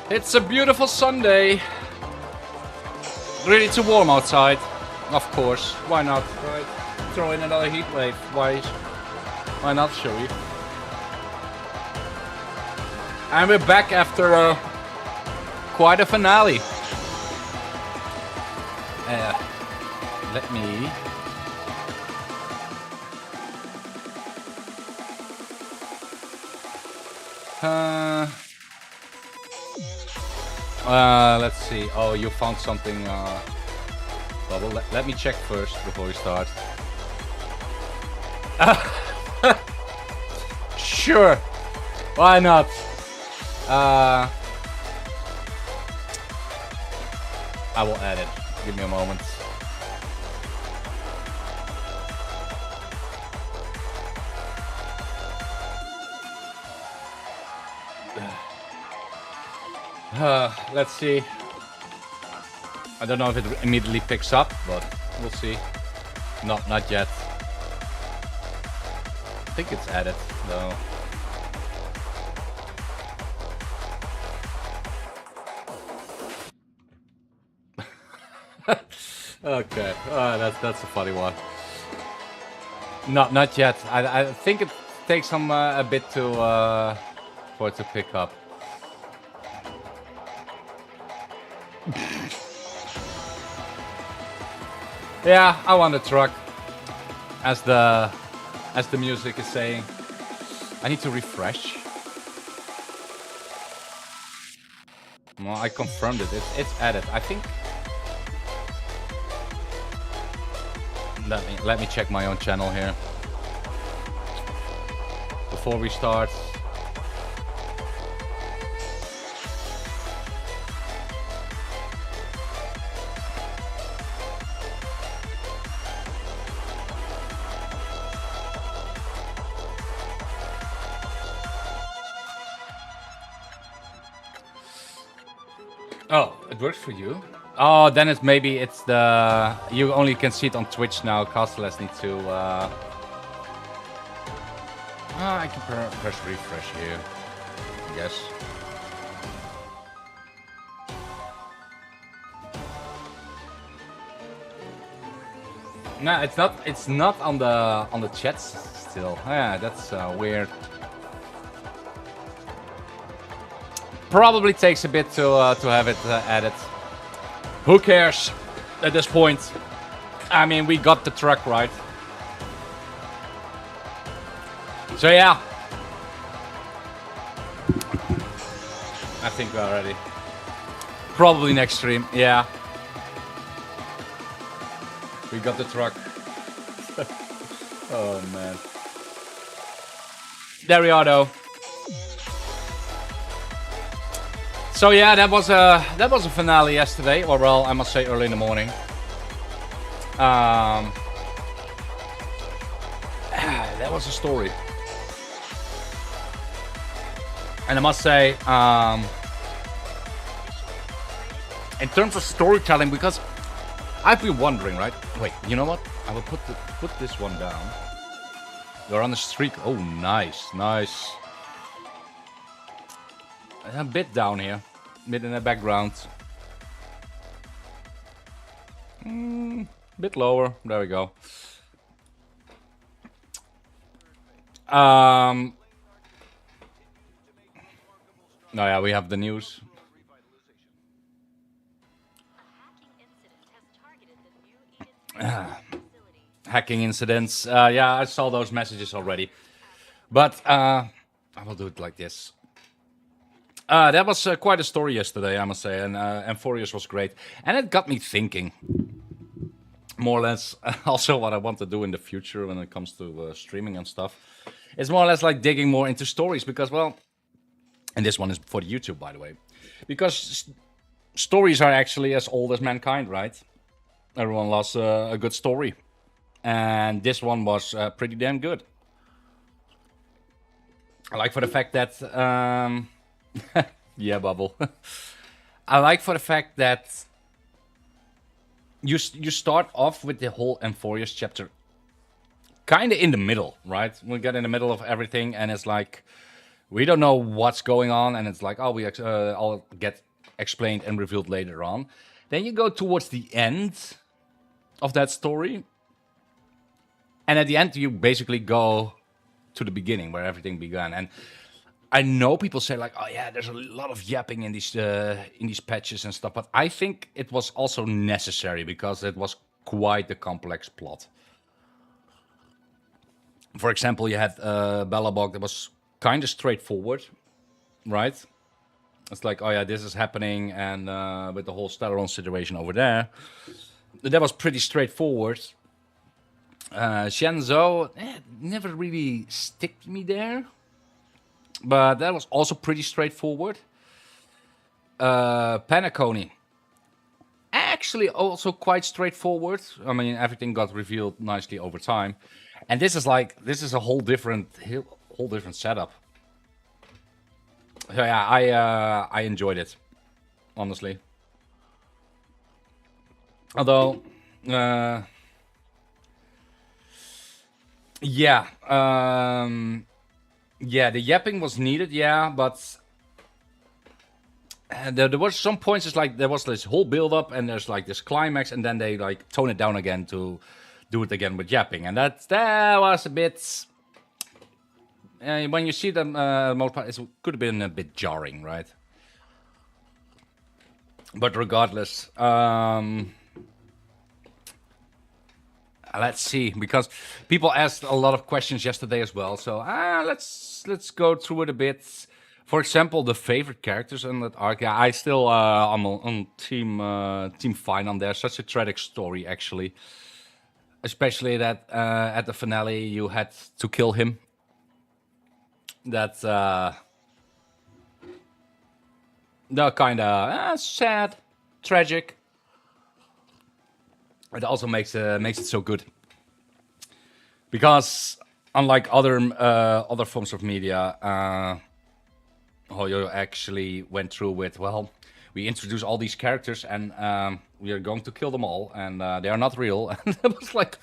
It's a beautiful Sunday. Really too warm outside. Of course. Why not, right? Throw in another heat wave. Why not, shall we? And we're back after quite a finale. Let me... let's see. Oh, you found something. Well, let me check first before we start. Sure. Why not? I will add it. Give me a moment. Let's see. I don't know if it immediately picks up, but we'll see. No, not yet. I think it's added, though. Okay, that's a funny one. Not yet. I think it takes some a bit to for it to pick up. Yeah, I want a truck, as the music is saying. I need to refresh. Well, I confirmed it. It's added. I think. Let me check my own channel here before we start. Oh, it works for you? Oh, then it's maybe it's the... You only can see it on Twitch now. Castellas need to... I can press refresh here, I guess. No, it's not. It's not on the chats still. Yeah, that's weird. Probably takes a bit to have it added. Who cares at this point? I mean, we got the truck right. So yeah. I think we're ready. Probably next stream, yeah. We got the truck. Oh man. There we are though. So yeah, that was a finale yesterday, or well, I must say early in the morning. That was a story, and I must say, in terms of storytelling, because I've been wondering, right? Wait, you know what? I will put this one down. You're on the streak. Oh, nice, nice. A bit down here, bit in the background. Bit lower. There we go. No, yeah, we have the news. Hacking incidents. Yeah, I saw those messages already, but I will do it like this. That was quite a story yesterday, I must say, and Amphoreus was great. And it got me thinking, more or less, also what I want to do in the future when it comes to streaming and stuff. It's more or less like digging more into stories, because, well, and this one is for the YouTube, by the way, because stories are actually as old as mankind, right? Everyone loves a good story, and this one was pretty damn good. I like for the fact that... yeah, Bubble. I like for the fact that you start off with the whole Amphoreus chapter kind of in the middle, right? We get in the middle of everything, and it's like We don't know what's going on, and it's like, oh, all get explained and revealed later on. Then you go towards the end of that story, and at the end you basically go to the beginning where everything began. And I know people say like, oh yeah, there's a lot of yapping in these patches and stuff, but I think it was also necessary because it was quite a complex plot. For example, you had Bellabog that was kind of straightforward, right? It's like, oh yeah, this is happening, and with the whole Stellaron situation over there, that was pretty straightforward. Shenzhou never really sticked me there, but that was also pretty straightforward. Penacony, actually also quite straightforward. I mean, everything got revealed nicely over time, and this is a whole different setup. So yeah, I enjoyed it, honestly. Although, yeah, yeah, the yapping was needed, yeah, but there was some points. It's like there was this whole build up, and there's like this climax, and then they like tone it down again to do it again with yapping, and that was a bit. When you see them, most part, it could have been a bit jarring, right? But regardless, let's see, because people asked a lot of questions yesterday as well. So let's go through it a bit. For example, the favorite characters in that arc. Yeah, I still I'm on team Fine on there. Such a tragic story, actually. Especially that at the finale you had to kill him. That's no, kind of sad, tragic. It also makes it so good because unlike other forms of media, Hoyo actually went through with, well, we introduce all these characters and we are going to kill them all, and they are not real. And it was like,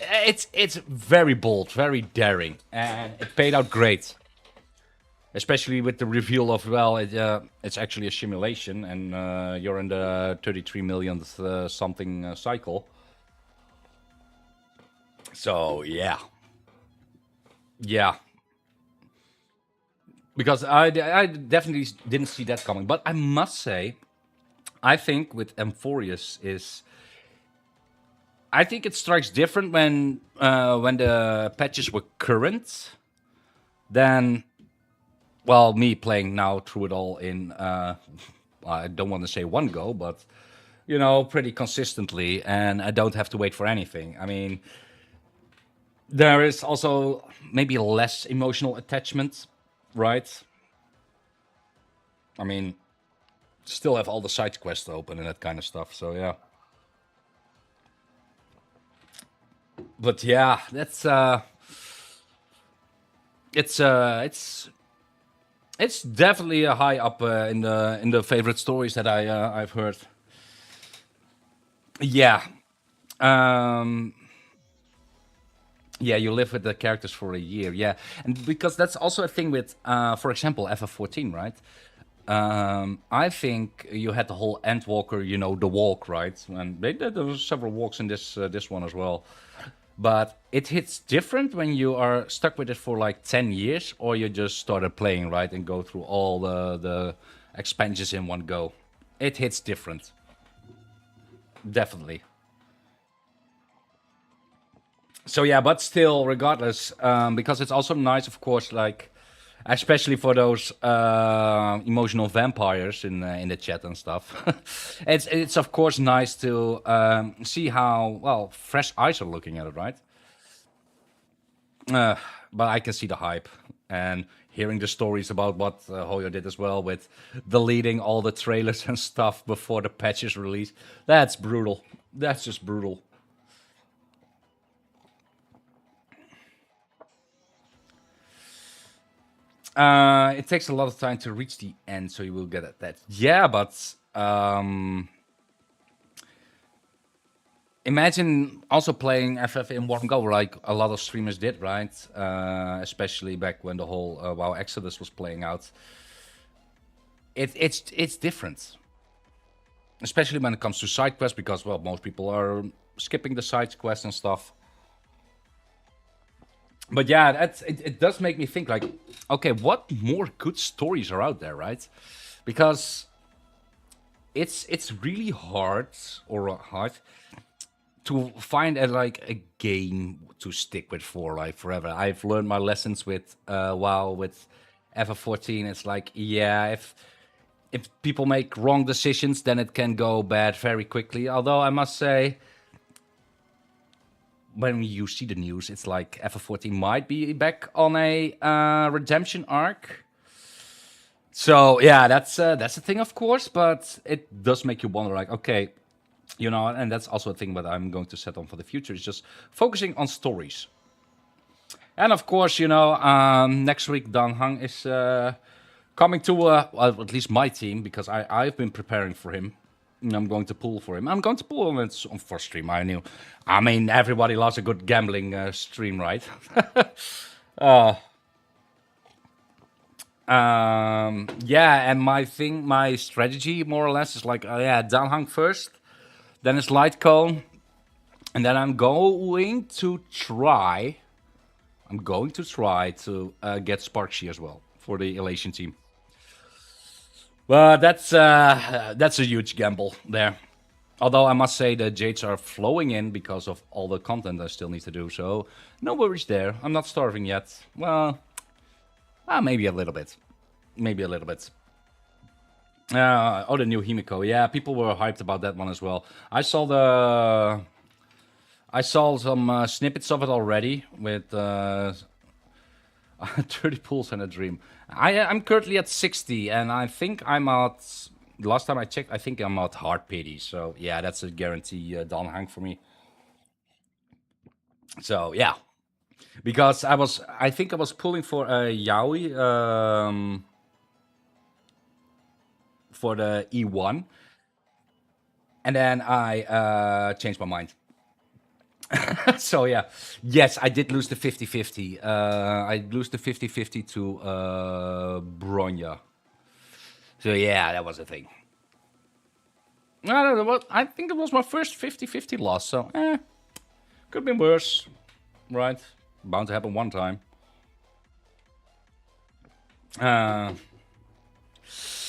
it's very bold, very daring, and it paid out great. Especially with the reveal of, well, it's actually a simulation, and you're in the 33 millionth something cycle. So yeah, yeah. Because I definitely didn't see that coming. But I must say, I think with Amphoreus I think it strikes different when the patches were current than, well, me playing now through it all in, I don't want to say one go, but, pretty consistently, and I don't have to wait for anything. I mean, there is also maybe less emotional attachment, right? I mean, still have all the side quests open and that kind of stuff, so yeah. But yeah, that's it's definitely a high up in the favorite stories that I've heard. Yeah. Yeah, you live with the characters for a year, yeah. And because that's also a thing with, for example, FF14, right? I think you had the whole Endwalker, the walk, right? And there were several walks in this one as well. But it hits different when you are stuck with it for like 10 years, or you just started playing, right, and go through all the expansions in one go. It hits different. Definitely. So yeah, but still, regardless, because it's also nice, of course, like, especially for those emotional vampires in the chat and stuff. It's of course nice to see how, well, fresh eyes are looking at it, right? But I can see the hype, and hearing the stories about what Hoyo did as well with deleting all the trailers and stuff before the patch is released. That's brutal. That's just brutal. It takes a lot of time to reach the end, so you will get at that. Yeah, but Imagine also playing FF in one go, like a lot of streamers did, right? Especially back when the whole WoW Exodus was playing out. It's different, especially when it comes to side quests, because well, most people are skipping the side quests and stuff. But yeah, it does make me think like, okay, what more good stories are out there, right? Because it's really hard to find a game to stick with for like forever. I've learned my lessons with WoW, with FF14. It's like, yeah, if people make wrong decisions, then it can go bad very quickly. Although I must say, when you see the news, it's like FF14 might be back on a redemption arc. So yeah, that's a thing, of course, but it does make you wonder, like, okay, you know, and that's also a thing that I'm going to set on for the future. Is just focusing on stories. And of course, you know, next week Dan Hang is coming to well, at least my team, because I've been preparing for him. And I'm going to pull for him. I'm going to pull him for stream. I mean, everybody loves a good gambling stream, right? Yeah, and my strategy, more or less, is like, yeah, Dan Hang first, then it's Light Cone, and then I'm going to try. To get Sparksy as well for the Elation team. But that's a huge gamble there. Although I must say the Jades are flowing in because of all the content I still need to do, so no worries there. I'm not starving yet. Well, maybe a little bit. Maybe a little bit. Oh, the new Himiko. Yeah, people were hyped about that one as well. I saw some snippets of it already with 30 pulls and a dream. I'm currently at 60, and I think I'm at. Last time I checked, I think I'm at hard pity. So yeah, that's a guarantee Don Hang for me. So yeah, because I think I was pulling for a Yaoi for the E1, and then I changed my mind. So yeah, yes, I did lose the 50-50. I lose the 50-50 to Bronya. So yeah, that was a thing. I don't know what. I think it was my first 50-50 loss. So could have been worse, right? Bound to happen one time.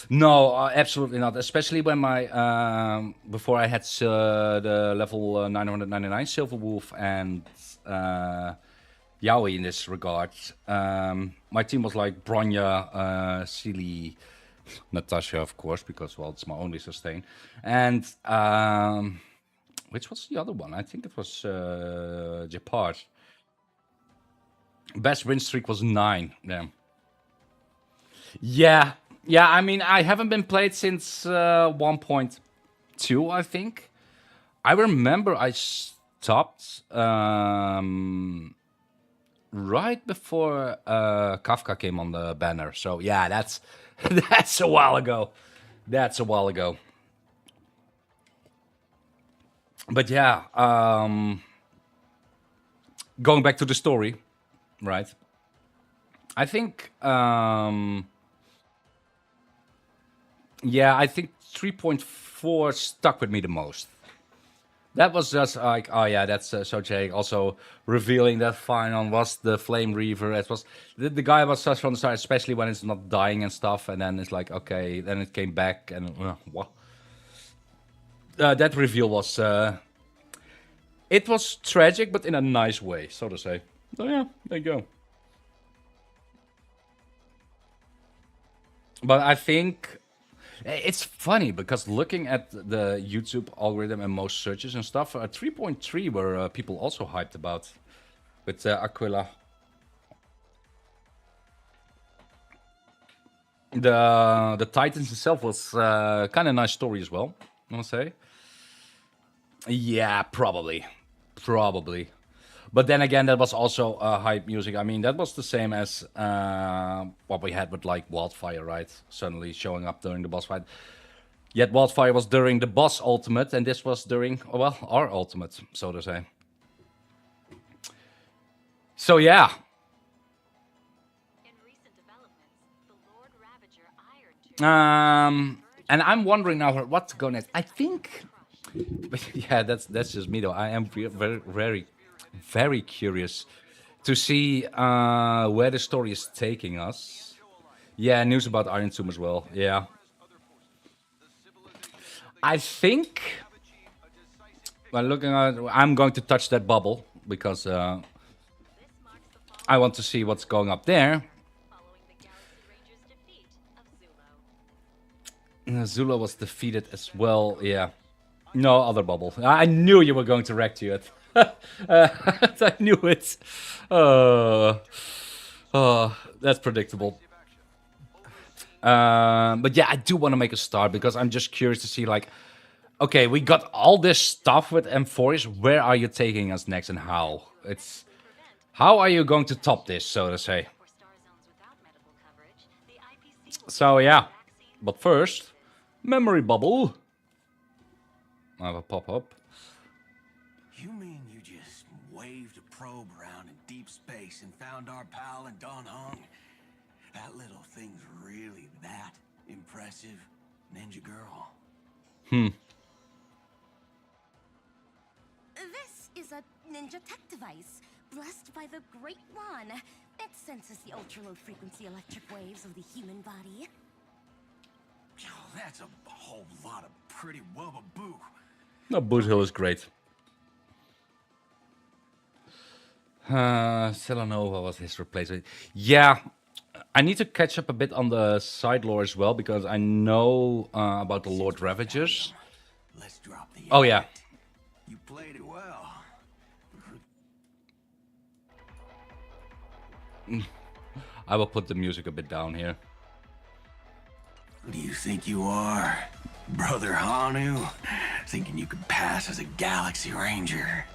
No, absolutely not. Especially when my before I had the level 999 Silver Wolf and Yaoi in this regard. My team was like Bronya, Silly, Natasha, of course, because well, it's my only sustain, and which was the other one? I think it was Gepard. Best win streak was 9. Yeah, yeah. I mean, I haven't been played since 1.2. I think. I remember I stopped right before Kafka came on the banner. So yeah, that's that's a while ago. That's a while ago. But yeah, going back to the story, right? I think, yeah, I think 3.4 stuck with me the most. That was just like, oh yeah, that's so Jake. Also revealing that final was the Flame Reaver. It was the guy was such on the side, especially when it's not dying and stuff. And then it's like, okay, then it came back and what? That reveal was it was tragic, but in a nice way, so to say. So yeah, there you go. But I think it's funny because looking at the YouTube algorithm and most searches and stuff, 3.3 were people also hyped about with Aquila. The Titans itself was kind of nice story as well, I must say. Yeah, probably. But then again, that was also hype music. I mean, that was the same as what we had with like Wildfire, right? Suddenly showing up during the boss fight. Yet Wildfire was during the boss ultimate, and this was during, well, our ultimate, so to say. So yeah. And I'm wondering now what's going next. I think, yeah, that's just me though. I am very curious to see where the story is taking us. Yeah, news about Iron Tomb as well. Yeah. I think, well, looking at, I'm going to touch that bubble because I want to see what's going up there. Zula was defeated as well. Yeah. No, other bubble. I knew you were going to react to it. I knew it. That's predictable. But yeah, I do want to make a start because I'm just curious to see, like, okay, we got all this stuff with Amphoreus. Where are you taking us next, and how? How are you going to top this, so to say? So yeah, but first, memory bubble. I have a pop-up. You mean you just waved a probe around in deep space and found our pal in Don Hong? That little thing's really that impressive, ninja girl. This is a ninja tech device, blessed by the Great One. It senses the ultra-low frequency electric waves of the human body. Oh, that's a whole lot of pretty wubba-boo. No, Boot Hill is great. Celanova was his replacement. Yeah, I need to catch up a bit on the side lore as well because I know about the Lord Ravagers. Let's drop the Oh yeah. You played it well. I will put the music a bit down here. Who do you think you are? Brother Hanu? Thinking you could pass as a Galaxy Ranger?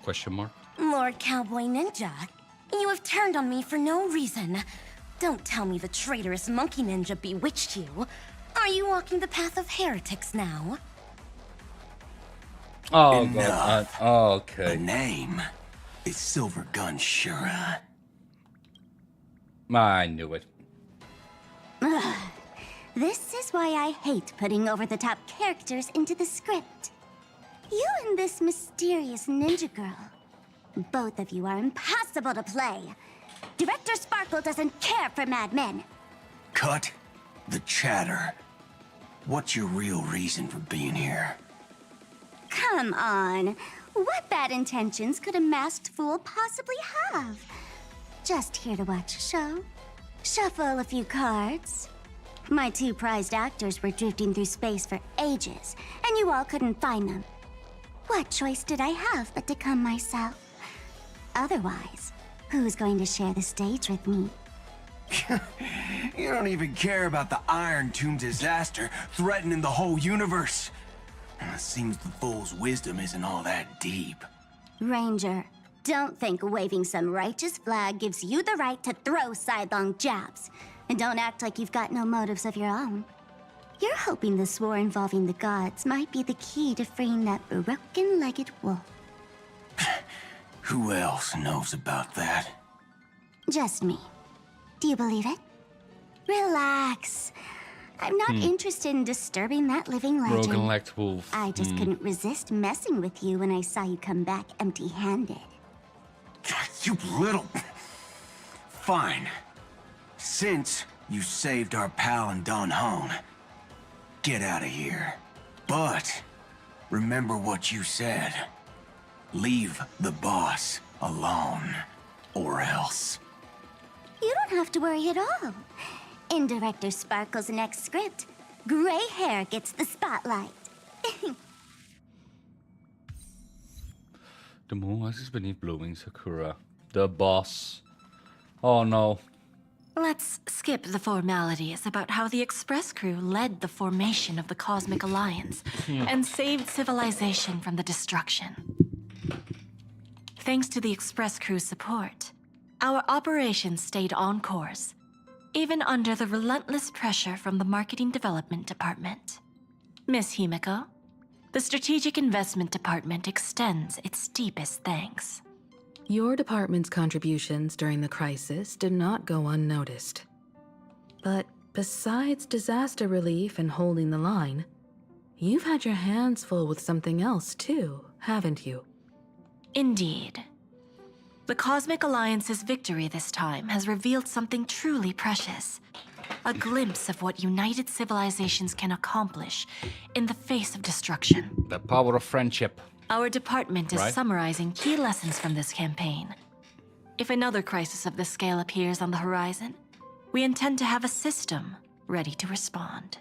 Question mark? Lord Cowboy Ninja, you have turned on me for no reason. Don't tell me the traitorous monkey ninja bewitched you. Are you walking the path of heretics now? Oh, Enough. God. The Okay. name is Silver Gun Shura. I knew it. This is why I hate putting over-the-top characters into the script. You and this mysterious ninja girl. Both of you are impossible to play. Director Sparkle doesn't care for mad men. Cut the chatter. What's your real reason for being here? Come on. What bad intentions could a masked fool possibly have? Just here to watch a show. Shuffle a few cards. My two prized actors were drifting through space for ages, and you all couldn't find them. What choice did I have but to come myself? Otherwise, who's going to share the stage with me? You don't even care about the Iron Tomb disaster threatening the whole universe. It seems the fool's wisdom isn't all that deep. Ranger, don't think waving some righteous flag gives you the right to throw sidelong jabs. And don't act like you've got no motives of your own. You're hoping this war involving the gods might be the key to freeing that broken-legged wolf. Who else knows about that? Just me. Do you believe it? Relax. I'm not interested in disturbing that living legend. Broken-legged wolf. I just couldn't resist messing with you when I saw you come back empty-handed. You little... Fine. Since you saved our pal in Don Hong, get out of here. But remember what you said. Leave the boss alone, or else. You don't have to worry at all. In Director Sparkle's next script, gray hair gets the spotlight. The moon rises beneath blooming sakura. The boss. Oh no. Let's skip the formalities about how the Express crew led the formation of the Cosmic Alliance and saved civilization from the destruction. Thanks to the Express crew's support, Our operations stayed on course, even under the relentless pressure from the Marketing Development Department. Miss Himiko, the Strategic Investment Department extends its deepest thanks. Your department's contributions during the crisis did not go unnoticed. But besides disaster relief and holding the line, you've had your hands full with something else too, haven't you? Indeed. The Cosmic Alliance's victory this time has revealed something truly precious. A glimpse of what united civilizations can accomplish in the face of destruction. The power of friendship. Our department is Right. summarizing key lessons from this campaign. If another crisis of this scale appears on the horizon, we intend to have a system ready to respond.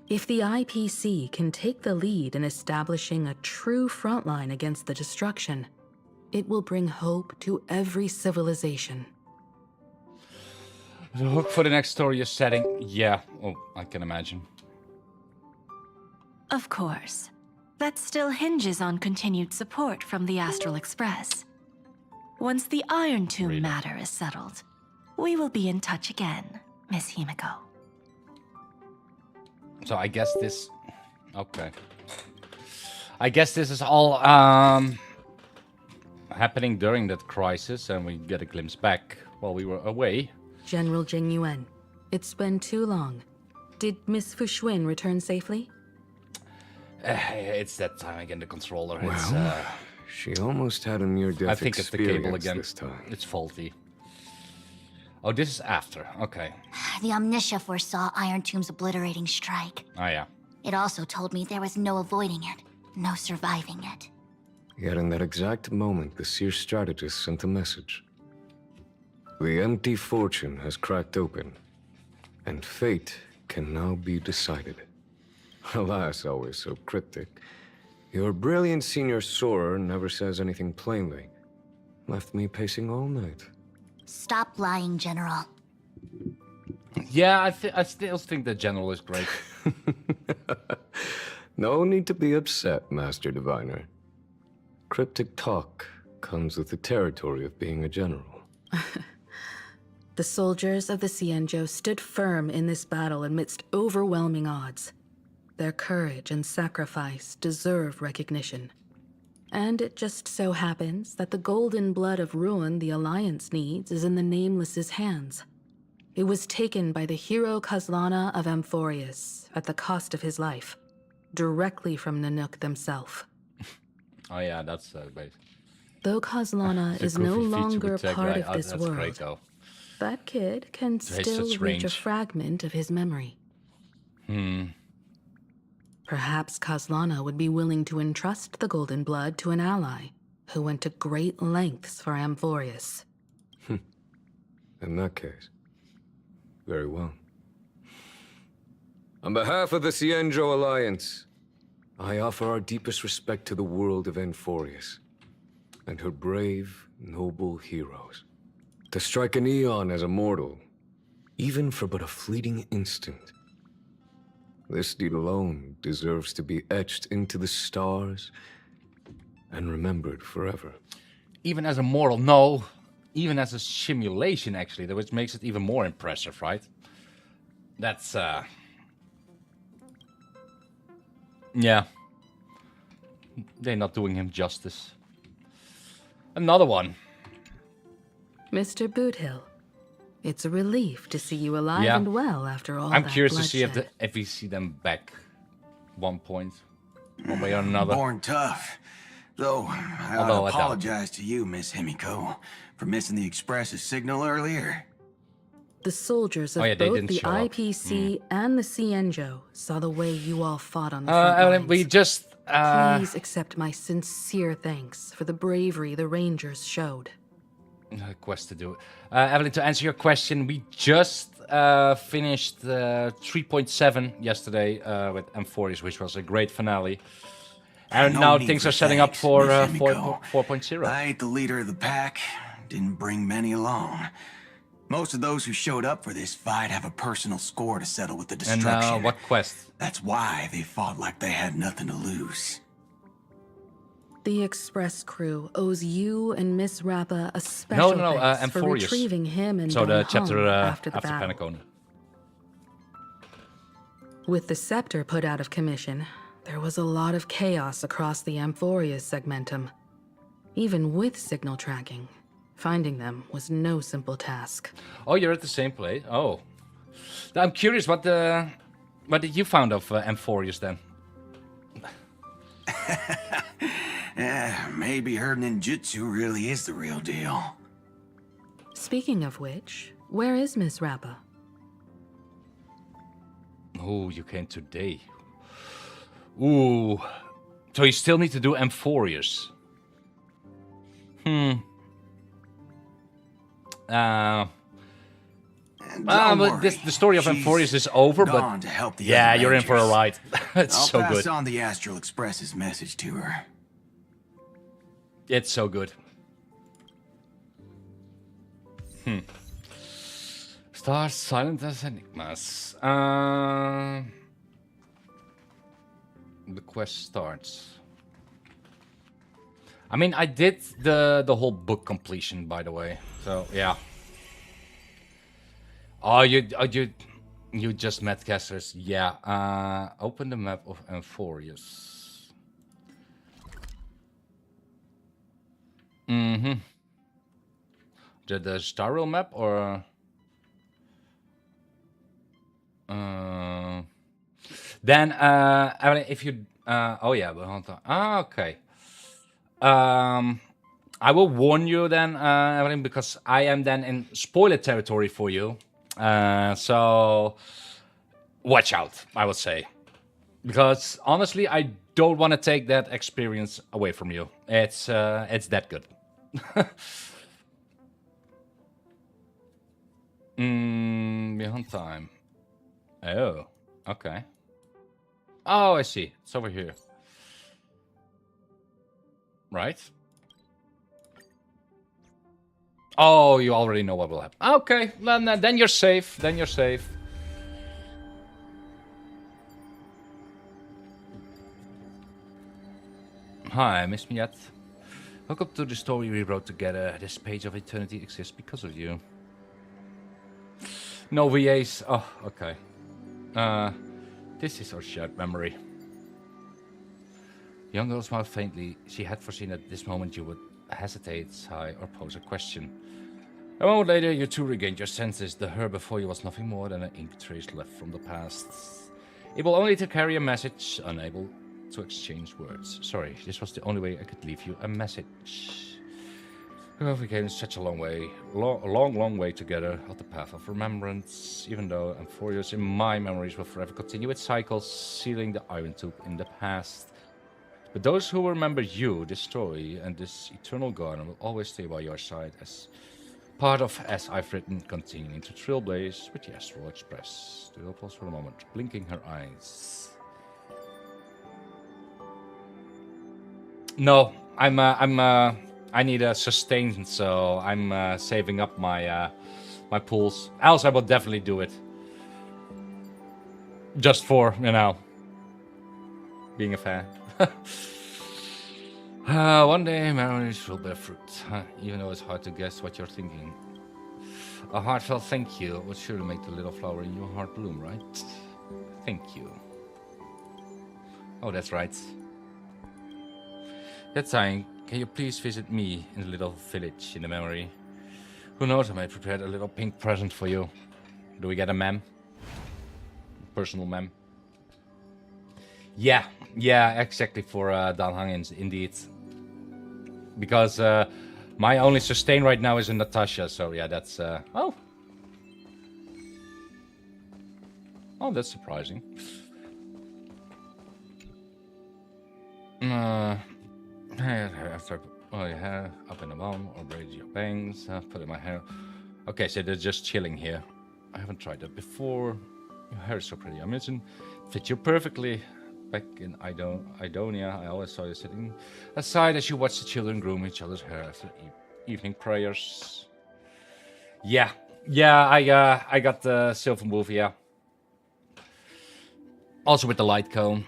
If the IPC can take the lead in establishing a true frontline against the destruction, it will bring hope to every civilization. The hook for the next story is setting. Yeah, oh, I can imagine. Of course. That still hinges on continued support from the Astral Express. Once the Iron Tomb Really? matter is settled, we will be in touch again, Miss Himiko. So I guess this... Okay. I guess this is all happening during that crisis, and we get a glimpse back while we were away. General Jing Yuan, it's been too long. Did Miss Fuxuan return safely? It's that time again, the controller. Well, she almost had a near-death I think it's the cable experience again. this time. It's faulty. Oh, this is after. Okay. The Omniscia foresaw Iron Tomb's obliterating strike. Oh, yeah. It also told me there was no avoiding it, no surviving it. Yet in that exact moment, the Seer strategist sent a message. The empty fortune has cracked open, and fate can now be decided. Alas, always so cryptic. Your brilliant senior soarer never says anything plainly. Left me pacing all night. Stop lying, General. Yeah, I still think the general is great. No need to be upset, Master Diviner. Cryptic talk comes with the territory of being a general. The soldiers of the Cienjo stood firm in this battle amidst overwhelming odds. Their courage and sacrifice deserve recognition. And it just so happens that the golden blood of ruin the Alliance needs is in the Nameless's hands. It was taken by the hero Kazlana of Amphoreus at the cost of his life, directly from Nanook themselves. Oh, yeah, that's basic. Though Kazlana It's a is no goofy feature longer with tech, part right? of this That's world, great, though. that kid can has still such reach a range. fragment of his memory. Perhaps Kazlana would be willing to entrust the Golden Blood to an ally who went to great lengths for Amphoreus. In that case, very well. On behalf of the Cienjo Alliance, I offer our deepest respect to the world of Amphoreus and her brave, noble heroes. To strike an eon as a mortal, even for but a fleeting instant, this deed alone deserves to be etched into the stars and remembered forever. Even as a mortal, no. Even as a simulation, actually, which makes it even more impressive, right? That's, yeah. They're not doing him justice. Another one. Mr. Boothill, it's a relief to see you alive Yeah. and well after all I'm that curious to see bloodshed. if we see them back one point. One way or another. Born tough. Though, I ought Although I to doubt apologize to you, Miss Himiko, for missing the Express's signal earlier. The soldiers of Oh, yeah, they both didn't the show up. IPC and the Cienjo saw the way you all fought on the front Evelyn, lines. we just, Please accept my sincere thanks for the bravery the Rangers showed. quest to do. Evelyn, to answer your question, we just finished 3.7 yesterday with Amphoreus, which was a great finale. And No now need things for are setting up thanks, for Miss Himiko. 4.0. I ain't the leader of the pack. Didn't bring many along. Most of those who showed up for this fight have a personal score to settle with the And destruction. what quest? That's why they fought like they had nothing to lose. The express crew owes you and Miss Rappa a special thanks for Amphoreus. retrieving him and So Don the chapter Hung after the after battle. Penacone. With the scepter put out of commission, there was a lot of chaos across the Amphoreus segmentum. Even with signal tracking, finding them was no simple task. Oh, you're at the same place. Oh, I'm curious. What did you find of Amphoreus then? Maybe her ninjutsu really is the real deal. Speaking of which, where is Miss Rappa? Oh, you came today. Ooh. So you still need to do Amphoreus. But the story of Amphoreus is over, but to help the yeah, other you're in for a Rangers. ride. It's I'll so pass good. on the Astral Express's message to her. It's so good. Stars silent as enigmas. The quest starts. I mean, I did the whole book completion, by the way. So yeah. Oh, you just met casters. Yeah. Open the map of Amphoreus. The Star Rail map or then I mean, if you oh yeah, but hold on. Okay. I will warn you then, Evelyn, because I am then in spoiler territory for you. So watch out, I would say, because honestly, I don't want to take that experience away from you. It's that good. Beyond time. Oh, okay. Oh, I see. It's over here. Right? Oh, you already know what will happen. Okay, then you're safe. Then you're safe. Hi, missed me yet? Welcome to the story we wrote together. This page of eternity exists because of you. No VAs. Oh, okay. This is our shared memory. The young girl smiled faintly. She had foreseen at this moment you would hesitate, sigh, or pose a question. A moment later, you two regained your senses. The her before you was nothing more than an ink trace left from the past. Able only to carry a message, unable to exchange words. Sorry, this was the only way I could leave you a message. We came such a long way, long way together on the path of remembrance. Even though Amphoreus in my memories will forever continue its cycles, sealing the iron tube in the past. But those who remember you, this story, and this eternal garden will always stay by your side as part of, as I've written, continuing to trailblaze with the Astral Express. Do you pause for a moment, blinking her eyes? No, I need a sustain, so I'm saving up my my pools. Else I will definitely do it. Just for, you know, being a fan. One day memories will bear fruit, even though it's hard to guess what you're thinking. A heartfelt thank you will surely make the little flower in your heart bloom, right? Thank you. Oh, that's right. That time, can you please visit me in the little village in the memory? Who knows, I might prepare a little pink present for you. Do we get a mem? Personal mem? Yeah, exactly, for Don Hung, indeed. Because my only sustain right now is in Natasha, so yeah, that's... Oh, that's surprising. After pull your hair up in a bun or braid your bangs, put in my hair. Okay, so they're just chilling here. I haven't tried that before. Your hair is so pretty. I imagine fit you perfectly. Back in Idonia, I always saw you sitting aside as you watched the children groom each other's hair after evening prayers. Yeah, I got the silver move, yeah. Also with the light cone.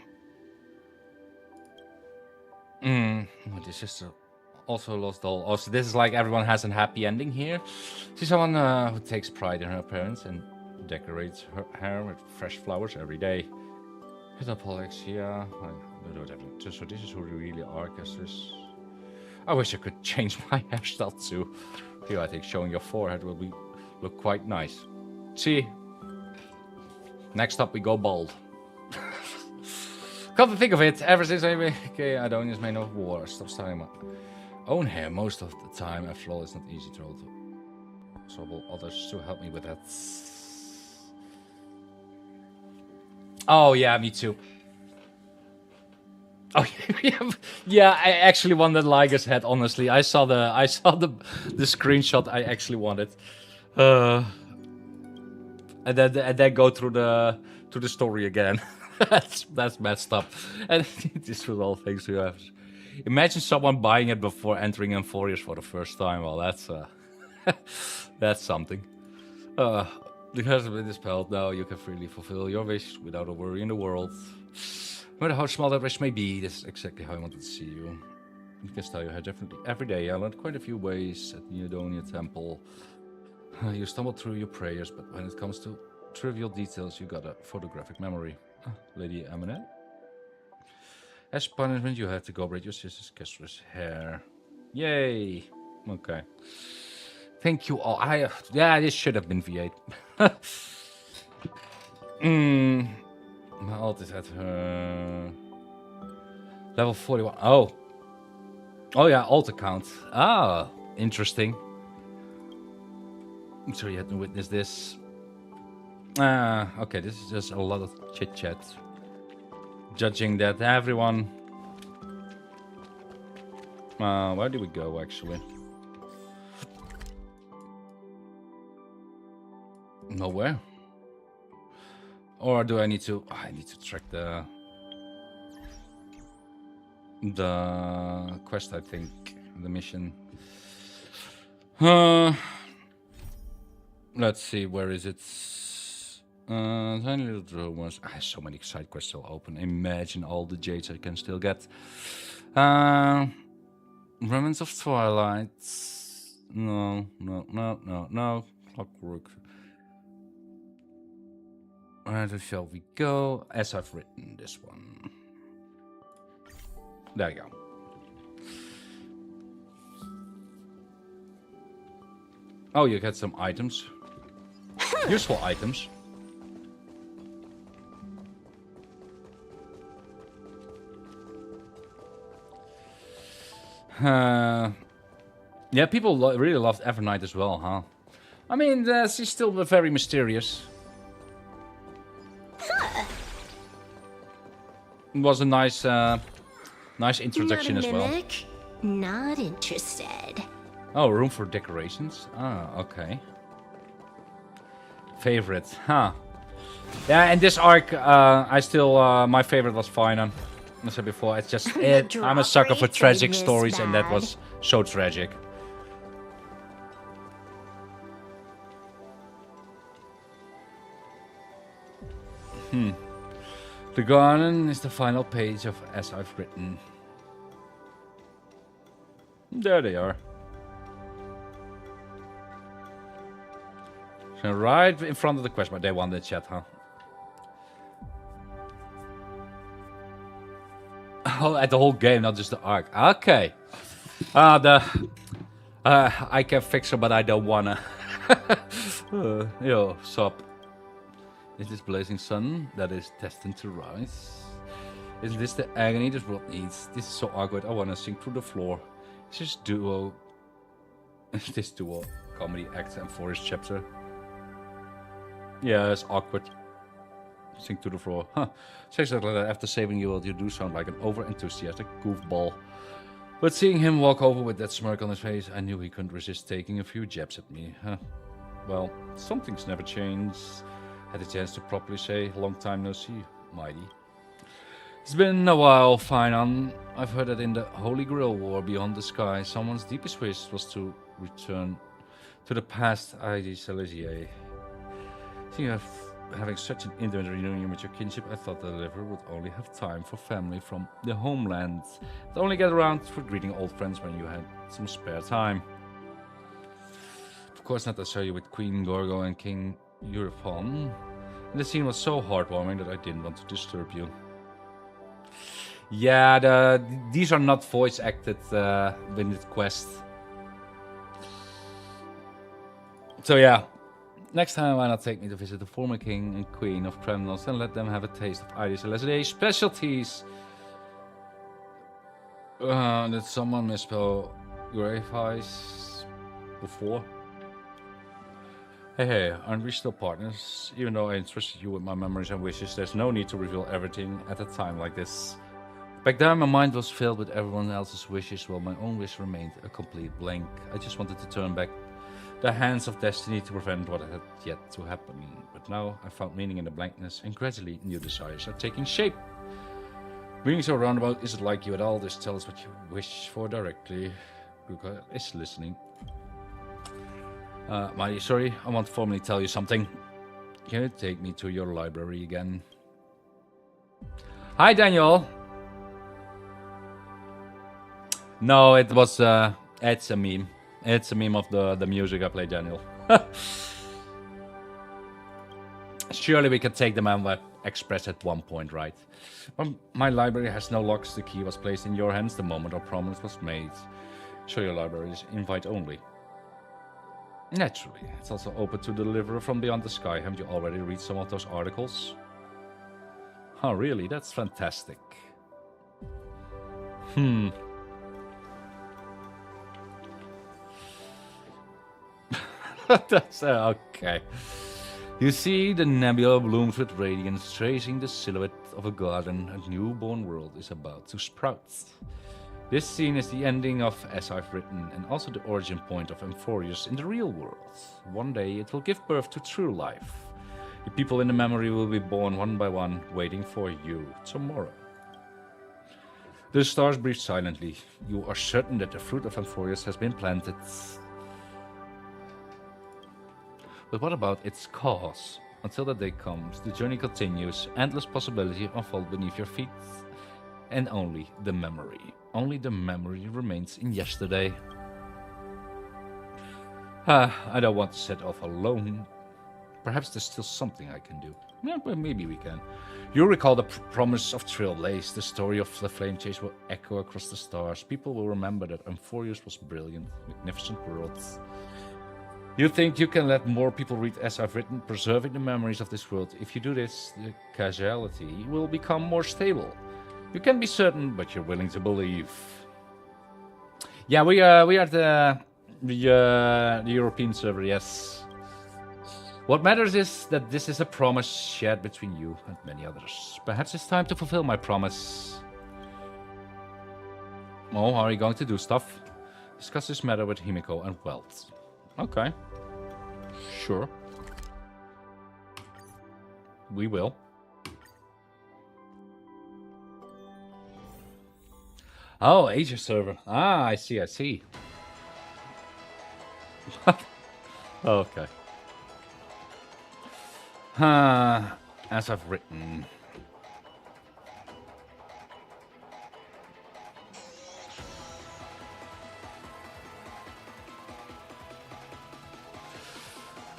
This is also lost doll. Also, this is like everyone has a happy ending here. She's someone who takes pride in her appearance and decorates her hair with fresh flowers every day. Hit up Alexia. So this is who we really are, guess this. I wish I could change my hairstyle too. Here, I think showing your forehead will look quite nice. See? Next up, we go bald. Come to think of it, ever since I became Adonia's man of war, stop styling my own hair most of the time. After all, it's not easy to hold. So will others to help me with that. Oh yeah, me too. Oh yeah, I actually wanted Liger's head. Honestly, I saw the screenshot. I actually wanted, and then go through the story again. that's messed up. And this was all thanks to you. Imagine someone buying it before entering Amphoreus for the first time. Well, that's that's something. Because with this spell, now you can freely fulfill your wish without a worry in the world. No matter how small that wish may be, this is exactly how I wanted to see you. You can style your hair differently every day. I learned quite a few ways at the Adonia Temple. You stumbled through your prayers, but when it comes to trivial details, you got a photographic memory. Lady Aminette? As punishment, you have to go braid your sister's Kestra's hair. Yay! Okay. Thank you all. Yeah, this should have been V8. My alt is at her level 41. Oh yeah, alt account. Ah, interesting. I'm sorry you had to witness this. Okay, this is just a lot of chit chat. Judging that everyone. Where do we go actually? Nowhere. Or do I need to? I need to track the quest. I think the mission. Let's see. Where is it? Tiny little drawers. I have so many side quests still open. Imagine all the jades I can still get. Remnants of Twilight. No. Clockwork. Where shall we go? As I've written this one. There you go. Oh, you get some items. Useful items. Yeah, people really loved Evernight as well, huh? I mean, she's still very mysterious. It was a nice introduction as well. Not interested. Oh, room for decorations. Ah, okay. Favorite, huh? Yeah, and this arc, I still my favorite was Finan. I said before, it's just I'm a sucker for tragic stories, and that was so tragic. The garden is the final page of As I've Written. There they are. So right in front of the quest, but they won the chat, huh? Oh, at the whole game, not just the arc. Okay. I can fix her, but I don't wanna. Yo, sup? Is this blazing sun that is destined to rise? Isn't this the agony this world needs? This is so awkward. I wanna sink through the floor. Is this duo comedy act and Amphoreus chapter? Yeah, it's awkward. Sink to the floor. Huh. Says that after saving you, you do sound like an over-enthusiastic goofball. But seeing him walk over with that smirk on his face, I knew he couldn't resist taking a few jabs at me. Huh. Well, some things never change. Had a chance to properly say, long time no see, mighty. It's been a while, Finan. I've heard that in the Holy Grail War beyond the sky, someone's deepest wish was to return to the past Id Celesiae. having such an intimate reunion with your kinship, I thought the deliverer would only have time for family from the homeland. I'd only get around for greeting old friends when you had some spare time. Of course not, I saw you with Queen Gorgo and King Eurofon. And the scene was so heartwarming that I didn't want to disturb you. Yeah, these are not voice acted Winded Quest. So yeah, next time why not take me to visit the former king and queen of Kremnos and let them have a taste of Irish LSD specialties. Did someone misspell Gravice before? Hey, aren't we still partners? Even though I entrusted you with my memories and wishes, there's no need to reveal everything at a time like this. Back then, my mind was filled with everyone else's wishes, while my own wish remained a complete blank. I just wanted to turn back the hands of destiny to prevent what had yet to happen. But now, I found meaning in the blankness, and gradually, new desires are taking shape. Being so roundabout isn't like you at all. Just tell us what you wish for directly. Ruka is listening. Mighty, sorry, I want to formally tell you something. Can you take me to your library again? Hi, Daniel! No, it was, it's a meme. It's a meme of the music I play, Daniel. Surely we can take the Manweb Express at one point, right? My library has no locks. The key was placed in your hands the moment our promise was made. So your library is invite only. Naturally, it's also open to the deliverer from beyond the sky. Haven't you already read some of those articles? Oh, really? That's fantastic. That's okay. You see, the nebula blooms with radiance, tracing the silhouette of a garden. A newborn world is about to sprout. This scene is the ending of As I've Written, and also the origin point of Amphoreus in the real world. One day it will give birth to true life. The people in the memory will be born one by one, waiting for you tomorrow. The stars breathe silently. You are certain that the fruit of Amphoreus has been planted. But what about its cause? Until that day comes, the journey continues, endless possibility unfold beneath your feet. And only the memory remains in yesterday. I don't want to set off alone. Perhaps there's still something I can do. Yeah, well, maybe we can. You recall the promise of Trailblaze. The story of the flame chase will echo across the stars. People will remember that Amphoreus was brilliant, magnificent worlds. You think you can let more people read As I've Written, preserving the memories of this world. If you do this, the causality will become more stable. You can be certain, but you're willing to believe. Yeah, we are the European server, yes. What matters is that this is a promise shared between you and many others. Perhaps it's time to fulfill my promise. Oh, are you going to do stuff? Discuss this matter with Himiko and Welt. Okay. Sure. We will. Oh, Asia server. Ah, I see, I see. Okay. As I've written.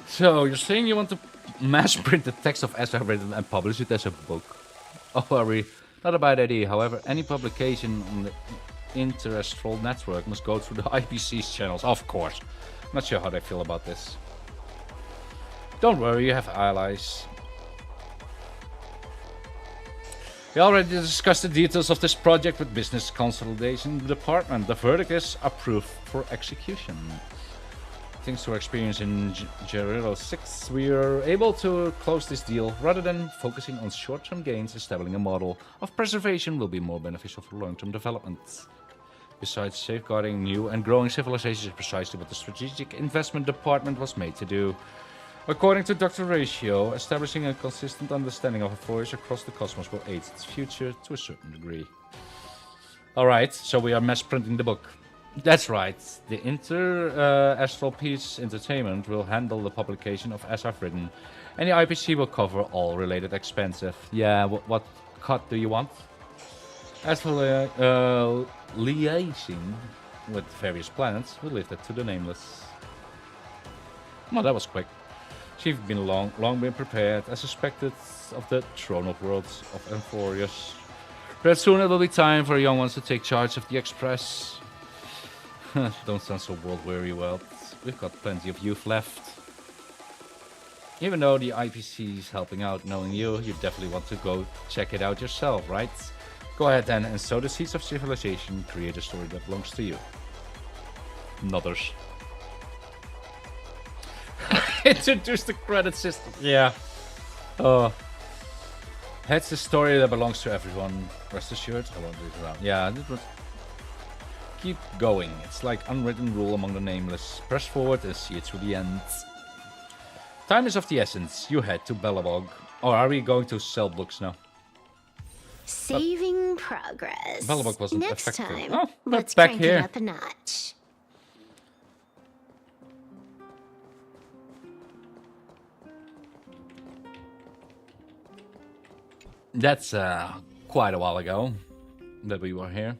So, you're saying you want to mass print the text of As I've Written and publish it as a book? Oh, Harry, not a bad idea. However, any publication on the interstitial network must go through the IPC's channels, of course. Not sure how they feel about this. Don't worry, you have allies. We already discussed the details of this project with Business Consolidation Department. The verdict is approved for execution. Thanks to our experience in Gerilo 6, we are able to close this deal. Rather than focusing on short-term gains, establishing a model of preservation will be more beneficial for long-term development. Besides, safeguarding new and growing civilizations is precisely what the Strategic Investment Department was made to do. According to Dr. Ratio, establishing a consistent understanding of Amphoreus across the cosmos will aid its future to a certain degree. Alright, so we are mass printing the book. That's right. The Astral Peace Entertainment will handle the publication of As I've Written, and the IPC will cover all related expenses. Yeah, what cut do you want? As for liaising with various planets, we'll leave that to the Nameless. Well, that was quick. She's been long been prepared, as suspected, of the throne of worlds of Amphoreus. But soon it will be time for young ones to take charge of the Express. Don't sound so world-weary, well, we've got plenty of youth left. Even though the IPC is helping out, knowing you definitely want to go check it out yourself, right? Go ahead then and sow the seeds of civilization, create a story that belongs to you. Nothers. Introduce the credit system. Yeah. Oh. That's the story that belongs to everyone. Rest assured, I won't leave it around. Yeah, keep going. It's like unwritten rule among the Nameless. Press forward and see it through the end. Time is of the essence. You head to Bellabog. Or are we going to sell books now? Saving progress. Bellabog wasn't Next affected. time, Oh, let's back crank here. it up a notch. That's quite a while ago that we were here.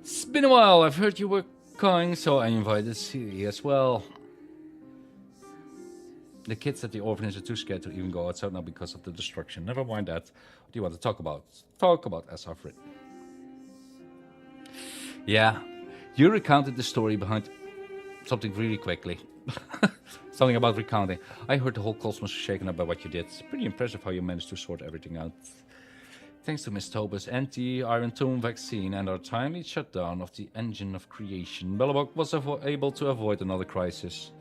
It's been a while. I've heard you were coming, so I invited Celie as well. The kids at the orphanage are too scared to even go outside now because of the destruction. Never mind that. What do you want to talk about? Talk about As I've Written. Yeah, you recounted the story behind something really quickly. Something about recounting. I heard the whole cosmos was shaken up by what you did. It's pretty impressive how you managed to sort everything out. Thanks to Miss Tobus' anti-Iron Tomb vaccine and our timely shutdown of the engine of creation, Bellabog was able to avoid another crisis.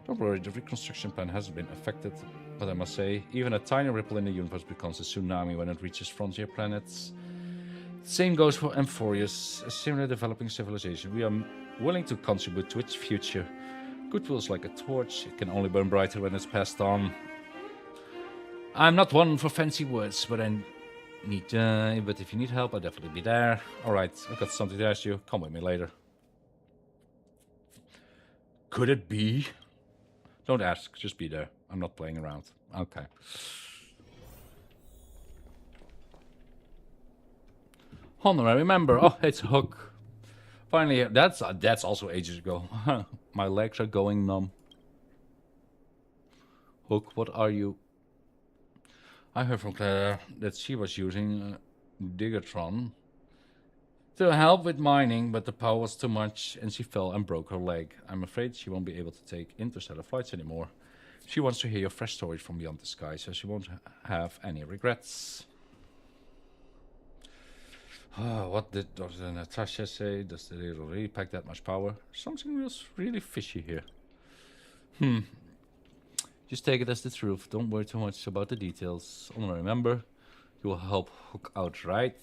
Don't worry, the reconstruction plan hasn't been affected, but I must say, even a tiny ripple in the universe becomes a tsunami when it reaches frontier planets. Same goes for Amphoreus, a similar developing civilization. We are willing to contribute to its future. Goodwill is like a torch, it can only burn brighter when it's passed on. I'm not one for fancy words, but but if you need help, I'll definitely be there. Alright, I've got something to ask you. Come with me later. Could it be? Don't ask, just be there. I'm not playing around. Okay. Honorary member. Oh, it's Hook. Finally, that's also ages ago. My legs are going numb. Hook, what are you? I heard from Claire that she was using Digatron to help with mining, but the power was too much and she fell and broke her leg. I'm afraid she won't be able to take interstellar flights anymore. She wants to hear your fresh stories from beyond the sky, so she won't have any regrets. What did Dr. Natasha say? Does the little really pack that much power? Something really fishy here. Just take it as the truth. Don't worry too much about the details. Only remember, you will help Hook out, right?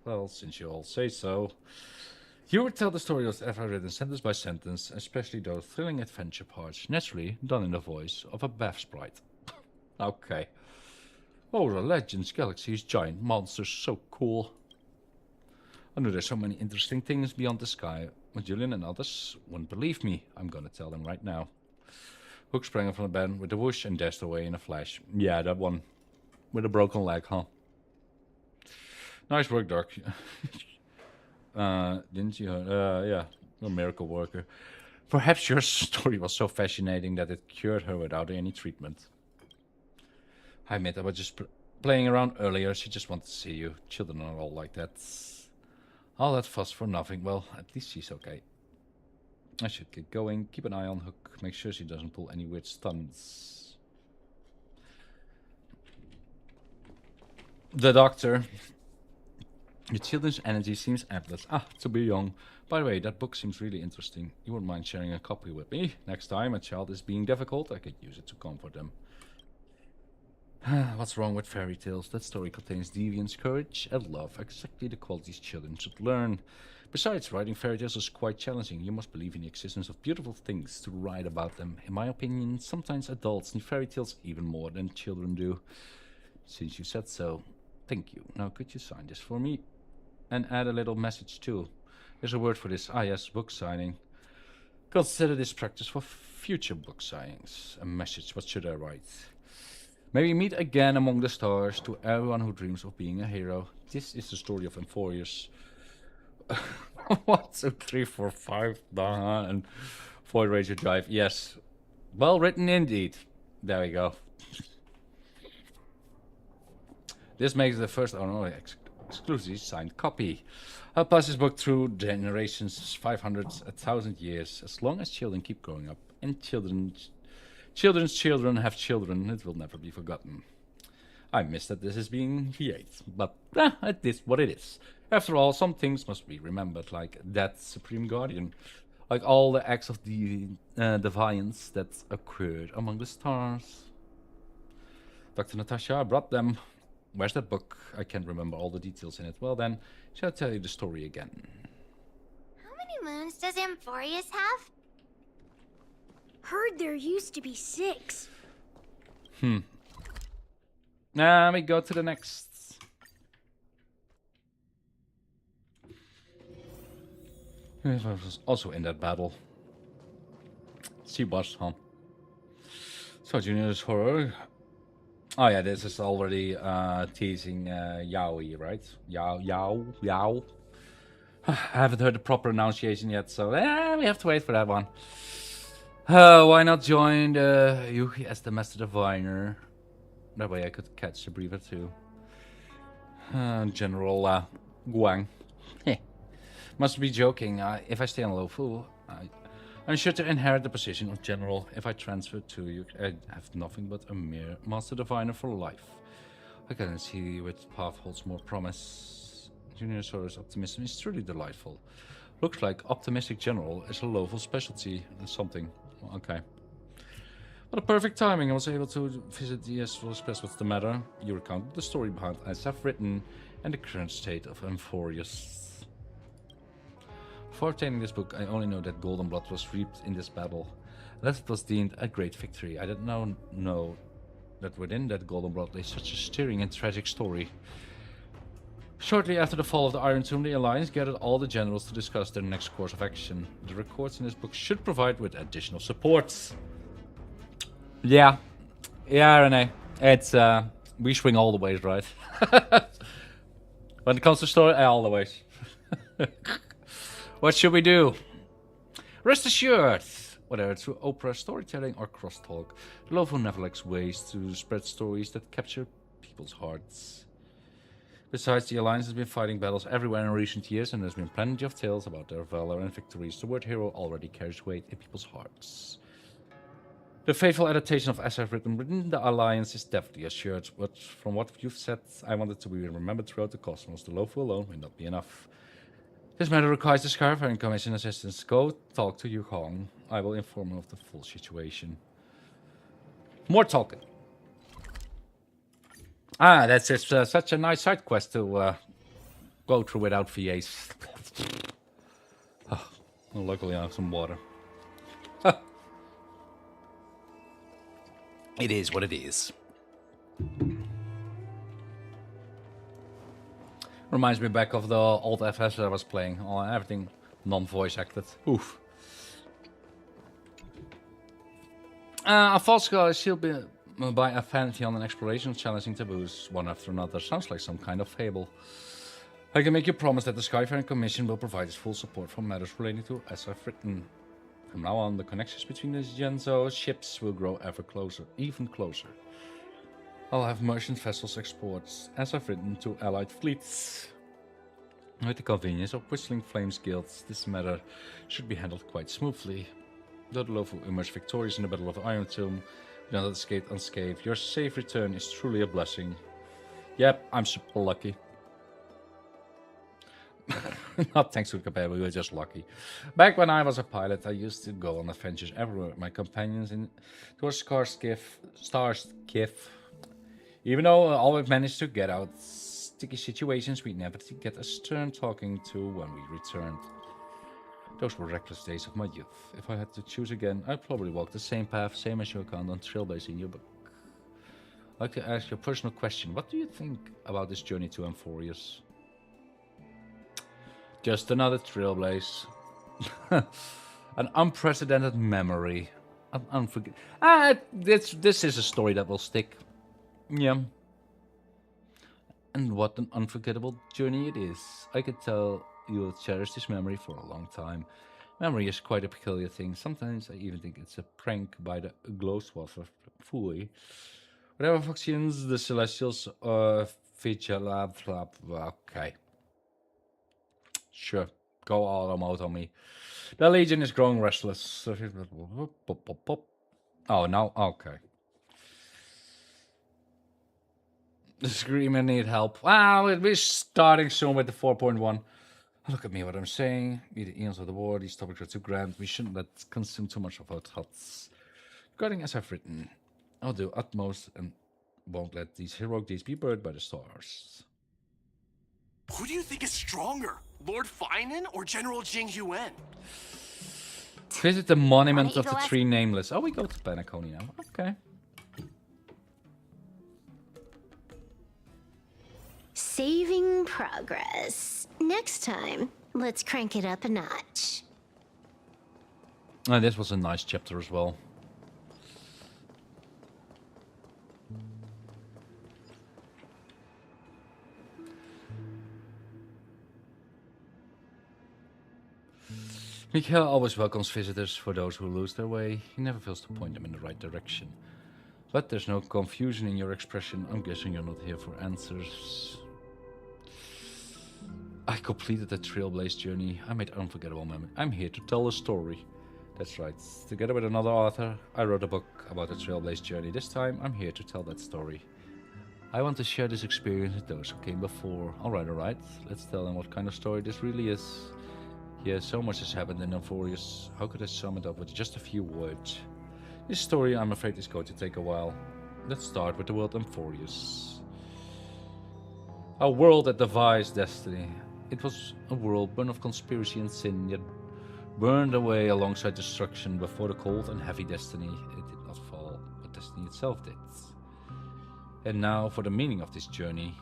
Well, since you all say so. You will tell the story as ever written sentence by sentence, especially those thrilling adventure parts, naturally done in the voice of a Bath sprite. Okay. Oh, the legends, galaxies, giant monsters, so cool. I know there's so many interesting things beyond the sky, but Julian and others wouldn't believe me. I'm gonna tell them right now. Hook sprang up from the bed with a whoosh and dashed away in a flash. Yeah, that one. With a broken leg, huh? Nice work, Doc. Didn't you? Yeah, a miracle worker. Perhaps your story was so fascinating that it cured her without any treatment. I admit I was just playing around earlier. She just wanted to see you. Children are all like that. All that fuss for nothing. Well, at least she's okay. I should get going. Keep an eye on Hook. Make sure she doesn't pull any weird stunts. The doctor. Your children's energy seems endless. To be young. By the way, that book seems really interesting. You wouldn't mind sharing a copy with me? Next time a child is being difficult, I could use it to comfort them. What's wrong with fairy tales? That story contains deviance, courage, and love. Exactly the qualities children should learn. Besides, writing fairy tales is quite challenging. You must believe in the existence of beautiful things to write about them. In my opinion, sometimes adults need fairy tales even more than children do. Since you said so, thank you. Now could you sign this for me? And add a little message too. There's a word for this. Ah yes, book signing. Consider this practice for future book signings. A message, what should I write? May we meet again among the stars. To everyone who dreams of being a hero. This is the story of Amphoreus. 1, 2, 3, 4, 5, and Void Ranger Drive. Yes. Well written indeed. There we go. This makes the first exclusively signed copy. I'll pass this book through generations, 500, 1,000 years. As long as children keep growing up and children's children have children, it will never be forgotten. I miss that this is being V8, but it is what it is. After all, some things must be remembered, like that Supreme Guardian. Like all the acts of the defiance that occurred among the stars. Dr. Natasha, I brought them. Where's that book? I can't remember all the details in it. Well then, shall I tell you the story again? How many moons does Amphoreus have? Heard there used to be 6. Now we go to the next. He was also in that battle. She was, huh? So Junior's horror. Oh yeah, this is already teasing Yaoi, right? Yao. I haven't heard the proper pronunciation yet, so we have to wait for that one. Why not join Yuki as the Master Diviner? That way I could catch a breather too. General Guang. Must be joking. If I stay on Lofu, I'm sure to inherit the position of General. If I transfer to you, I have nothing but a mere Master Diviner for life. I can see which path holds more promise. Junior Sora's optimism is truly delightful. Looks like optimistic General is a Lofu specialty and something. Okay. What a perfect timing. I was able to visit the Astral Express. What's the matter? You recounted the story behind as I've written and the current state of Amphoreus. Before obtaining this book, I only know that golden blood was reaped in this battle. That it was deemed a great victory. I did not know that within that golden blood lay such a stirring and tragic story. Shortly after the fall of the Iron Tomb, the Alliance gathered all the generals to discuss their next course of action. The records in this book should provide with additional support. Yeah, Renee. It's we swing all the ways, right? When it comes to story, all the ways. What should we do? Rest assured, whether through opera, storytelling, or crosstalk, the Lofu never lacks ways to spread stories that capture people's hearts. Besides, the Alliance has been fighting battles everywhere in recent years, and there's been plenty of tales about their valor and victories. The word hero already carries weight in people's hearts. The faithful adaptation of as I've written within the Alliance is definitely assured, but from what you've said, I want it to be remembered throughout the cosmos. The Lofu alone may not be enough. This matter requires the Skyfaring Commission assistance. Go talk to Yukong. I will inform him of the full situation. More talking. That's just such a nice side quest to go through without VAs. Oh, well, luckily I have some water. It is what it is. Reminds me back of the old FS I was playing. Everything non-voice acted. Oof. A false girl is sealed by a fantasy on an exploration of challenging taboos, one after another. Sounds like some kind of fable. I can make you promise that the Skyfaring Commission will provide its full support for matters relating to as I've written. From now on, the connections between the Genzo ships will grow ever closer, even closer. I'll have merchant vessels exports, as I've written, to allied fleets. With the convenience of Whistling Flames guilds, this matter should be handled quite smoothly. Though the Lofu emerged victorious in the Battle of the Iron Tomb, we not escaped unscathed. Your safe return is truly a blessing. Yep, I'm super lucky. Not thanks to Capella, we were just lucky. Back when I was a pilot, I used to go on adventures everywhere with my companions towards Star's Skiff. Even though I always managed to get out sticky situations, we never did get a stern talking to when we returned. Those were reckless days of my youth. If I had to choose again, I'd probably walk the same path, same as you account on Trailblaze in your book. I'd like to ask you a personal question. What do you think about this journey to Amphoreus? Just another trailblaze. An unprecedented memory. An this is a story that will stick. Yeah. And what an unforgettable journey it is. I could tell you'll cherish this memory for a long time. Memory is quite a peculiar thing. Sometimes I even think it's a prank by the Glowswaffer Fooey. Whatever factions the Celestials feature lab flap. Okay. Sure. Go all out on me. The Legion is growing restless. Oh, no? Okay. The Screamer need help. Wow, we're starting soon with the 4.1. Look at me, what I'm saying. Be the eons of the war. These topics are too grand. We shouldn't let consume too much of our thoughts. Regarding as I've written, I'll do utmost and won't let these heroic deeds be burned by the stars. Who do you think is stronger, Lord Finan or General Jing Yuan? Visit the monument Why of don't you the go three nameless. Oh, we go to Penacony now. Okay. Saving progress. Next time, let's crank it up a notch. This was a nice chapter as well. Mikhail always welcomes visitors for those who lose their way. He never fails to point them in the right direction. But there's no confusion in your expression. I'm guessing you're not here for answers. I completed the Trailblaze journey. I made unforgettable memories. I'm here to tell a story. That's right. Together with another author, I wrote a book about the Trailblaze journey. This time, I'm here to tell that story. I want to share this experience with those who came before. Alright. Let's tell them what kind of story this really is. Yeah, so much has happened in Amphoreus. How could I sum it up with just a few words? This story, I'm afraid, is going to take a while. Let's start with the world Amphoreus. A world that defies destiny. It was a world born of conspiracy and sin, yet burned away alongside destruction before the cold and heavy destiny. It did not fall, but destiny itself did. And now for the meaning of this journey.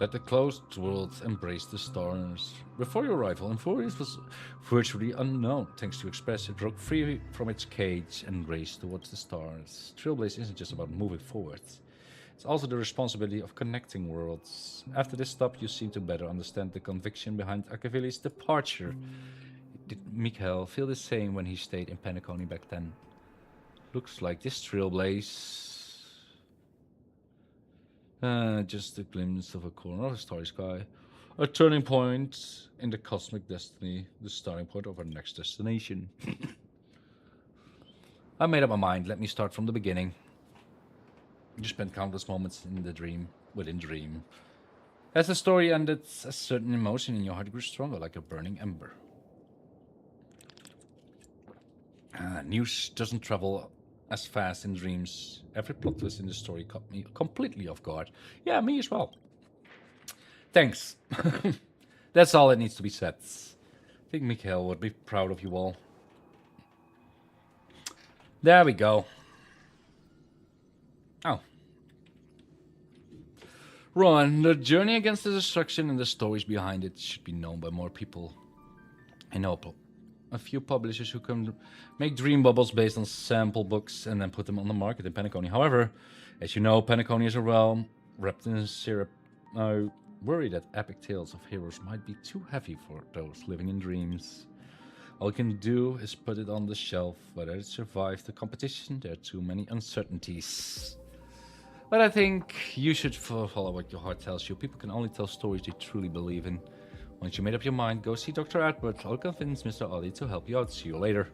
Let the closed world embrace the stars. Before your arrival, Amphoreus was virtually unknown. Thanks to Express, it broke free from its cage and raced towards the stars. Trailblaze isn't just about moving forward. It's also the responsibility of connecting worlds. After this stop, you seem to better understand the conviction behind Akavili's departure. Did Mikhail feel the same when he stayed in Penacony back then? Looks like this Trailblaze. Just a glimpse of a corner of a starry sky. A turning point in the cosmic destiny. The starting point of our next destination. I made up my mind. Let me start from the beginning. You spent countless moments in the dream, within dream. As the story ended, a certain emotion in your heart grew stronger, like a burning ember. News doesn't travel as fast in dreams. Every plot twist in the story caught me completely off guard. Yeah, me as well. Thanks. That's all that needs to be said. I think Mikhail would be proud of you all. There we go. Oh. Ron, the journey against the destruction and the stories behind it should be known by more people. I know a few publishers who can make dream bubbles based on sample books and then put them on the market in Penacony. However, as you know, Penacony is a realm wrapped in syrup. I worry that epic tales of heroes might be too heavy for those living in dreams. All you can do is put it on the shelf. Whether it survives the competition, there are too many uncertainties. But I think you should follow what your heart tells you. People can only tell stories they truly believe in. Once you made up your mind, go see Dr. Edward. I'll convince Mr. Ollie to help you out. See you later.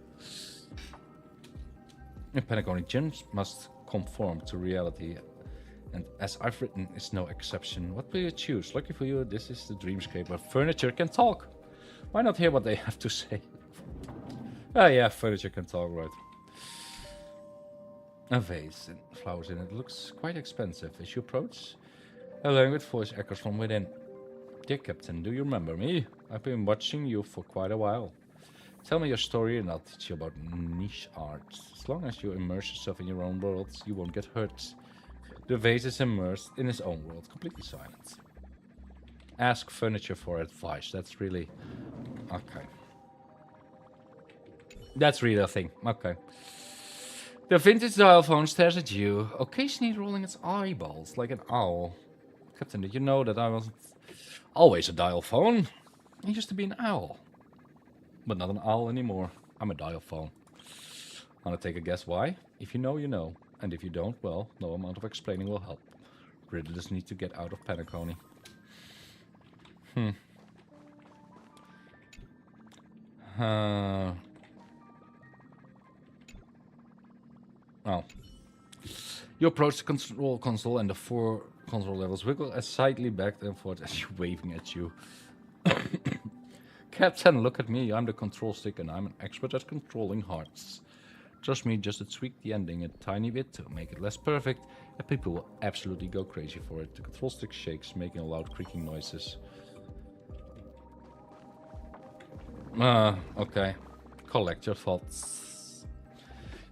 Penacony gyms must conform to reality. And as I've written, it's no exception. What will you choose? Lucky for you, this is the dreamscape where furniture can talk. Why not hear what they have to say? Oh yeah, furniture can talk, right. A vase and flowers in it looks quite expensive. As you approach, a languid voice echoes from within. Dear Captain, do you remember me? I've been watching you for quite a while. Tell me your story and I'll teach you about niche art. As long as you immerse yourself in your own world, you won't get hurt. The vase is immersed in his own world, completely silent. Ask furniture for advice. That's really... Okay. That's really a thing. Okay. The vintage dial phone stares at you, occasionally rolling its eyeballs like an owl. Captain, did you know that I wasn't always a dial phone? I used to be an owl. But not an owl anymore. I'm a dial phone. Wanna take a guess why? If you know, you know. And if you don't, well, no amount of explaining will help. Riddlers need to get out of Penacony. Oh. You approach the control console and the 4 control levels wiggle slightly back and forth as you're waving at you. Captain, look at me. I'm the control stick and I'm an expert at controlling hearts. Trust me, just to tweak the ending a tiny bit to make it less perfect, and people will absolutely go crazy for it. The control stick shakes, making loud creaking noises. Okay. Collect your thoughts.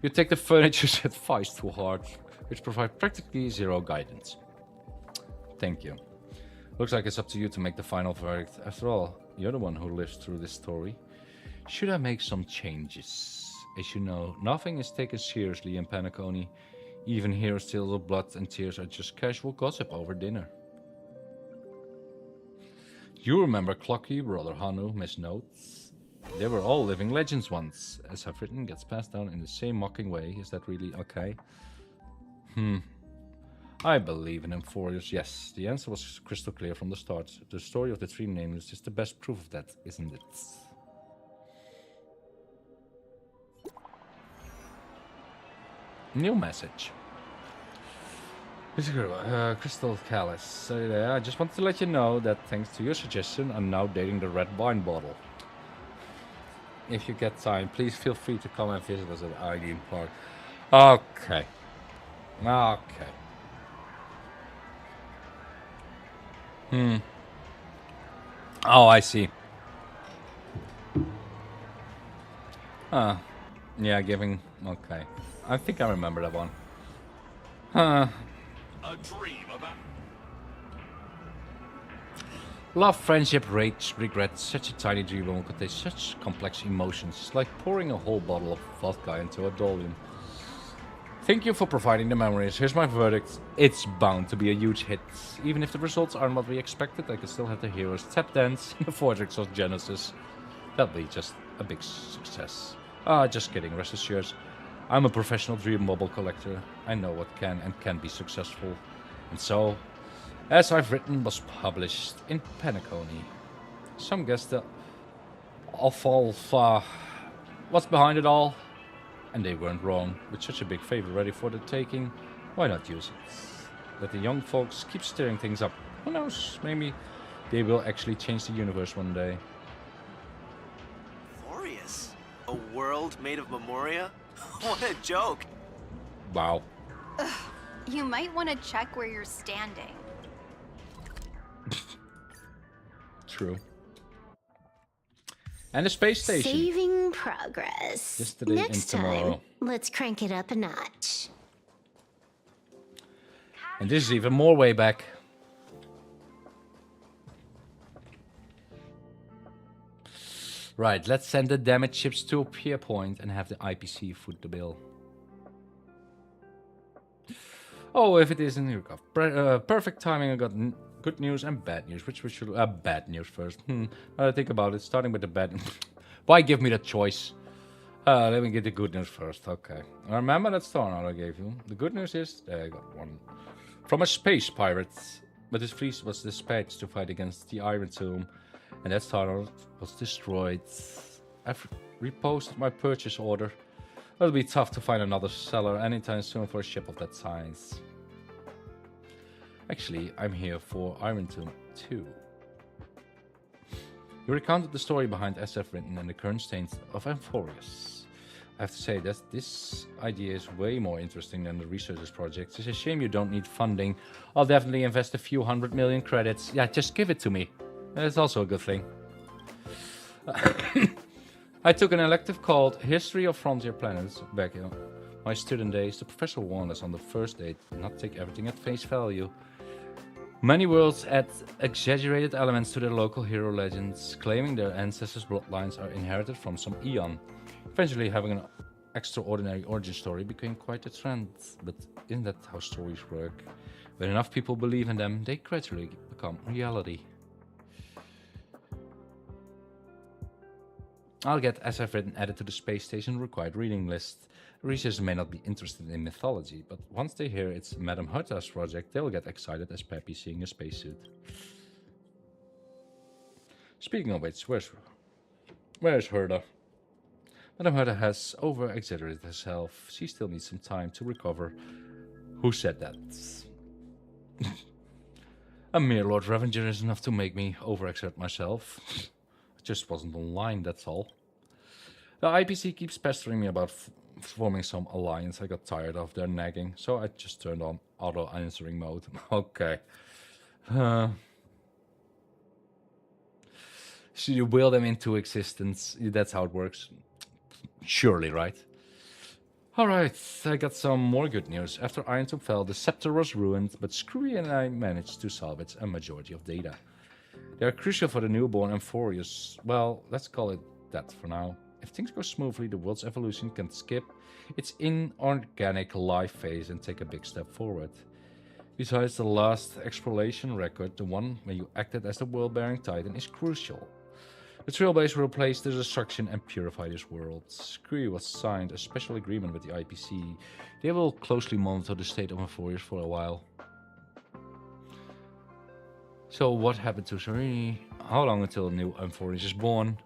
You take the furniture's advice to heart, which provides practically zero guidance. Thank you. Looks like it's up to you to make the final verdict. After all, you're the one who lives through this story. Should I make some changes? As you know, nothing is taken seriously in Penacony. Even heroes' tales of blood and tears are just casual gossip over dinner. You remember Clocky, Brother Hanu, Miss Notes? They were all living legends once. As I've written, gets passed down in the same mocking way. Is that really okay? I believe in Amphoreus, yes. The answer was crystal clear from the start. The story of the 3 nameless is the best proof of that, isn't it? New message. Crystal Callus. I just wanted to let you know that thanks to your suggestion, I'm now dating the red wine bottle. If you get time, please feel free to come and visit us at Idean Park. Okay. Okay. Oh, I see. Yeah, giving... Okay. I think I remember that one. A dream about... Love, friendship, rage, regret. Such a tiny dream will contain such complex emotions. It's like pouring a whole bottle of vodka into a Dolian. Thank you for providing the memories. Here's my verdict. It's bound to be a huge hit. Even if the results aren't what we expected, I can still have the heroes tap dance in the vortex of Genesis. That'll be just a big success. Just kidding, rest assured. I'm a professional dream mobile collector. I know what can and can't be successful. And so, as I've written, was published in Penacony. Some guess the Alfalfa. What's behind it all? And they weren't wrong. With such a big favor ready for the taking, why not use it? Let the young folks keep stirring things up. Who knows, maybe they will actually change the universe one day. Amphoreus? A world made of Memoria? What a joke! Wow. You might want to check where you're standing. True. And the space station. Saving progress. Yesterday Next and tomorrow. time, let's crank it up a notch. And this is even more way back. Right, let's send the damaged ships to a pier point and have the IPC foot the bill. Oh, if it isn't, here we go. Perfect timing. I got good news and bad news. Which we should... bad news first. I think about it. Starting with the bad... Why give me the choice? Let me get the good news first. Okay. Remember that star note I gave you? The good news is... There I got one. From a space pirate. But his fleet was dispatched to fight against the Iron Tomb. And that star note was destroyed. I've reposted my purchase order. It'll be tough to find another seller anytime soon for a ship of that size. Actually, I'm here for Iron Tomb 2. You recounted the story behind SF written and the current state of Amphoreus. I have to say that this idea is way more interesting than the researchers project. It's a shame you don't need funding. I'll definitely invest a few 100 million credits. Yeah, just give it to me. That's also a good thing. I took an elective called History of Frontier Planets back in my student days. The professor warned us on the first day to not take everything at face value. Many worlds add exaggerated elements to their local hero legends, claiming their ancestors' bloodlines are inherited from some eon. Eventually, having an extraordinary origin story became quite a trend. But isn't that how stories work? When enough people believe in them, they gradually become reality. I'll get As I've Written added to the space station required reading list. Researchers may not be interested in mythology, but once they hear it's Madame Herta's project, they'll get excited as Peppy seeing a spacesuit. Speaking of which, where's Herta? Madame Herta has over-exaggerated herself. She still needs some time to recover. Who said that? A mere Lord Revenger is enough to make me overexert myself. I just wasn't online, that's all. The IPC keeps pestering me about forming some alliance. I got tired of their nagging, so I just turned on auto answering mode. Okay. So you will them into existence. That's how it works. Surely, right? Alright, I got some more good news. After Irontomb fell, the scepter was ruined, but Screwy and I managed to salvage a majority of data. They are crucial for the newborn Amphoreus. Well, let's call it that for now. If things go smoothly, the world's evolution can skip its inorganic life phase and take a big step forward. Besides, the last exploration record, the one when you acted as the world-bearing titan, is crucial. The Trailbase will replace the destruction and purify this world. Screwy was signed a special agreement with the IPC. They will closely monitor the state of Amphoreus for a while. So what happened to Serene? How long until new Amphoreus is born?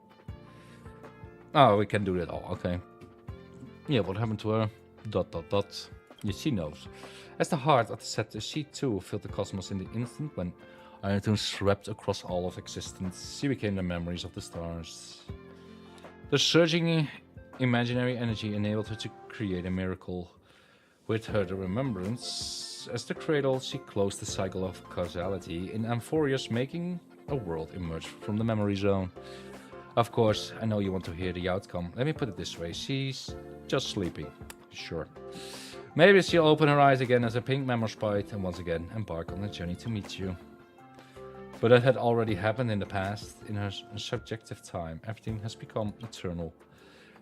Oh, we can do that all, okay. Yeah, what happened to her? ... Yeah, she knows. As the heart of the scepter, she too filled the cosmos in the instant when Irontomb swept across all of existence. She became the memories of the stars. The surging imaginary energy enabled her to create a miracle. With her the remembrance, as the cradle, she closed the cycle of causality in Amphoreus, making a world emerge from the memory zone. Of course, I know you want to hear the outcome. Let me put it this way, she's just sleeping. Sure. Maybe she'll open her eyes again as a pink Memorspite and once again embark on a journey to meet you. But that had already happened in the past. In her subjective time, everything has become eternal.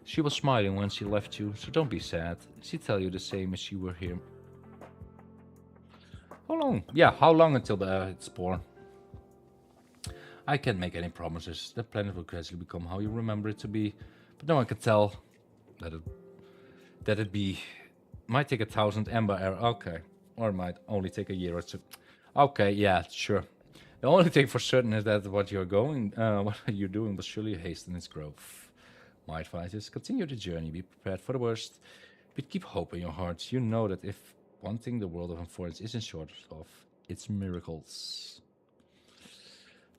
She was smiling when she left you, so don't be sad. She'd tell you the same as you were here. How long? Yeah, how long until it's born? I can't make any promises. The planet will gradually become how you remember it to be, but no one can tell that it might take 1,000 Ember Era. Okay, or it might only take a year or two. Okay, yeah, sure. The only thing for certain is that what you're doing will surely hasten its growth. My advice is continue the journey, be prepared for the worst, but keep hope in your heart. You know that if one thing the world of Amphoreus isn't short of, it's miracles.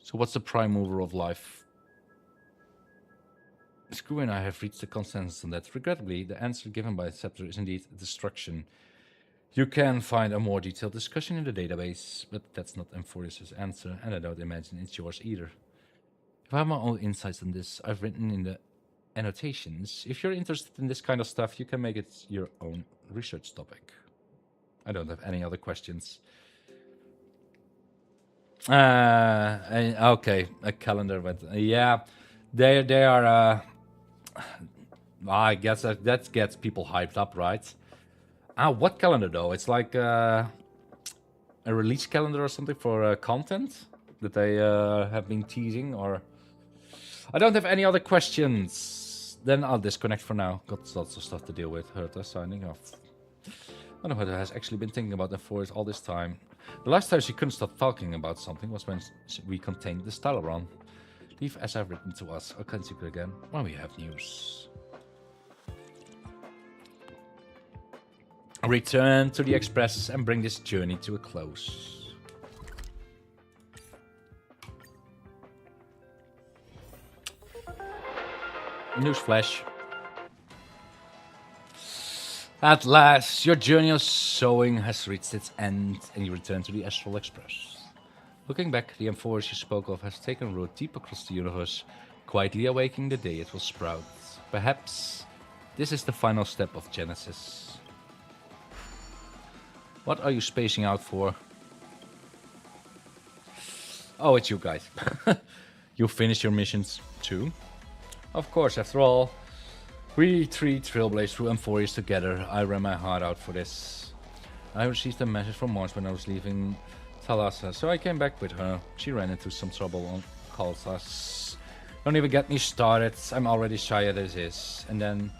So what's the prime mover of life? Screw and I have reached a consensus on that. Regrettably, the answer given by the scepter is indeed destruction. You can find a more detailed discussion in the database, but that's not Amphoreus' answer, and I don't imagine it's yours either. If I have my own insights on this, I've written in the annotations. If you're interested in this kind of stuff, you can make it your own research topic. I don't have any other questions. Okay, a calendar, but yeah, they are. I guess that gets people hyped up, right? What calendar though? It's like a release calendar or something for content that they have been teasing, or I don't have any other questions. Then I'll disconnect for now. Got lots of stuff to deal with. Herta signing off. I don't know Herta has actually been thinking about Amphoreus all this time. The last time she couldn't stop talking about something was when we contained the Stellaron. Leave as I've written to us. I'll consider again when we have news. Return to the Express and bring this journey to a close. Newsflash. At last, your journey of sowing has reached its end, and you return to the Astral Express. Looking back, the Amphoreus you spoke of has taken root deep across the universe, quietly awakening the day it will sprout. Perhaps this is the final step of Genesis. What are you spacing out for? Oh, it's you guys. You finished your missions too? Of course, after all, we three trailblazed through Amphoreus together. I ran my heart out for this. I received a message from Mars when I was leaving Thalassa, so I came back with her. She ran into some trouble on Kalthas. Don't even get me started, I'm already shy as it is. And then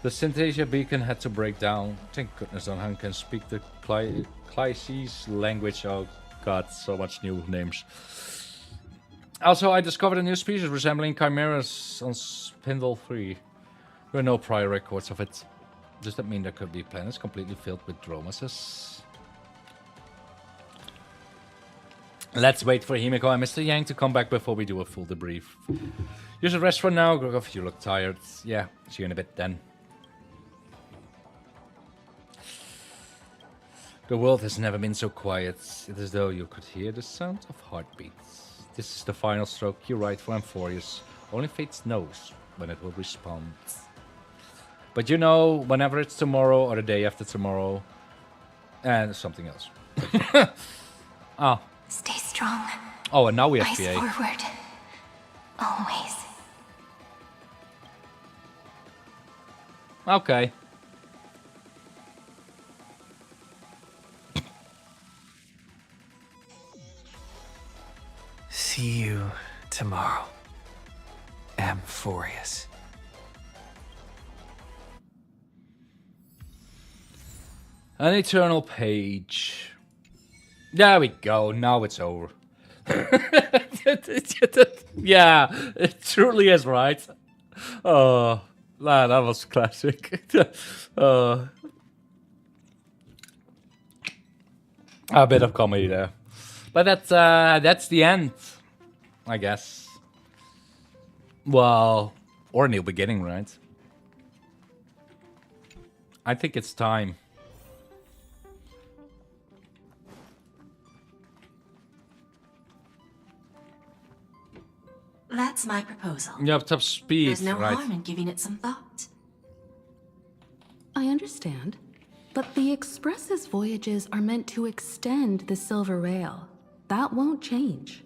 the Synthesia beacon had to break down. Thank goodness Don Han can speak the Clyces language. Oh god, so much new names. Also, I discovered a new species resembling chimeras on Spindle 3. There are no prior records of it. Does that mean there could be planets completely filled with dromases? Let's wait for Himiko and Mr. Yang to come back before we do a full debrief. You should rest for now, Grogov. You look tired. Yeah, see you in a bit then. The world has never been so quiet. It is as though you could hear the sound of heartbeats. This is the final stroke you write for Amphoreus. Only fate knows when it will respond. But you know, whenever it's tomorrow or the day after tomorrow, and something else. Oh. Stay strong. Oh, and now we have Eyes PA. forward. Always. Okay. See you tomorrow, Amphoreus. An eternal page. There we go. Now it's over. Yeah, it truly is, right? Oh, man, that was classic. A bit of comedy there. But that's the end, I guess. Well, or a new beginning, right? I think it's time. That's my proposal. You have top speed, There's no right? harm in giving it some thought. I understand. But the Express's voyages are meant to extend the Silver Rail. That won't change.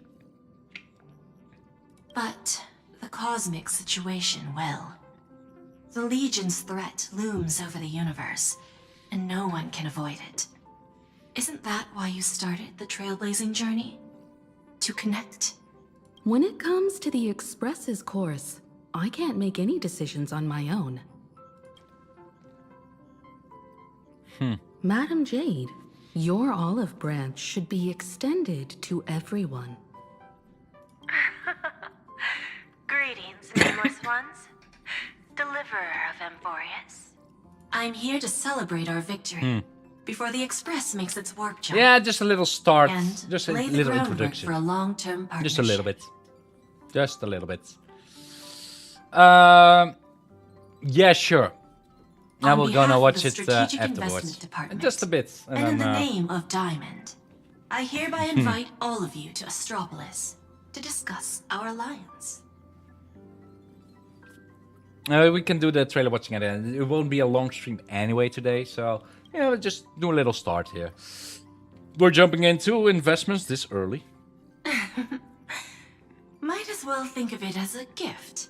But the cosmic situation will. The Legion's threat looms over the universe, and no one can avoid it. Isn't that why you started the trailblazing journey? To connect? When it comes to the Express's course, I can't make any decisions on my own. Madam Jade, your olive branch should be extended to everyone. Greetings, nameless ones. Deliverer of Amphoreus. I'm here to celebrate our victory before the Express makes its warp jump. Yeah, just a little start. And Just a lay the little groundwork introduction. for a long-term partnership. Just a little bit. Just a little bit. Yeah, sure. Now On we're behalf gonna of watch the it Strategic afterwards. Investment Department, Just a bit. And in the then, name of Diamond, I hereby invite all of you to Astropolis to discuss our alliance. we can do the trailer watching at the end. It won't be a long stream anyway today, so yeah, we'll just do a little start here. We're jumping into investments this early. Might as well think of it as a gift.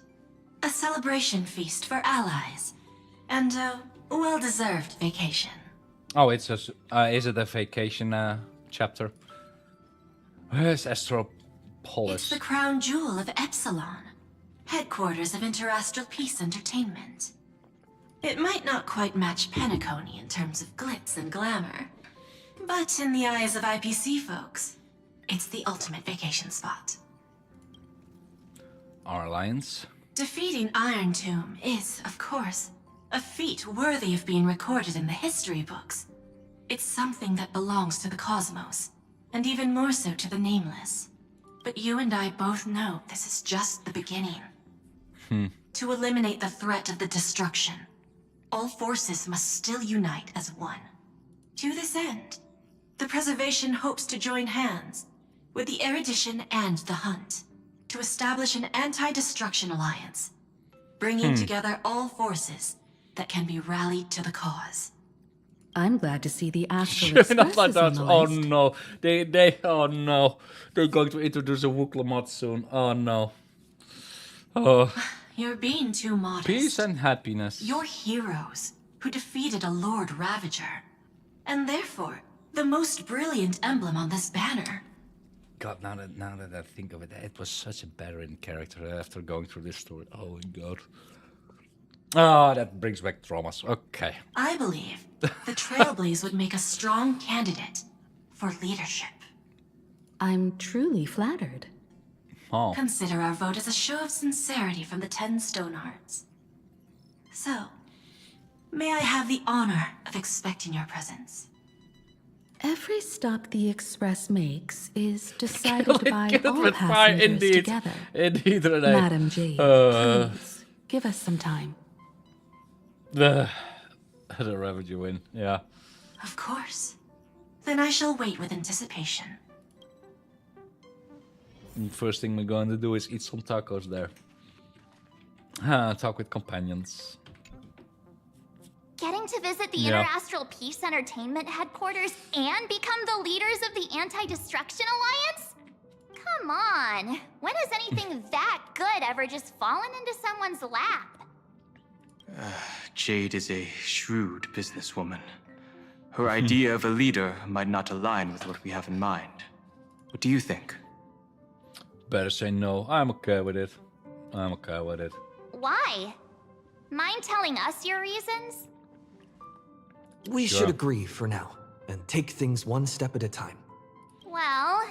A celebration feast for allies. And a well-deserved vacation. Oh, is it a vacation chapter? Where's Astropolis? It's the crown jewel of Epsilon, headquarters of Interastral Peace Entertainment. It might not quite match Penacony in terms of glitz and glamour, but in the eyes of IPC folks, it's the ultimate vacation spot. Our alliance? Defeating Iron Tomb is, of course, a feat worthy of being recorded in the history books. It's something that belongs to the cosmos, and even more so to the Nameless. But you and I both know this is just the beginning. To eliminate the threat of the destruction, all forces must still unite as one. To this end, the Preservation hopes to join hands with the Erudition and the Hunt to establish an anti-destruction alliance. bringing together all forces that can be rallied to the cause. I'm glad to see the Astral Sure Express enough, is on the oh list. no. Oh no. They're going to introduce a Wookla mod soon. Oh no. Oh. You're being too modest. Peace and happiness. You're heroes who defeated a Lord Ravager, and therefore the most brilliant emblem on this banner. God, now that I think of it, it was such a veteran character after going through this story. Oh my god. Oh, that brings back traumas. Okay. I believe the Trailblaze would make a strong candidate for leadership. I'm truly flattered. Oh. Consider our vote as a show of sincerity from the 10 Stonehearts. So, may I have the honor of expecting your presence? Every stop the Express makes is decided by all with fire, passengers indeed. together. Indeed, Renee. Madam Jade, please, give us some time. The Ravager win, yeah. Of course. Then I shall wait with anticipation. And first thing we're going to do is eat some tacos there. Talk with companions. Getting to visit the Yeah. Interastral Peace Entertainment headquarters and become the leaders of the Anti-Destruction Alliance? Come on. When has anything that good ever just fallen into someone's lap? Jade is a shrewd businesswoman. Her idea of a leader might not align with what we have in mind. What do you think? Better say no. I'm okay with it. I'm okay with it. Why? Mind telling us your reasons? We Sure. should agree for now, and take things one step at a time. Well,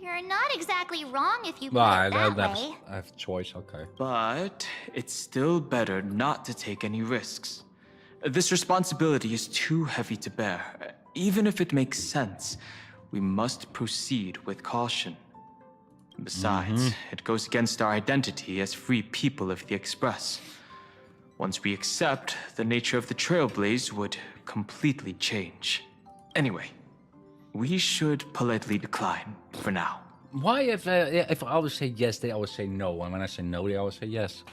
you're not exactly wrong if you put Nah, it that way. I have choice, okay. But it's still better not to take any risks. This responsibility is too heavy to bear. Even if it makes sense, we must proceed with caution. Besides, it goes against our identity as free people of the Express. Once we accept, the nature of the Trailblaze would completely change. Anyway, we should politely decline for now. Why if I always say yes, they always say no, and when I say no, they always say yes?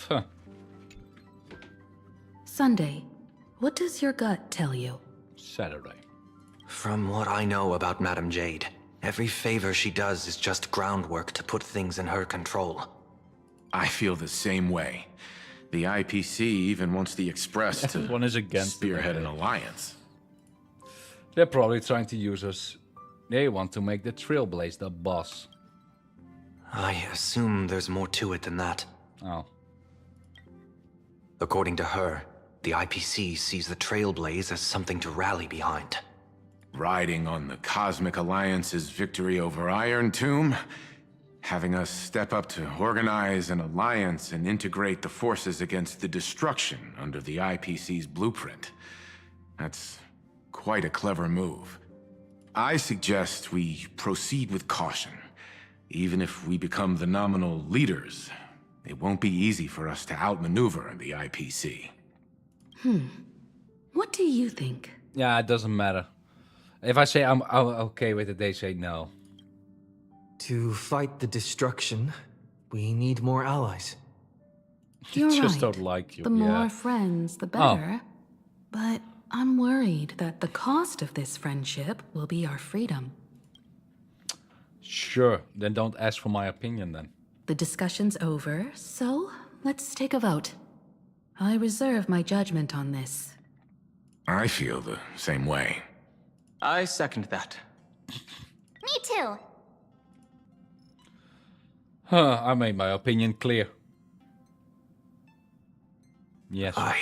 Huh. Sunday, what does your gut tell you? Saturday. From what I know about Madame Jade, every favor she does is just groundwork to put things in her control. I feel the same way. The IPC even wants the Express to Everyone is against spearhead it. an alliance. They're probably trying to use us. They want to make the Trailblaze the boss. I assume there's more to it than that. Oh. According to her, the IPC sees the Trailblaze as something to rally behind. Riding on the Cosmic Alliance's victory over Iron Tomb, having us step up to organize an alliance and integrate the forces against the destruction under the IPC's blueprint. That's quite a clever move. I suggest we proceed with caution. Even if we become the nominal leaders, it won't be easy for us to outmaneuver the IPC. What do you think? Yeah, it doesn't matter. If I say I'm okay with it, they say no. To fight the destruction, we need more allies. You're just right. don't like you. The yeah. more friends, the better. But I'm worried that the cost of this friendship will be our freedom. Sure, then don't ask for my opinion then. The discussion's over, so let's take a vote. I reserve my judgment on this. I feel the same way. I second that. Me too. I made my opinion clear. Yes. I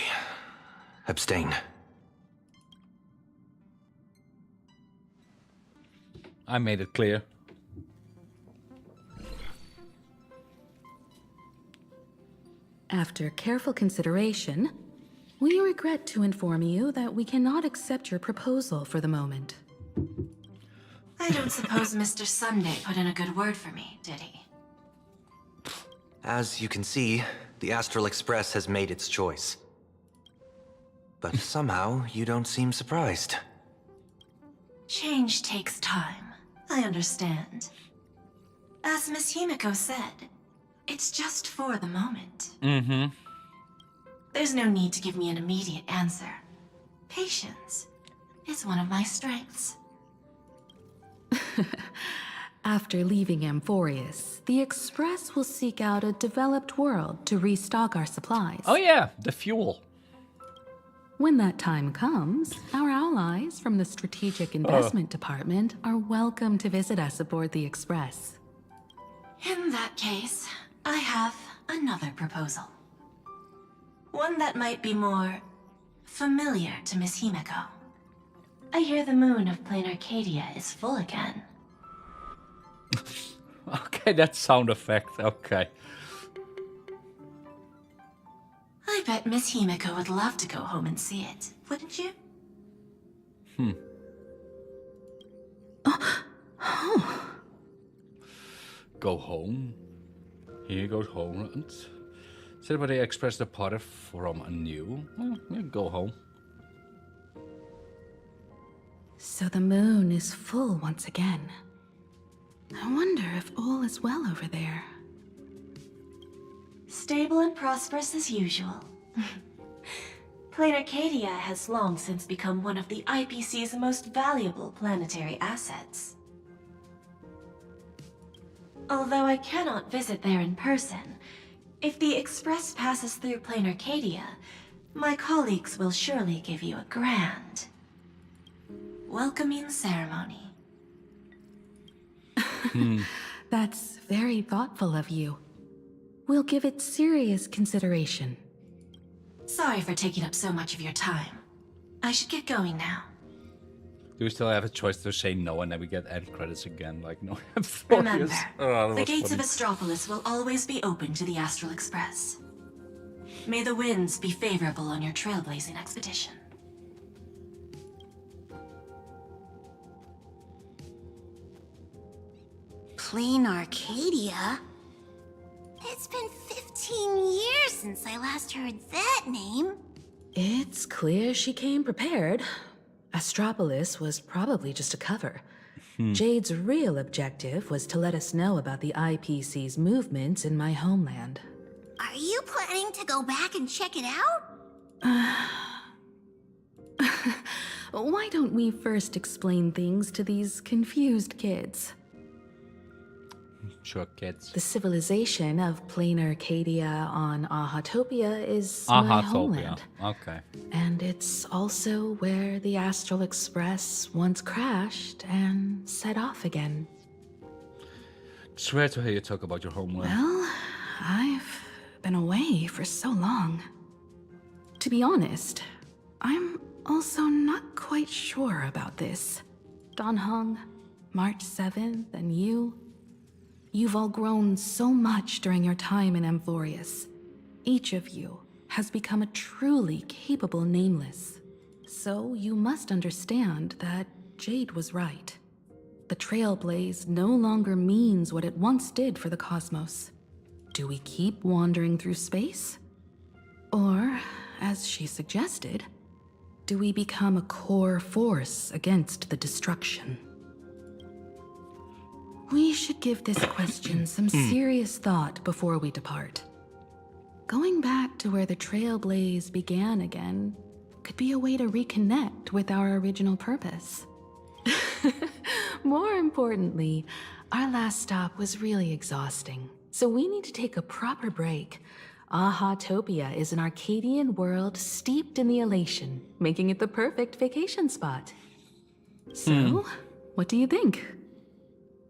abstain. I made it clear. After careful consideration, we regret to inform you that we cannot accept your proposal for the moment. I don't suppose Mr. Sunday put in a good word for me, did he? As you can see, the Astral Express has made its choice. But somehow, you don't seem surprised. Change takes time. I understand. As Miss Himiko said, It's just for the moment. Mm-hmm. There's no need to give me an immediate answer. Patience is one of my strengths. After leaving Amphoreus, the Express will seek out a developed world to restock our supplies. Oh yeah, the fuel. When that time comes, our allies from the Strategic Investment Department are welcome to visit us aboard the Express. In that case, I have another proposal. One that might be more familiar to Miss Himeko. I hear the moon of Plain Arcadia is full again. Okay, that sound effect, okay. I bet Miss Himeko would love to go home and see it, wouldn't you? Go home. Here goes home. Said where they express departed from anew. Well, yeah, go home. So the moon is full once again. I wonder if all is well over there. Stable and prosperous as usual. Plain Arcadia has long since become one of the IPC's most valuable planetary assets. Although I cannot visit there in person, if the Express passes through Plain Arcadia, my colleagues will surely give you a grand welcoming ceremony. That's very thoughtful of you. We'll give it serious consideration. Sorry for taking up so much of your time. I should get going now. Do we still have a choice to say no and then we get end credits again? Like, no, Remember, Oh, the gates of Astropolis will always be open to the Astral Express. May the winds be favorable on your trailblazing expedition. Plain Arcadia? It's been 15 years since I last heard that name. It's clear she came prepared. Astropolis was probably just a cover. Jade's real objective was to let us know about the IPC's movements in my homeland. Are you planning to go back and check it out? Why don't we first explain things to these confused kids? Sure, kids. The civilization of Plain Arcadia on Ahatopia is my homeland. Okay. And it's also where the Astral Express once crashed and set off again. Swear to hear you talk about your homeland. Well, I've been away for so long. To be honest, I'm also not quite sure about this. Dan Heng, March 7th, and you've all grown so much during your time in Amphoreus. Each of you has become a truly capable Nameless. So you must understand that Jade was right. The Trailblaze no longer means what it once did for the cosmos. Do we keep wandering through space? Or, as she suggested, do we become a core force against the destruction? We should give this question some serious thought before we depart. Going back to where the Trailblaze began again could be a way to reconnect with our original purpose. More importantly, our last stop was really exhausting, so we need to take a proper break. Ahatopia is an Arcadian world steeped in the elation, making it the perfect vacation spot. So, what do you think?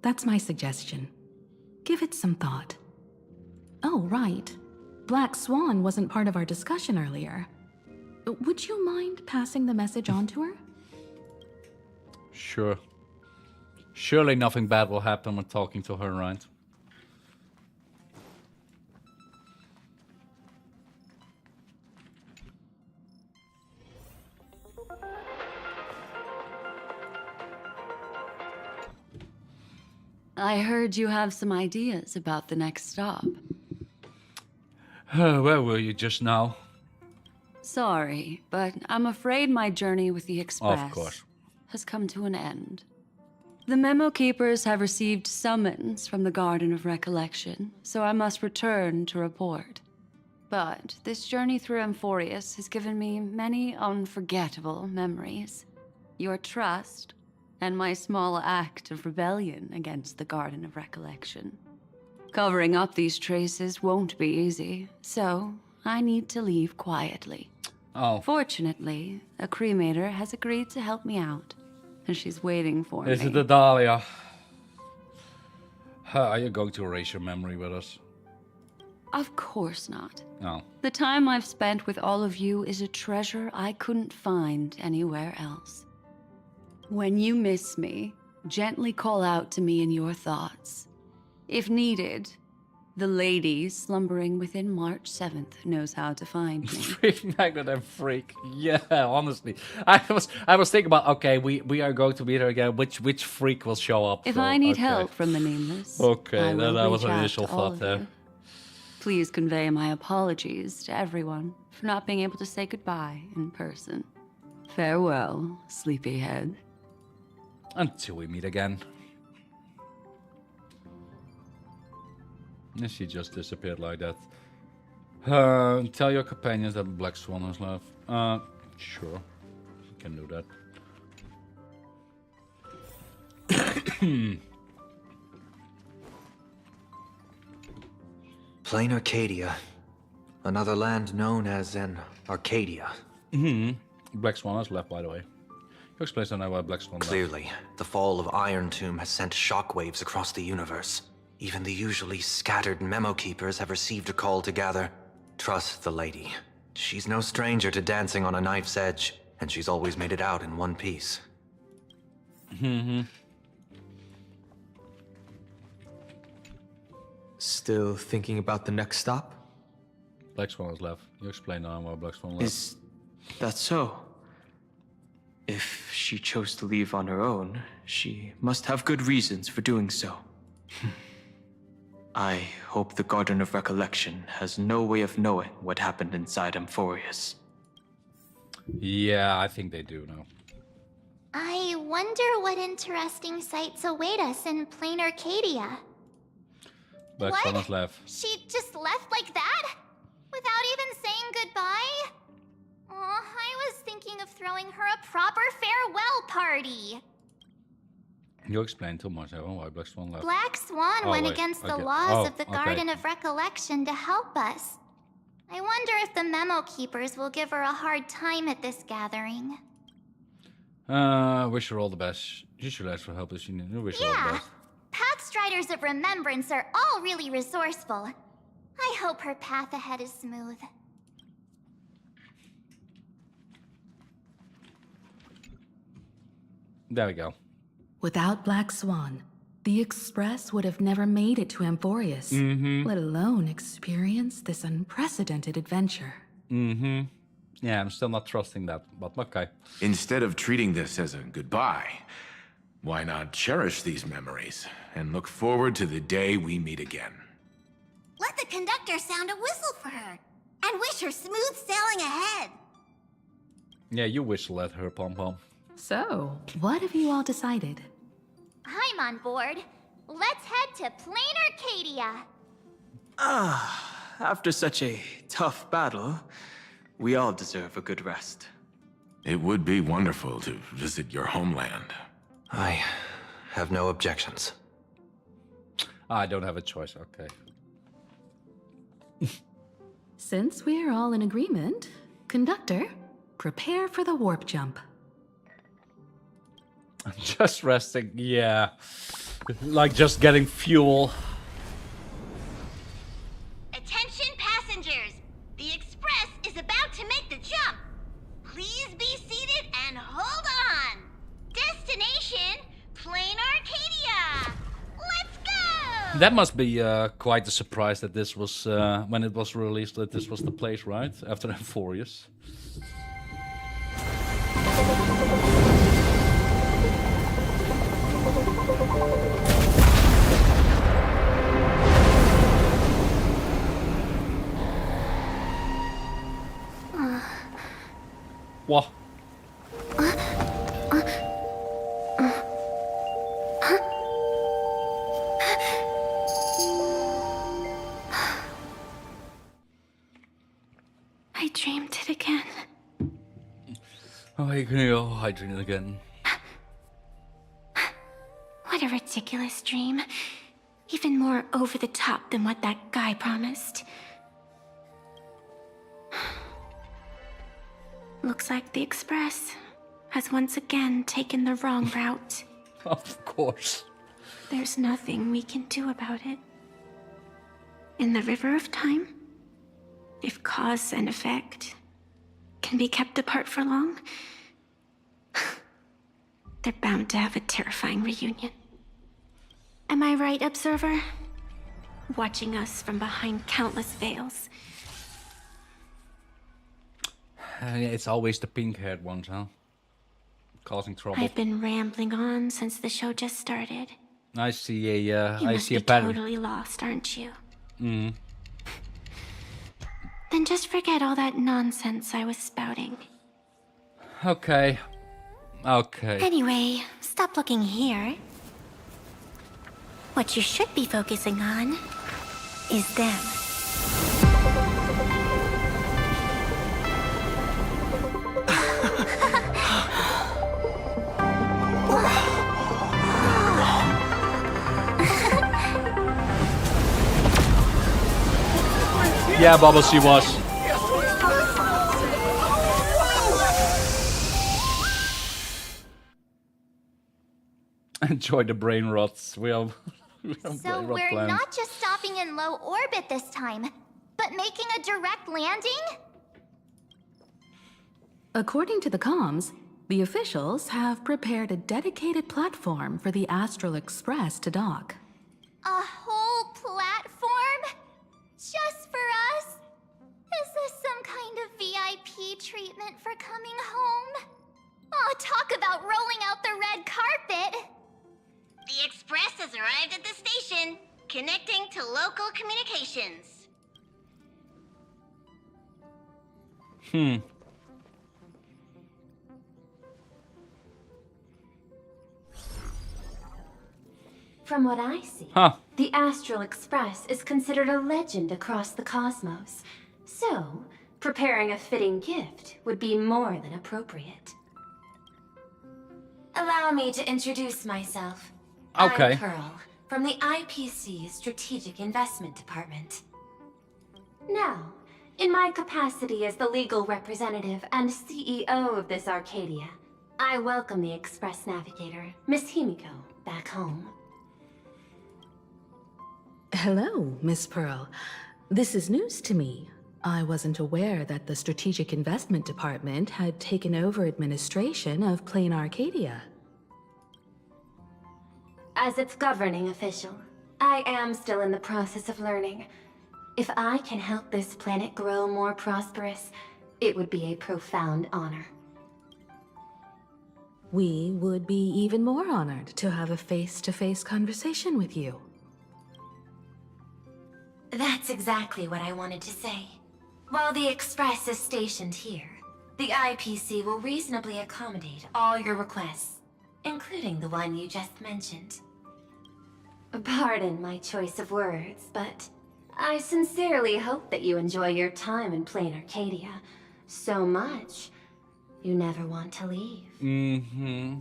That's my suggestion. Give it some thought. Oh, right. Black Swan wasn't part of our discussion earlier. Would you mind passing the message on to her? Sure. Surely nothing bad will happen when talking to her, right? I heard you have some ideas about the next stop. Where were you just now? Sorry, but I'm afraid my journey with the Express Of course. has come to an end. The Memo Keepers have received summons from the Garden of Recollection, so I must return to report. But this journey through Amphoreus has given me many unforgettable memories. Your trust, and my small act of rebellion against the Garden of Recollection. Covering up these traces won't be easy, so I need to leave quietly. Oh. Fortunately, a cremator has agreed to help me out, and she's waiting for me. Is it the Dahlia? Are you going to erase your memory with us? Of course not. No. The time I've spent with all of you is a treasure I couldn't find anywhere else. When you miss me, gently call out to me in your thoughts. If needed, the lady slumbering within March 7th knows how to find me. Freak Magnet and Freak. Yeah, honestly. I was thinking about, okay, we are going to meet her again. Which freak will show up? If so, I need okay. help from the Nameless, Okay, that was an initial thought there. Please convey my apologies to everyone for not being able to say goodbye in person. Farewell, sleepyhead. Until we meet again. And she just disappeared like that. Tell your companions that Black Swan has left. Sure. You can do that. Plain Arcadia. Another land known as an Arcadia. Black Swan has left, by the way. You explain something why Black Swan left. Clearly, the fall of Iron Tomb has sent shockwaves across the universe. Even the usually scattered Memo Keepers have received a call to gather. Trust the lady. She's no stranger to dancing on a knife's edge, and she's always made it out in one piece. Still thinking about the next stop? Black Swan has left. You explain now why Black Swan left. Is that so? If she chose to leave on her own, she must have good reasons for doing so. I hope the Garden of Recollection has no way of knowing what happened inside Amphoreus. Yeah, I think they do now. I wonder what interesting sights await us in plain Arcadia. Black Swan has left. She just left like that? Without even saying goodbye? Oh, I was thinking of throwing her a proper farewell party. You explained too much, Evan, why Black Swan left. Black Swan went against the laws of the Garden of Recollection to help us. I wonder if the Memo Keepers will give her a hard time at this gathering. Wish her all the best. You should ask for help if you need. Wish her all the best. Pathstriders of Remembrance are all really resourceful. I hope her path ahead is smooth. There we go. Without Black Swan, the Express would have never made it to Amphoreus, let alone experience this unprecedented adventure. Yeah, I'm still not trusting that, but okay. Instead of treating this as a goodbye, why not cherish these memories and look forward to the day we meet again? Let the conductor sound a whistle for her, and wish her smooth sailing ahead. Yeah, you whistle at her, Pom Pom. So, what have you all decided? I'm on board. Let's head to plain Arcadia. After such a tough battle, we all deserve a good rest. It would be wonderful to visit your homeland. I have no objections. I don't have a choice, okay. Since we're all in agreement, conductor, prepare for the warp jump. Just resting, yeah. Like just getting fuel. Attention passengers! The Express is about to make the jump. Please be seated and hold on. Destination, plain Arcadia. Let's go! That must be quite a surprise that this was, when it was released, that this was the place, right? After Amphoreus. What? dreamed it again. Oh, I dreamed it again. What a ridiculous dream. Even more over the top than what that guy promised. Looks like the Express has once again taken the wrong route. Of course. There's nothing we can do about it. In the river of time, if cause and effect can be kept apart for long, they're bound to have a terrifying reunion. Am I right, Observer? Watching us from behind countless veils. It's always the pink-haired ones, huh? Causing trouble. I've been rambling on since the show just started. I see a You I must see a be pattern. totally lost, aren't you? Mm. Then just forget all that nonsense I was spouting. Okay. Okay. Anyway, stop looking here. What you should be focusing on is them. Yeah, Bubbles, she was. Enjoy the brain rots. So we're not just stopping in low orbit this time, but making a direct landing? According to the comms, the officials have prepared a dedicated platform for the Astral Express to dock. A whole platform? Just for us? Is this some kind of VIP treatment for coming home? Oh, talk about rolling out the red carpet! The Express has arrived at the station, connecting to local communications. From what I see, the Astral Express is considered a legend across the cosmos. So, preparing a fitting gift would be more than appropriate. Allow me to introduce myself. Okay. I'm Pearl, from the IPC Strategic Investment Department. Now, in my capacity as the legal representative and CEO of this Arcadia, I welcome the Express Navigator, Miss Himiko, back home. Hello, Miss Pearl. This is news to me. I wasn't aware that the Strategic Investment Department had taken over administration of Plain Arcadia. As its governing official, I am still in the process of learning. If I can help this planet grow more prosperous, it would be a profound honor. We would be even more honored to have a face-to-face conversation with you. That's exactly what I wanted to say. While the Express is stationed here, the IPC will reasonably accommodate all your requests, including the one you just mentioned. Pardon my choice of words, but I sincerely hope that you enjoy your time in Plain Arcadia so much you never want to leave. Mm-hmm.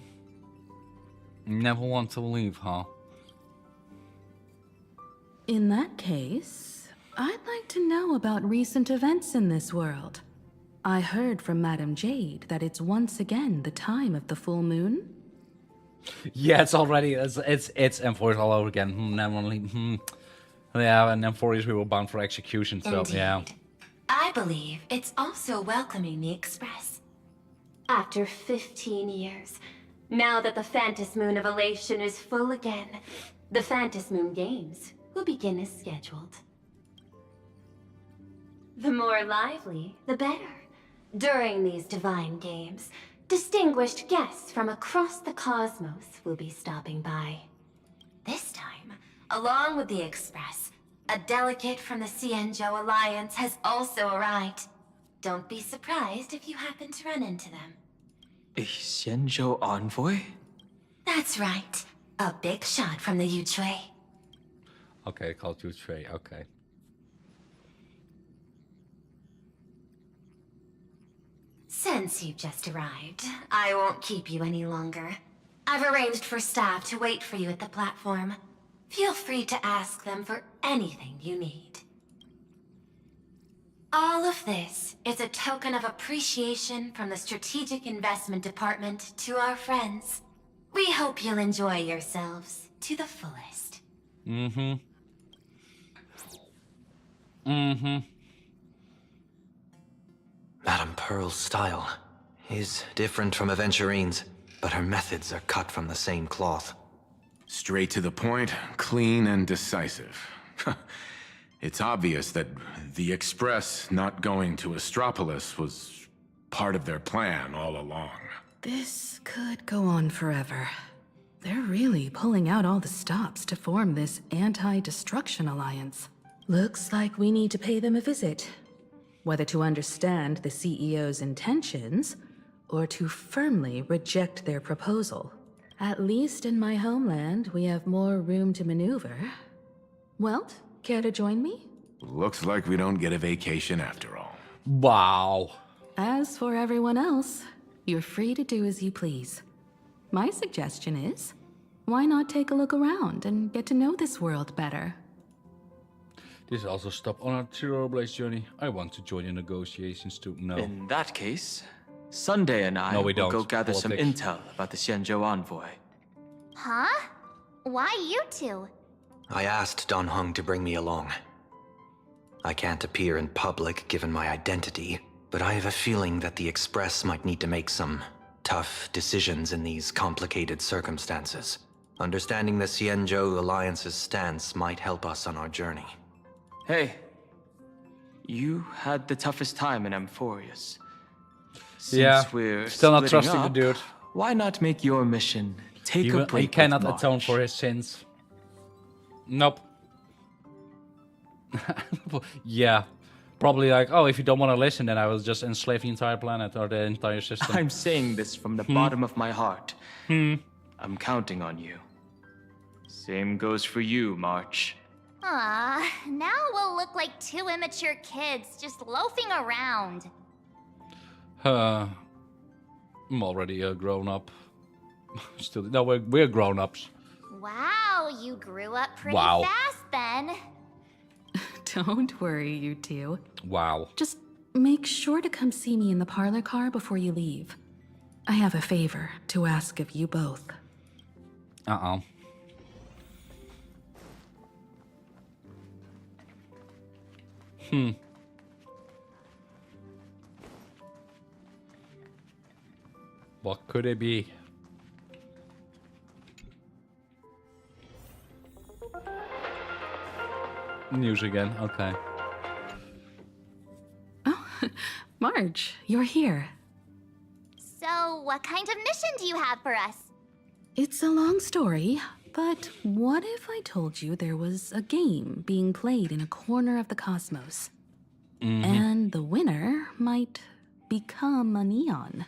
Never want to leave, huh? In that case, I'd like to know about recent events in this world. I heard from Madame Jade that it's once again the time of the full moon. Yeah, it's already it's Amphoreus all over again. Never leave. Yeah, and Amphoreus we were bound for execution. So Indeed. yeah. I believe it's also welcoming the Express. After 15 years, now that the Phantas Moon of Elation is full again, the Phantas Moon Games will begin as scheduled. The more lively, the better. During these divine games, distinguished guests from across the cosmos will be stopping by. This time, along with the Express, a delegate from the Cienjo Alliance has also arrived. Don't be surprised if you happen to run into them. A Xianzhou envoy? That's right. A big shot from the Yuchui. Okay, called you Trey. Okay. Since you've just arrived, I won't keep you any longer. I've arranged for staff to wait for you at the platform. Feel free to ask them for anything you need. All of this is a token of appreciation from the Strategic Investment Department to our friends. We hope you'll enjoy yourselves to the fullest. Mm-hmm. Madame Pearl's style is different from Aventurine's, but her methods are cut from the same cloth. Straight to the point, clean and decisive. It's obvious that the Express not going to Astropolis was part of their plan all along. This could go on forever. They're really pulling out all the stops to form this anti-destruction alliance. Looks like we need to pay them a visit. Whether to understand the CEO's intentions, or to firmly reject their proposal. At least in my homeland, we have more room to maneuver. Welt, care to join me? Looks like we don't get a vacation after all. Wow. As for everyone else, you're free to do as you please. My suggestion is, why not take a look around and get to know this world better? This also stop on our Zero Blaze journey. I want to join in negotiations too. No. In that case, Sunday and I will go gather some intel about the Xianzhou envoy. Huh? Why you two? I asked Don Hung to bring me along. I can't appear in public given my identity, but I have a feeling that the Express might need to make some tough decisions in these complicated circumstances. Understanding the Xianzhou Alliance's stance might help us on our journey. Hey, you had the toughest time in Amphoreus. Since Yeah, we're still not splitting trusting the up, dude. Why not make your mission take a break He cannot with March? atone for his sins. Nope. Yeah. Probably like, oh, if you don't want to listen, then I will just enslave the entire planet or the entire system. I'm saying this from the bottom of my heart. I'm counting on you. Same goes for you, March. Now we'll look like two immature kids just loafing around. I'm already a grown-up. Still, no, we're grown-ups. Wow, you grew up pretty Wow. fast then. Don't worry, you two. Wow. Just make sure to come see me in the parlor car before you leave. I have a favor to ask of you both. Uh-oh. What could it be? News again, okay. Oh, Marge, you're here. So, what kind of mission do you have for us? It's a long story, but what if I told you there was a game being played in a corner of the cosmos? And the winner might become a neon.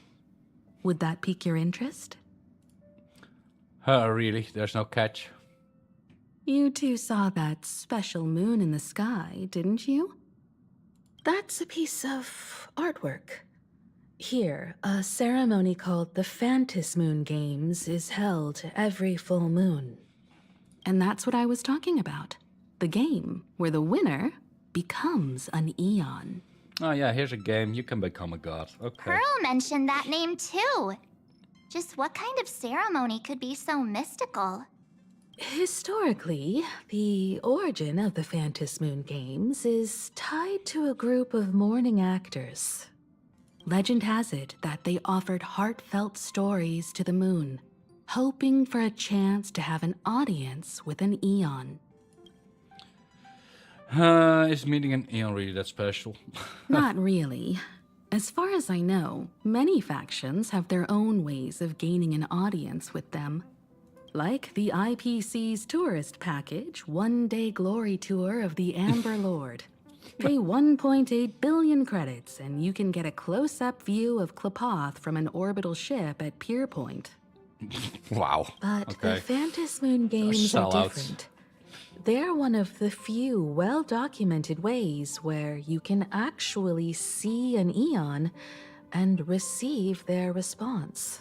Would that pique your interest? Really? There's no catch? You two saw that special moon in the sky, didn't you? That's a piece of artwork. Here, a ceremony called the Phantom Moon Games is held every full moon. And that's what I was talking about. The game where the winner becomes an Eon. Oh yeah, here's a game. You can become a god. Okay. Pearl mentioned that name too. Just what kind of ceremony could be so mystical? Historically, the origin of the Phantom Moon Games is tied to a group of mourning actors. Legend has it that they offered heartfelt stories to the moon, hoping for a chance to have an audience with an Eon. Is meeting an Eon really that special? Not really. As far as I know, many factions have their own ways of gaining an audience with them. Like the IPC's tourist package, one-day glory tour of the Amber Lord. Pay 1.8 billion credits and you can get a close-up view of Klapoth from an orbital ship at Pier Point. Wow. But okay. the Phantom Moon Games are Sellouts. different. They're one of the few well-documented ways where you can actually see an Eon and receive their response.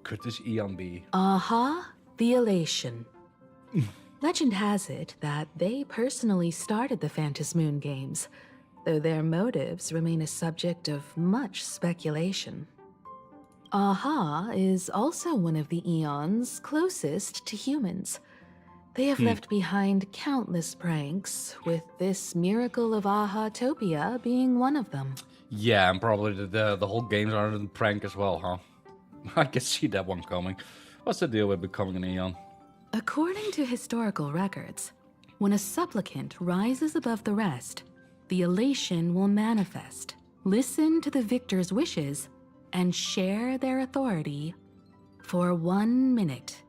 Could this Eon be? Aha, the elation. Legend has it that they personally started the Phantasmoon games, though their motives remain a subject of much speculation. Aha is also one of the Eons closest to humans. They have left behind countless pranks, with this miracle of Aha-topia being one of them. Yeah, and probably the whole games are a prank as well, huh? I can see that one coming. What's the deal with becoming an Eon? According to historical records, when a supplicant rises above the rest, the elation will manifest, listen to the victor's wishes, and share their authority for 1 minute.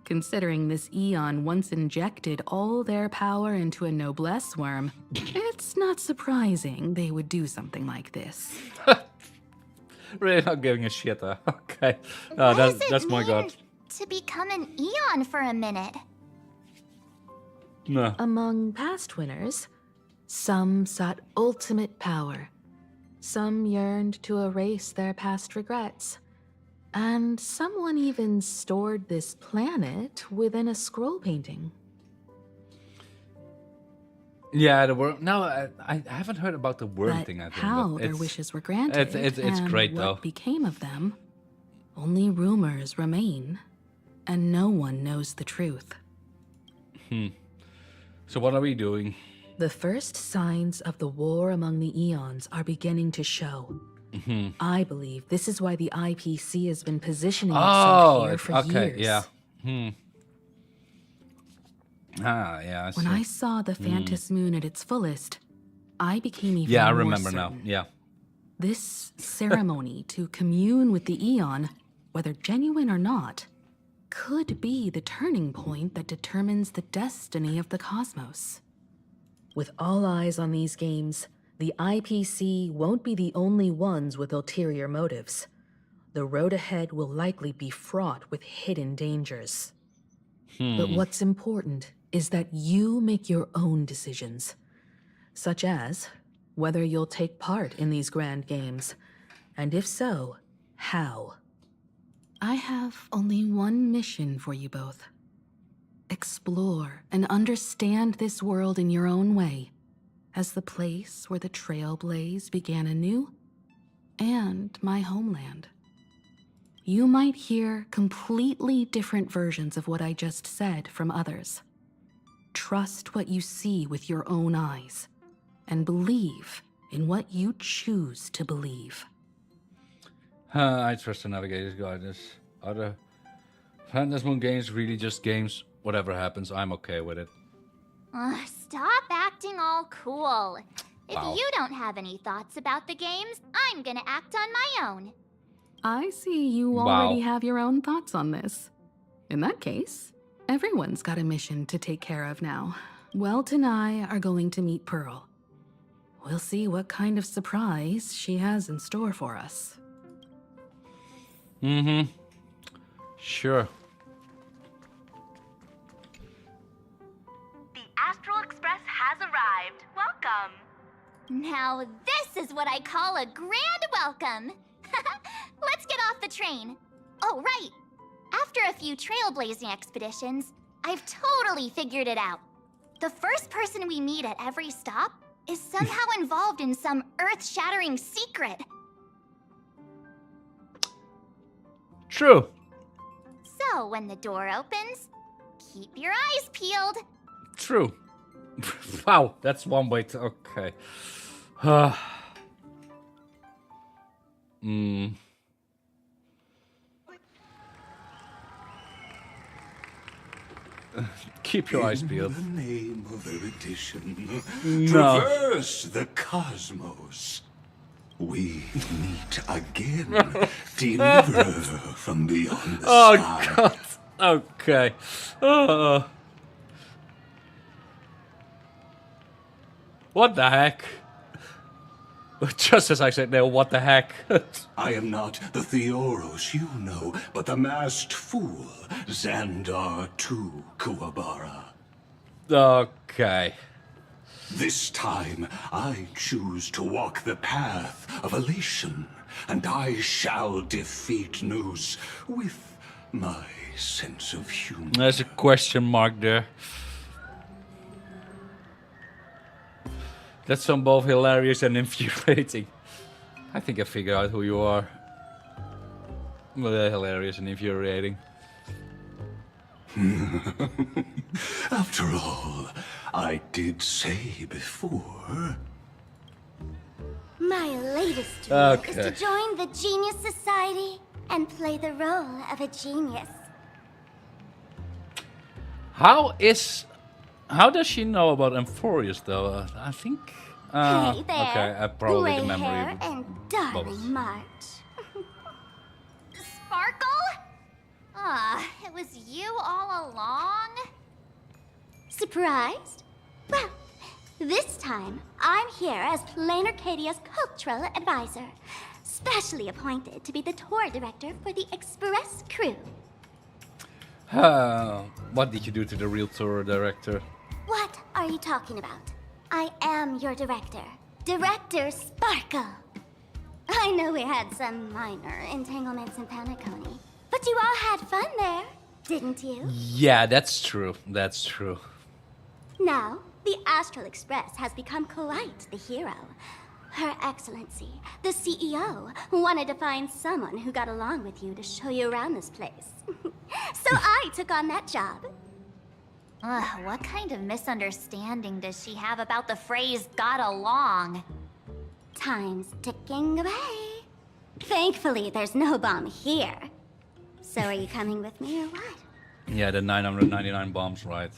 Considering this Eon once injected all their power into a noblesse worm, it's not surprising they would do something like this. Really not giving a shit, huh? Okay. What does it That's my mean god. to become an Eon for a minute? No. Among past winners, some sought ultimate power. Some yearned to erase their past regrets. And someone even stored this planet within a scroll painting. Yeah, the worm. No, I haven't heard about the worm But thing. I think how but their it's- wishes were granted It's and great what though. became of them, only rumors remain, and no one knows the truth. So what are we doing? The first signs of the war among the Eons are beginning to show. I believe this is why the IPC has been positioning itself here for okay, years. yeah. Yeah. When I saw the Phantasmoon at its fullest, I became even Yeah, I more remember now. certain. Yeah. This ceremony to commune with the Eon, whether genuine or not, could be the turning point that determines the destiny of the cosmos. With all eyes on these games, the IPC won't be the only ones with ulterior motives. The road ahead will likely be fraught with hidden dangers. But what's important is that you make your own decisions, such as whether you'll take part in these grand games, and if so, how. I have only one mission for you both. Explore and understand this world in your own way, as the place where the Trailblaze began anew, and my homeland. You might hear completely different versions of what I just said from others. Trust what you see with your own eyes, and believe in what you choose to believe. I trust the Navigator's Guide. Are the Phantasmoon games really just games? Whatever happens, I'm okay with it. Stop acting all cool. If Wow. you don't have any thoughts about the games, I'm gonna act on my own. I see you Wow. already have your own thoughts on this. In that case, everyone's got a mission to take care of now. Welt and I are going to meet Pearl. We'll see what kind of surprise she has in store for us. Sure. The Astral Express has arrived. Welcome. Now this is what I call a grand welcome. Let's get off the train. Oh, right. After a few trailblazing expeditions, I've totally figured it out. The first person we meet at every stop is somehow involved in some earth-shattering secret. True. So when the door opens, keep your eyes peeled. True. Wow, that's one way to. Okay. Keep your eyes peeled. In the name of erudition, No. traverse the cosmos. We meet again. Deliver from beyond the Oh sky. god. Okay. What the heck? Just as I said no, what the heck? I am not the Theoros you know, but the masked fool, Xandar II Kuwabara. Okay. This time, I choose to walk the path of elation, and I shall defeat news with my sense of humor. There's a question mark there. That's some both hilarious and infuriating. I think I figured out who you are. Well, hilarious and infuriating. After all, I did say before. My latest dream is Okay. to join the Genius Society and play the role of a genius. How does she know about Amphoreus though? I think. Hey there, Okay, I probably gray the memory. hair and darling bubbles. March. Sparkle? Ah, it was you all along? Surprised? Well, this time I'm here as Plain Arcadia's cultural advisor, specially appointed to be the tour director for the Express crew. What did you do to the real tour director? What are you talking about? I am your director, Director Sparkle. I know we had some minor entanglements in Panaconi, but you all had fun there, didn't you? Yeah, that's true. That's true. Now, the Astral Express has become quite the hero. Her Excellency, the CEO, wanted to find someone who got along with you to show you around this place. So I took on that job. Ugh, what kind of misunderstanding does she have about the phrase got along? Time's ticking away. Thankfully, there's no bomb here. So are you coming with me or what? Yeah, the 999 bombs, right?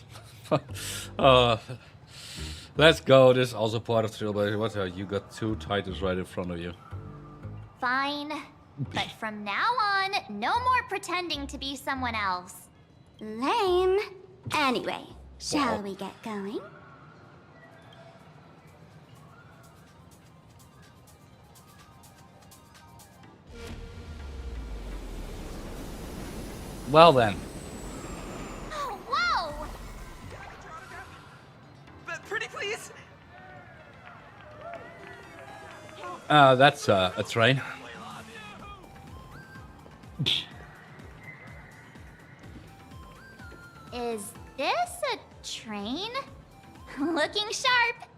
Let's go. This is also part of Trailblazer. What? You got two titles right in front of you. Fine. But from now on, no more pretending to be someone else. Lame. Anyway, shall we get going? Well then. Oh, whoa! Pretty please? That's a train. Is this a train? Looking sharp.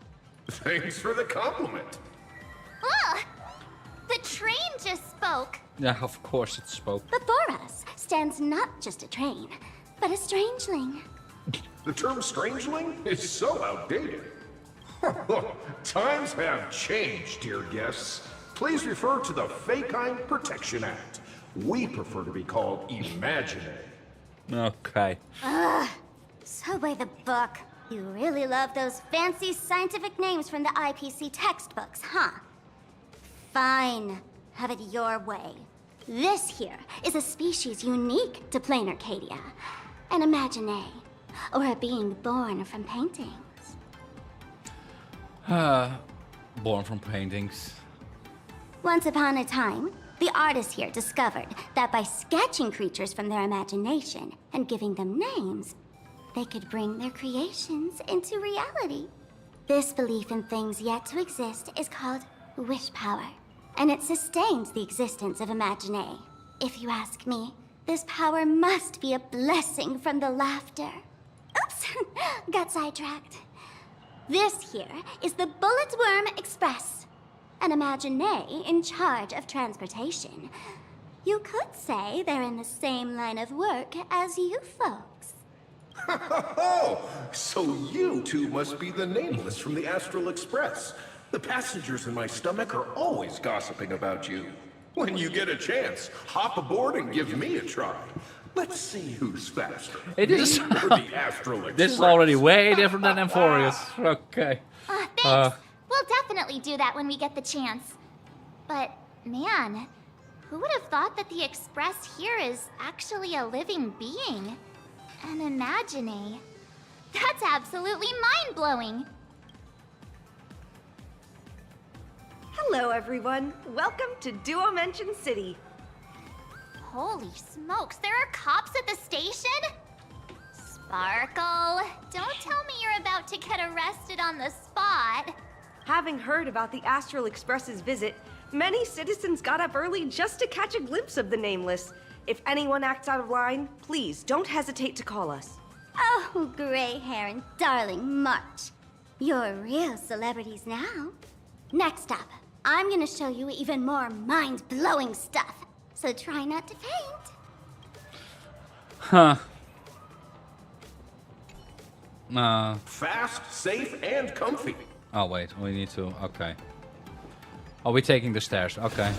Thanks for the compliment. Ugh! The train just spoke. Yeah, of course it spoke. Before us stands not just a train, but a strangeling. The term strangeling is so outdated. Times have changed, dear guests. Please refer to the Fekine Protection Act. We prefer to be called Imaginary. Okay. Ugh. So by the book. You really love those fancy scientific names from the IPC textbooks, huh? Fine. Have it your way. This here is a species unique to Plain Arcadia. An Imaginary, or a being born from paintings. Born from paintings. Once upon a time, the artists here discovered that by sketching creatures from their imagination and giving them names, they could bring their creations into reality. This belief in things yet to exist is called wish power, and it sustains the existence of Imaginary. If you ask me, this power must be a blessing from the laughter. Oops, got sidetracked. This here is the Bullet Worm Express, an Imaginary in charge of transportation. You could say they're in the same line of work as you folks. Oh, so you two must be the Nameless from the Astral Express. The passengers in my stomach are always gossiping about you. When you get a chance, hop aboard and give me a try. Let's see who's faster. It is. Me or the Astral Express. This is already way different than Amphoreus. Okay. Thanks. We'll definitely do that when we get the chance. But, man, who would have thought that the Express here is actually a living being? An Imaginary. That's absolutely mind-blowing. Hello, everyone. Welcome to Duo Mention City. Holy smokes, there are cops at the station? Sparkle, don't tell me you're about to get arrested on the spot. Having heard about the Astral Express's visit, Many citizens got up early just to catch a glimpse of the Nameless. If anyone acts out of line, please don't hesitate to call us. Oh, gray hair and darling March. You're real celebrities now. Next up, I'm gonna show you even more mind-blowing stuff. So try not to faint. Huh. Fast, safe, and comfy. Oh wait, we need to. Okay. Oh, we're taking the stairs. Okay.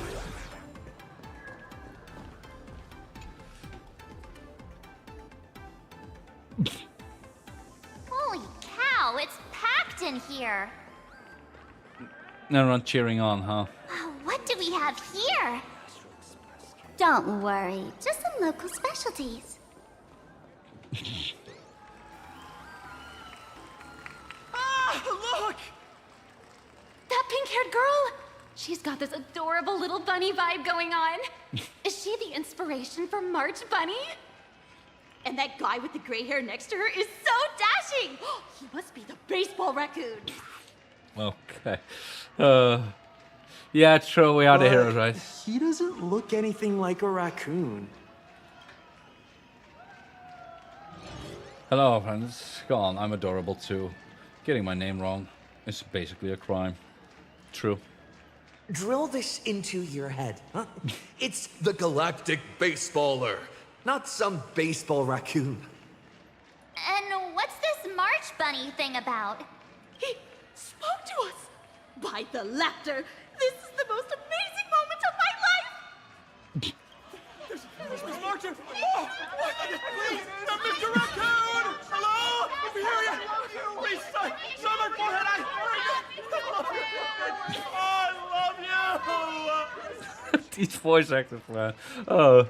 Holy cow, it's packed in here. Everyone cheering on, huh? What do we have here? Don't worry, just some local specialties. Look! That pink-haired girl? She's got this adorable little bunny vibe going on. Is she the inspiration for March Bunny? And that guy with the gray hair next to her is so dashing! He must be the baseball raccoon. Okay. Yeah, true. We are the heroes, right? He doesn't look anything like a raccoon. Hello, friends. Go on. I'm adorable too. Getting my name wrong is basically a crime. True. Drill this into your head, huh? It's the Galactic Baseballer, not some baseball raccoon. And what's this March Bunny thing about? He spoke to us! By the laughter, this is the most amazing moment of my life! There's Miss Martin! Oh! Please! Mr. Raccoon! Hello? If you hear you! Please, son my forehead! I love you! These voice actors, man. Oh.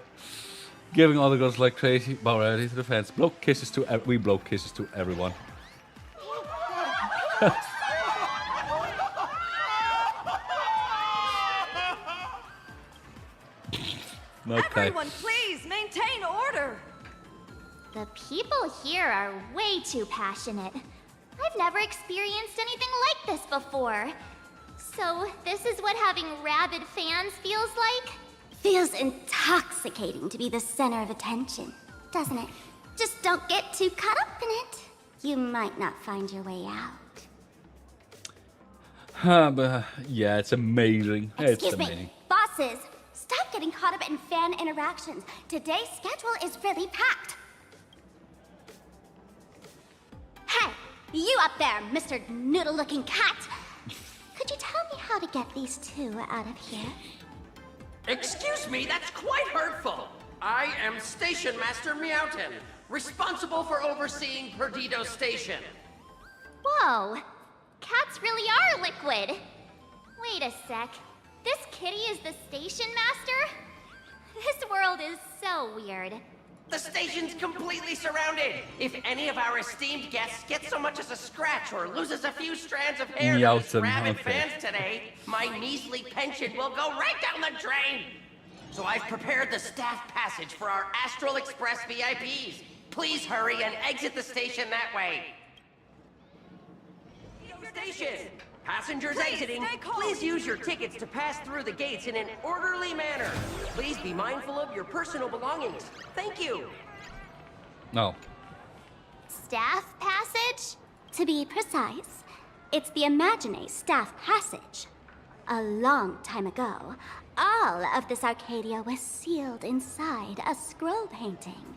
Giving all the girls like crazy. Bow ready to the fans. Blow kisses to we blow kisses to everyone. Okay. Everyone, please maintain order. The people here are way too passionate. I've never experienced anything like this before. So, this is what having rabid fans feels like? Feels intoxicating to be the center of attention, doesn't it? Just don't get too caught up in it. You might not find your way out. But yeah, it's amazing. It's Excuse amazing. me, bosses, stop getting caught up in fan interactions. Today's schedule is really packed. Hey, you up there, Mr. Noodle-looking cat. Could you tell me how to get these two out of here? Excuse me, that's quite hurtful. I am Station Master Meowton, responsible for overseeing Perdido Station. Whoa, cats really are liquid. Wait a sec, this kitty is the station master? This world is so weird. The station's completely surrounded. If any of our esteemed guests get so much as a scratch or loses a few strands of hair to these rabid fans today, my measly pension will go right down the drain. So I've prepared the staff passage for our Astral Express VIPs. Please hurry and exit the station that way. Station. Passengers exiting, please use your tickets to pass through the gates in an orderly manner. Please be mindful of your personal belongings. Thank you. No. Staff passage? To be precise, it's the Imagine Staff Passage. A long time ago, all of this Arcadia was sealed inside a scroll painting.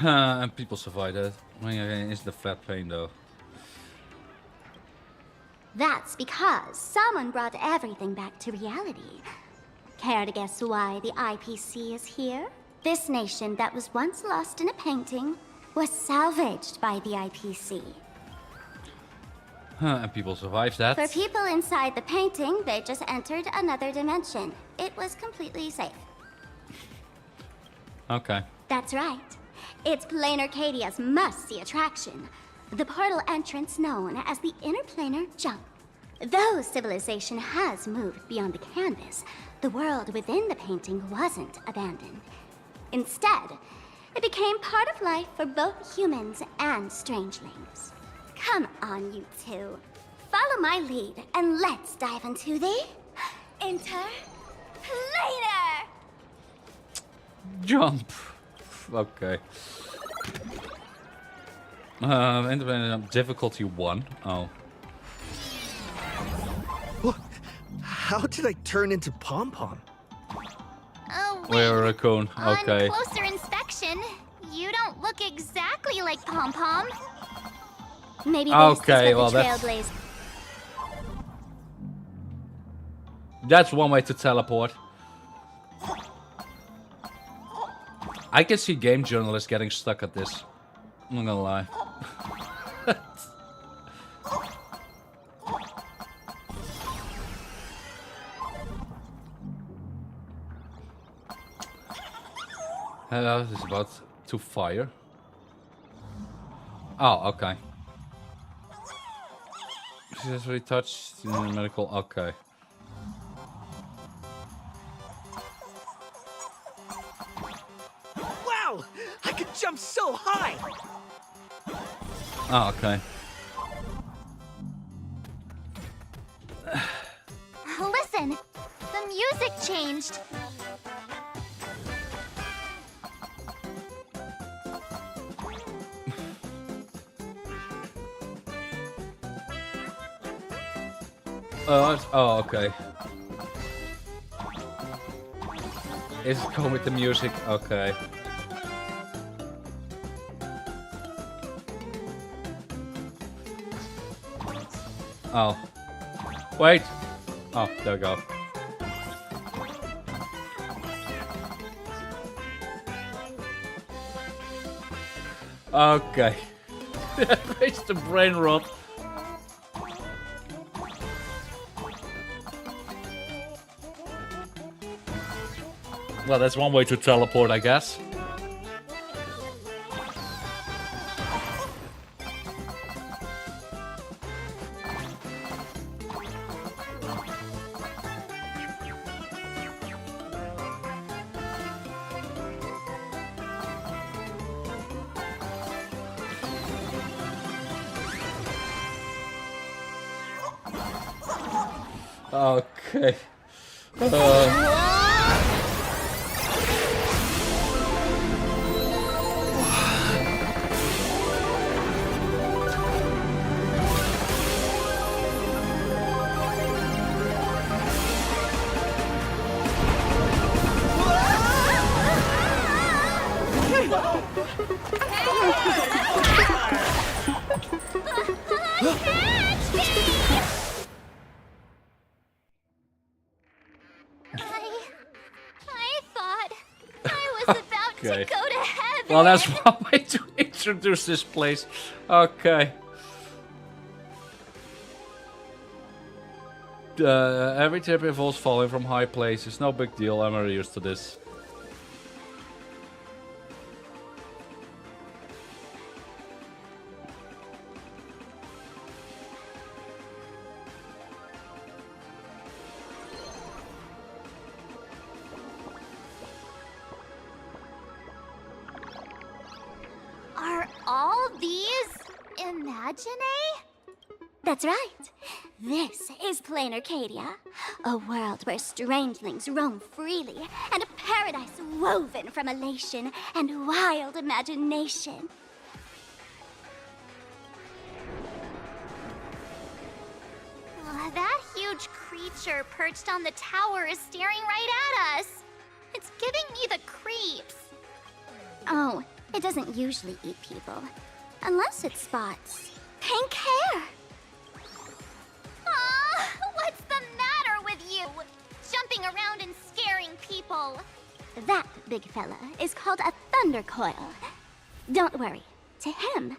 And people survived that. It's the fat pain though. That's because someone brought everything back to reality. Care to guess why the IPC is here? This nation that was once lost in a painting was salvaged by the IPC. And people survived that. For people inside the painting, they just entered another dimension. It was completely safe. Okay. That's right. It's Planar Arcadia's must-see attraction. The portal entrance known as the Interplanar Jump. Though civilization has moved beyond the canvas, the world within the painting wasn't abandoned. Instead, it became part of life for both humans and strangelings. Come on, you two. Follow my lead, and let's dive into the interplanar. Jump. Okay. Independent difficulty 1. Oh. How did I turn into Pom Pom? Oh, wait. We're a raccoon. Okay. On closer inspection, you don't look exactly like Pom Pom. Maybe Okay, well that's one way to teleport. I can see game journalists getting stuck at this. I'm not gonna lie. Hello, this is about to fire. Oh, okay. Successfully touched in the medical. Okay. Wow! I could jump so high! Oh, okay. Listen, the music changed. Oh, okay. Is it going with the music? Okay. Oh. Wait! Oh, there we go. Okay. It's the brain rot. Well, that's one way to teleport, I guess. Okay. I thought I was about to Okay. go to heaven. Well, that's one way to introduce this place. Okay. Every trip involves falling from high places. No big deal. I'm already used to this. Are all these Imagine? That's right. This is Plain Arcadia, a world where strangelings roam freely, and a paradise woven from elation and wild imagination. That huge creature perched on the tower is staring right at us. It's giving me the creeps. Oh, it doesn't usually eat people, unless it spots pink hair. What's the matter with you? Jumping around and scaring people. That big fella is called a thunder coil. Don't worry, to him,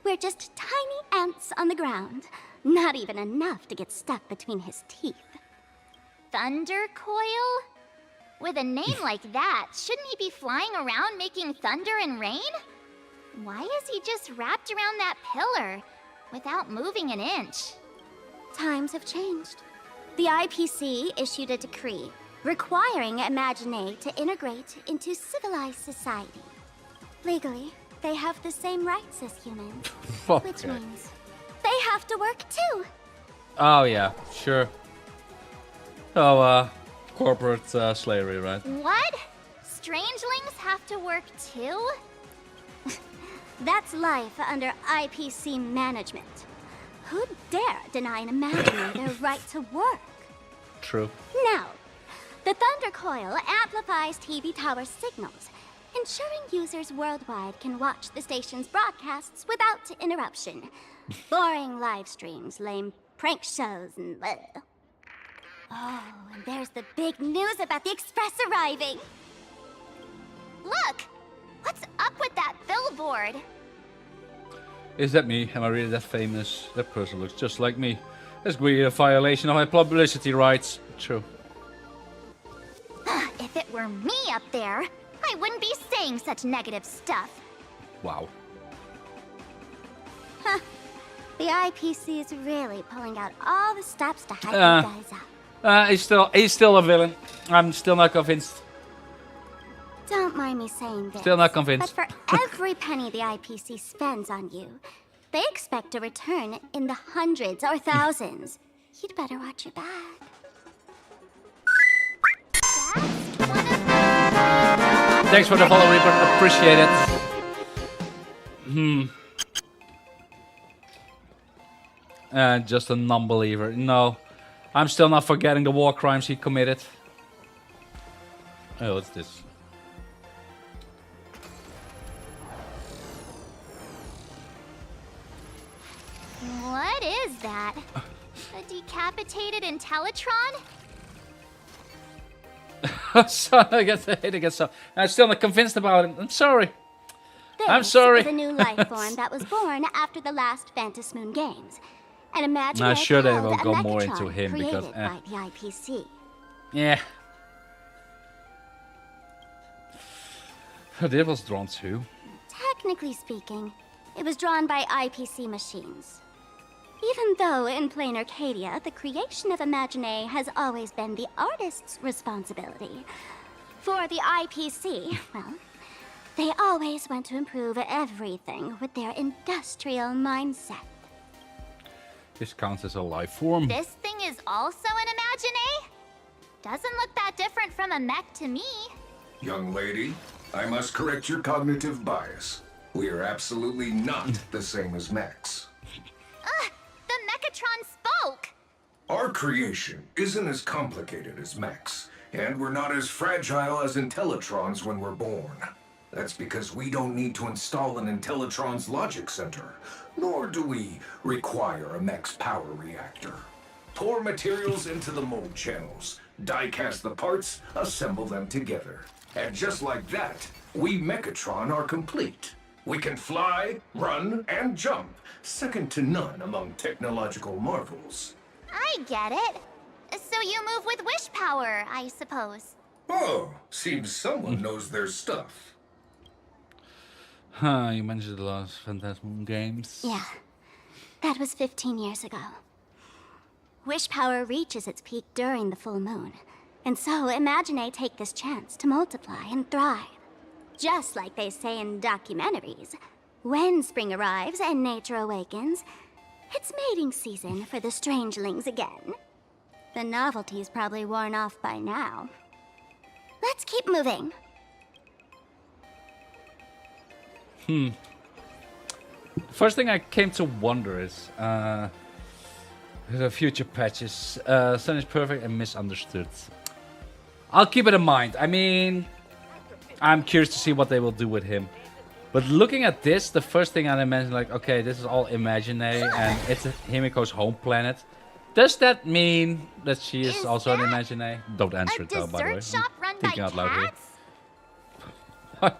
we're just tiny ants on the ground. Not even enough to get stuck between his teeth. Thunder Coil? With a name like that, shouldn't he be flying around making thunder and rain? Why is he just wrapped around that pillar without moving an inch? Times have changed. The IPC issued a decree requiring Imagine to integrate into civilized society. Legally, they have the same rights as humans, which means they have to work too. Oh yeah, sure. Oh, corporate slavery, right? What? Strangelings have to work too? That's life under IPC management. Who'd dare deny an Imaginer their right to work? True. Now, the Thunder Coil amplifies TV tower signals, ensuring users worldwide can watch the station's broadcasts without interruption. Boring live streams, lame prank shows, and bleh. Oh, and there's the big news about the Express arriving. Look! What's up with that billboard? Is that me? Am I really that famous? That person looks just like me. That's really a violation of my publicity rights. True. If it were me up there, I wouldn't be saying such negative stuff. Wow. Huh. The IPC is really pulling out all the stops to hype you guys up. He's still a villain. I'm still not convinced. Don't mind me saying this. Still not convinced. But for every penny the IPC spends on you, they expect a return in the hundreds or thousands. You'd better watch your back. Thanks for the follow, Reaper. Appreciate it. Just a non-believer. No, I'm still not forgetting the war crimes he committed. Oh, what's this? What is that? A decapitated Intellitron? So I guess I hate against so. I'm still not convinced about it. I'm sorry. I'm This sorry. is a new life form that was born after the last Ventus Moon Games. An imaginary I'm sure they called will a go more Mechatron into him because, created by the IPC. Yeah. This was drawn too. Technically speaking, it was drawn by IPC machines. Even though in plain Arcadia, the creation of Imagine has always been the artist's responsibility. For the IPC, well, they always want to improve everything with their industrial mindset. This counts as a life form. This thing is also an Imagine? Doesn't look that different from a mech to me. Young lady, I must correct your cognitive bias. We are absolutely not the same as mechs. The Mechatron spoke! Our creation isn't as complicated as mechs, and we're not as fragile as Intellitrons when we're born. That's because we don't need to install an Intellitron's logic center, nor do we require a mech's power reactor. Pour materials into the mold channels, die-cast the parts, assemble them together. And just like that, we Mechatron are complete. We can fly, run, and jump, second to none among technological marvels. I get it. So you move with wish power, I suppose. Oh, seems someone knows their stuff. Huh, you mentioned the last Phantasmal Games. Yeah, that was 15 years ago. Wish power reaches its peak during the full moon, and so Imagine take this chance to multiply and thrive. Just like they say in documentaries, when spring arrives and nature awakens, it's mating season for the strangelings again. The novelty's probably worn off by now. Let's keep moving. First thing I came to wonder is the future patches. Sun is perfect and misunderstood. I'll keep it in mind. I mean, I'm curious to see what they will do with him. But looking at this, the first thing I imagine, like, okay, this is all imaginary and it's Himiko's home planet. Does that mean that she is also an imaginary? Don't answer it though, by the way. Dessert shop run by Thinking out loud here. cats? What?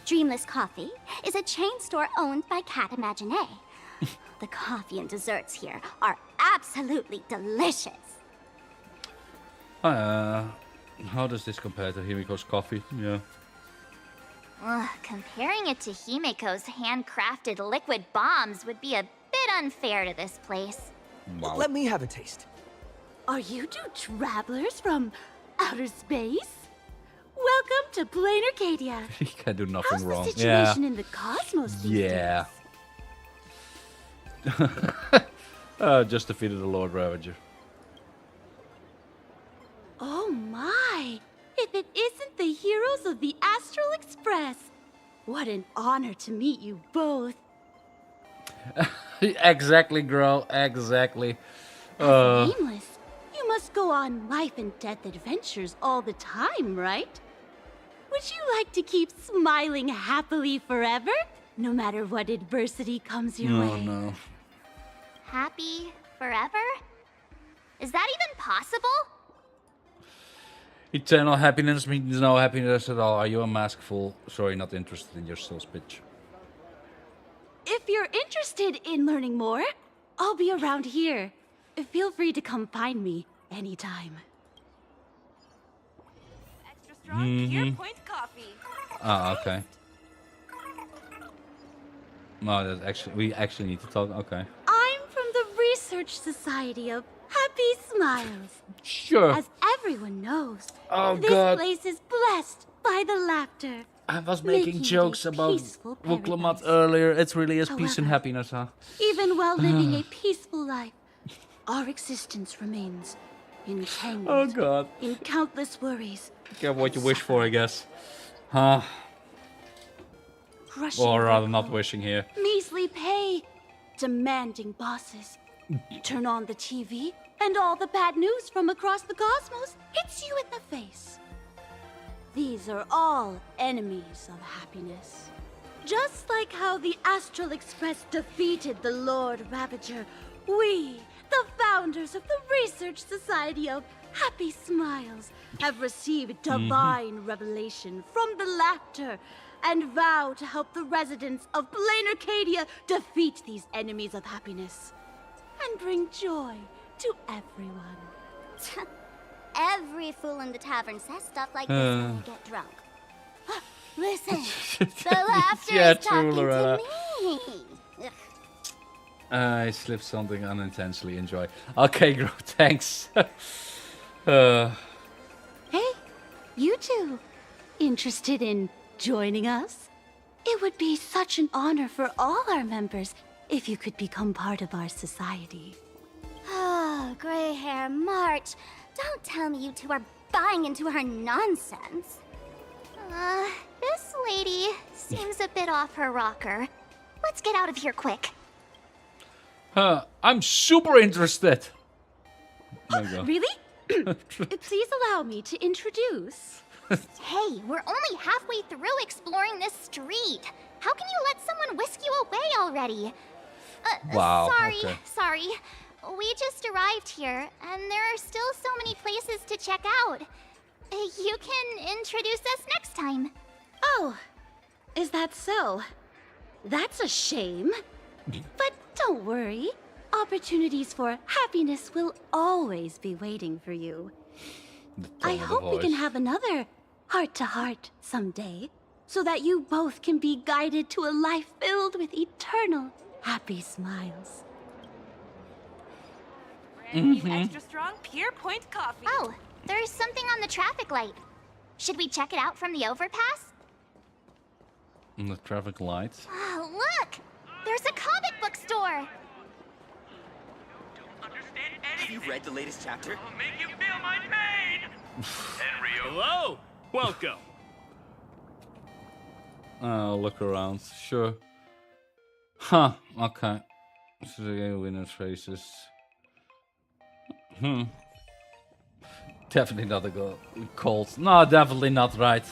Dreamless Coffee is a chain store owned by Cat Imagine. The coffee and desserts here are absolutely delicious. How does this compare to Himiko's coffee? Yeah. Ugh, comparing it to Himiko's handcrafted liquid bombs would be a bit unfair to this place. Wow. Let me have a taste. Are you two travelers from outer space? Welcome to Plain Arcadia. He can do nothing How's wrong. the situation in the cosmos these Yeah. Just defeated the Lord Ravager. Oh my! If it isn't the heroes of the Astral Express! What an honor to meet you both. Exactly, girl. Exactly. As Nameless, you must go on life and death adventures all the time, right? Would you like to keep smiling happily forever, no matter what adversity comes your way? Oh no. Happy forever? Is that even possible? Eternal happiness means no happiness at all. Are you a mask fool? Sorry, not interested in your sales pitch. If you're interested in learning more, I'll be around here. Feel free to come find me anytime. Extra strong Pure Point coffee. Oh, okay. No, that's actually we actually need to talk. Okay. I'm from the Research Society of Happy Smiles. Sure. As everyone knows, Oh, this God. place is blessed by the laughter. I was making it jokes a about peaceful Wuklamat earlier. It really is peace and However, happiness, huh? Even while living a peaceful life, our existence remains entangled Oh, God. in countless worries. Get what you wish for, I guess. Huh? Crushing Or rather, workload, not wishing here. measly pay, demanding bosses. Turn on the TV, and all the bad news from across the cosmos hits you in the face. These are all enemies of happiness. Just like how the Astral Express defeated the Lord Ravager, we, the founders of the Research Society of Happy Smiles, have received divine revelation from the laughter and vow to help the residents of Plain Arcadia defeat these enemies of happiness and bring joy to everyone. Every fool in the tavern says stuff like this when they get drunk. Listen, the laughter Yeah, is true, talking Loretta. to me. Ugh. I slipped something unintentionally. Enjoy. Okay, Gro, thanks. Hey, you two, interested in joining us? It would be such an honor for all our members if you could become part of our society. Oh, gray hair March. Don't tell me you two are buying into her nonsense. This lady seems a bit off her rocker. Let's get out of here quick. I'm super interested. There you go. Really? Please allow me to introduce. Hey, we're only halfway through exploring this street. How can you let someone whisk you away already? Wow, Sorry, okay. sorry. We just arrived here, and there are still so many places to check out. You can introduce us next time. Oh, is that so? That's a shame. But don't worry. Opportunities for happiness will always be waiting for you. I hope we can have another heart-to-heart someday, so that you both can be guided to a life filled with eternal happy smiles. Brand new extra strong Pure Point coffee. Oh, there's something on the traffic light. Should we check it out from the overpass? The traffic lights. Oh, look! There's a comic book store! Have you read the latest chapter? I'll make you feel my pain! Hello! Welcome! Look around. Sure. Huh, okay. So the winners' faces. Definitely not a cold. No, definitely not right.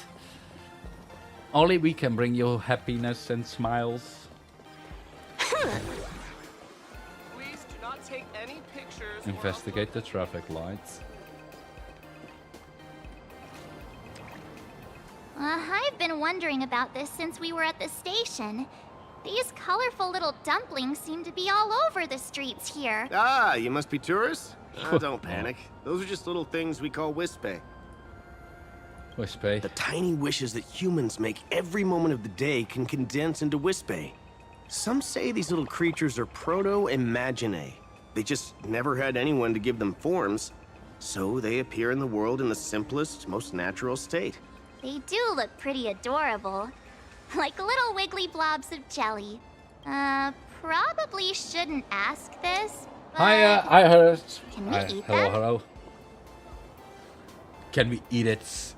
Only we can bring you happiness and smiles. Please do not take any pictures. Investigate the traffic lights. I've been wondering about this since we were at the station. These colorful little dumplings seem to be all over the streets here. Ah, you must be tourists? Don't panic. Those are just little things we call wispe. Wispe? The tiny wishes that humans make every moment of the day can condense into wispe. Some say these little creatures are proto-imaginae. They just never had anyone to give them forms, so they appear in the world in the simplest, most natural state. They do look pretty adorable. Like little wiggly blobs of jelly. Probably shouldn't ask this. Hi, I heard. Can we eat hello, them? hello. Can we eat it?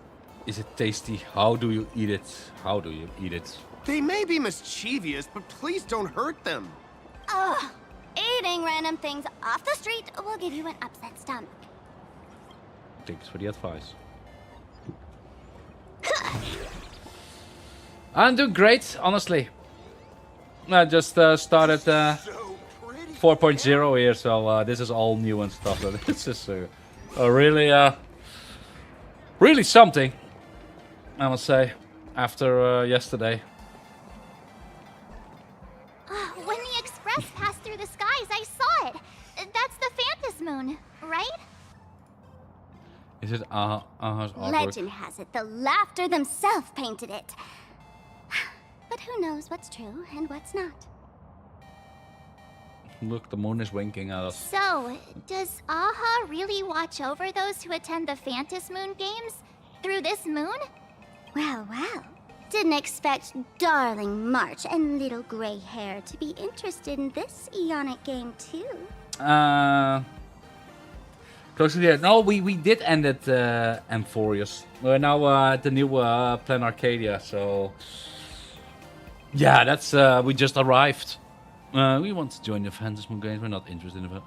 Is it tasty? How do you eat it? How do you eat it? They may be mischievous, but please don't hurt them. Ugh. Eating random things off the street will give you an upset stomach. Thanks for the advice. I'm doing great, honestly. I just started 4.0 here, so this is all new and stuff. So this is really something, I must say, after yesterday. When the express passed through the skies, I saw it. That's the Phantom Moon, right? Is it artwork? Legend has it the Laughter themselves painted it. But who knows what's true and what's not? Look, the moon is winking at us. So, does Aha really watch over those who attend the Phantom Moon games through this moon? Well, well. Didn't expect darling March and little gray hair to be interested in this Eonic game too. Close to the end. No, we did end at Amphoreus. We're now at the new Plan Arcadia, so yeah, that's we just arrived. We want to join the Phantom Moon games. We're not interested in it.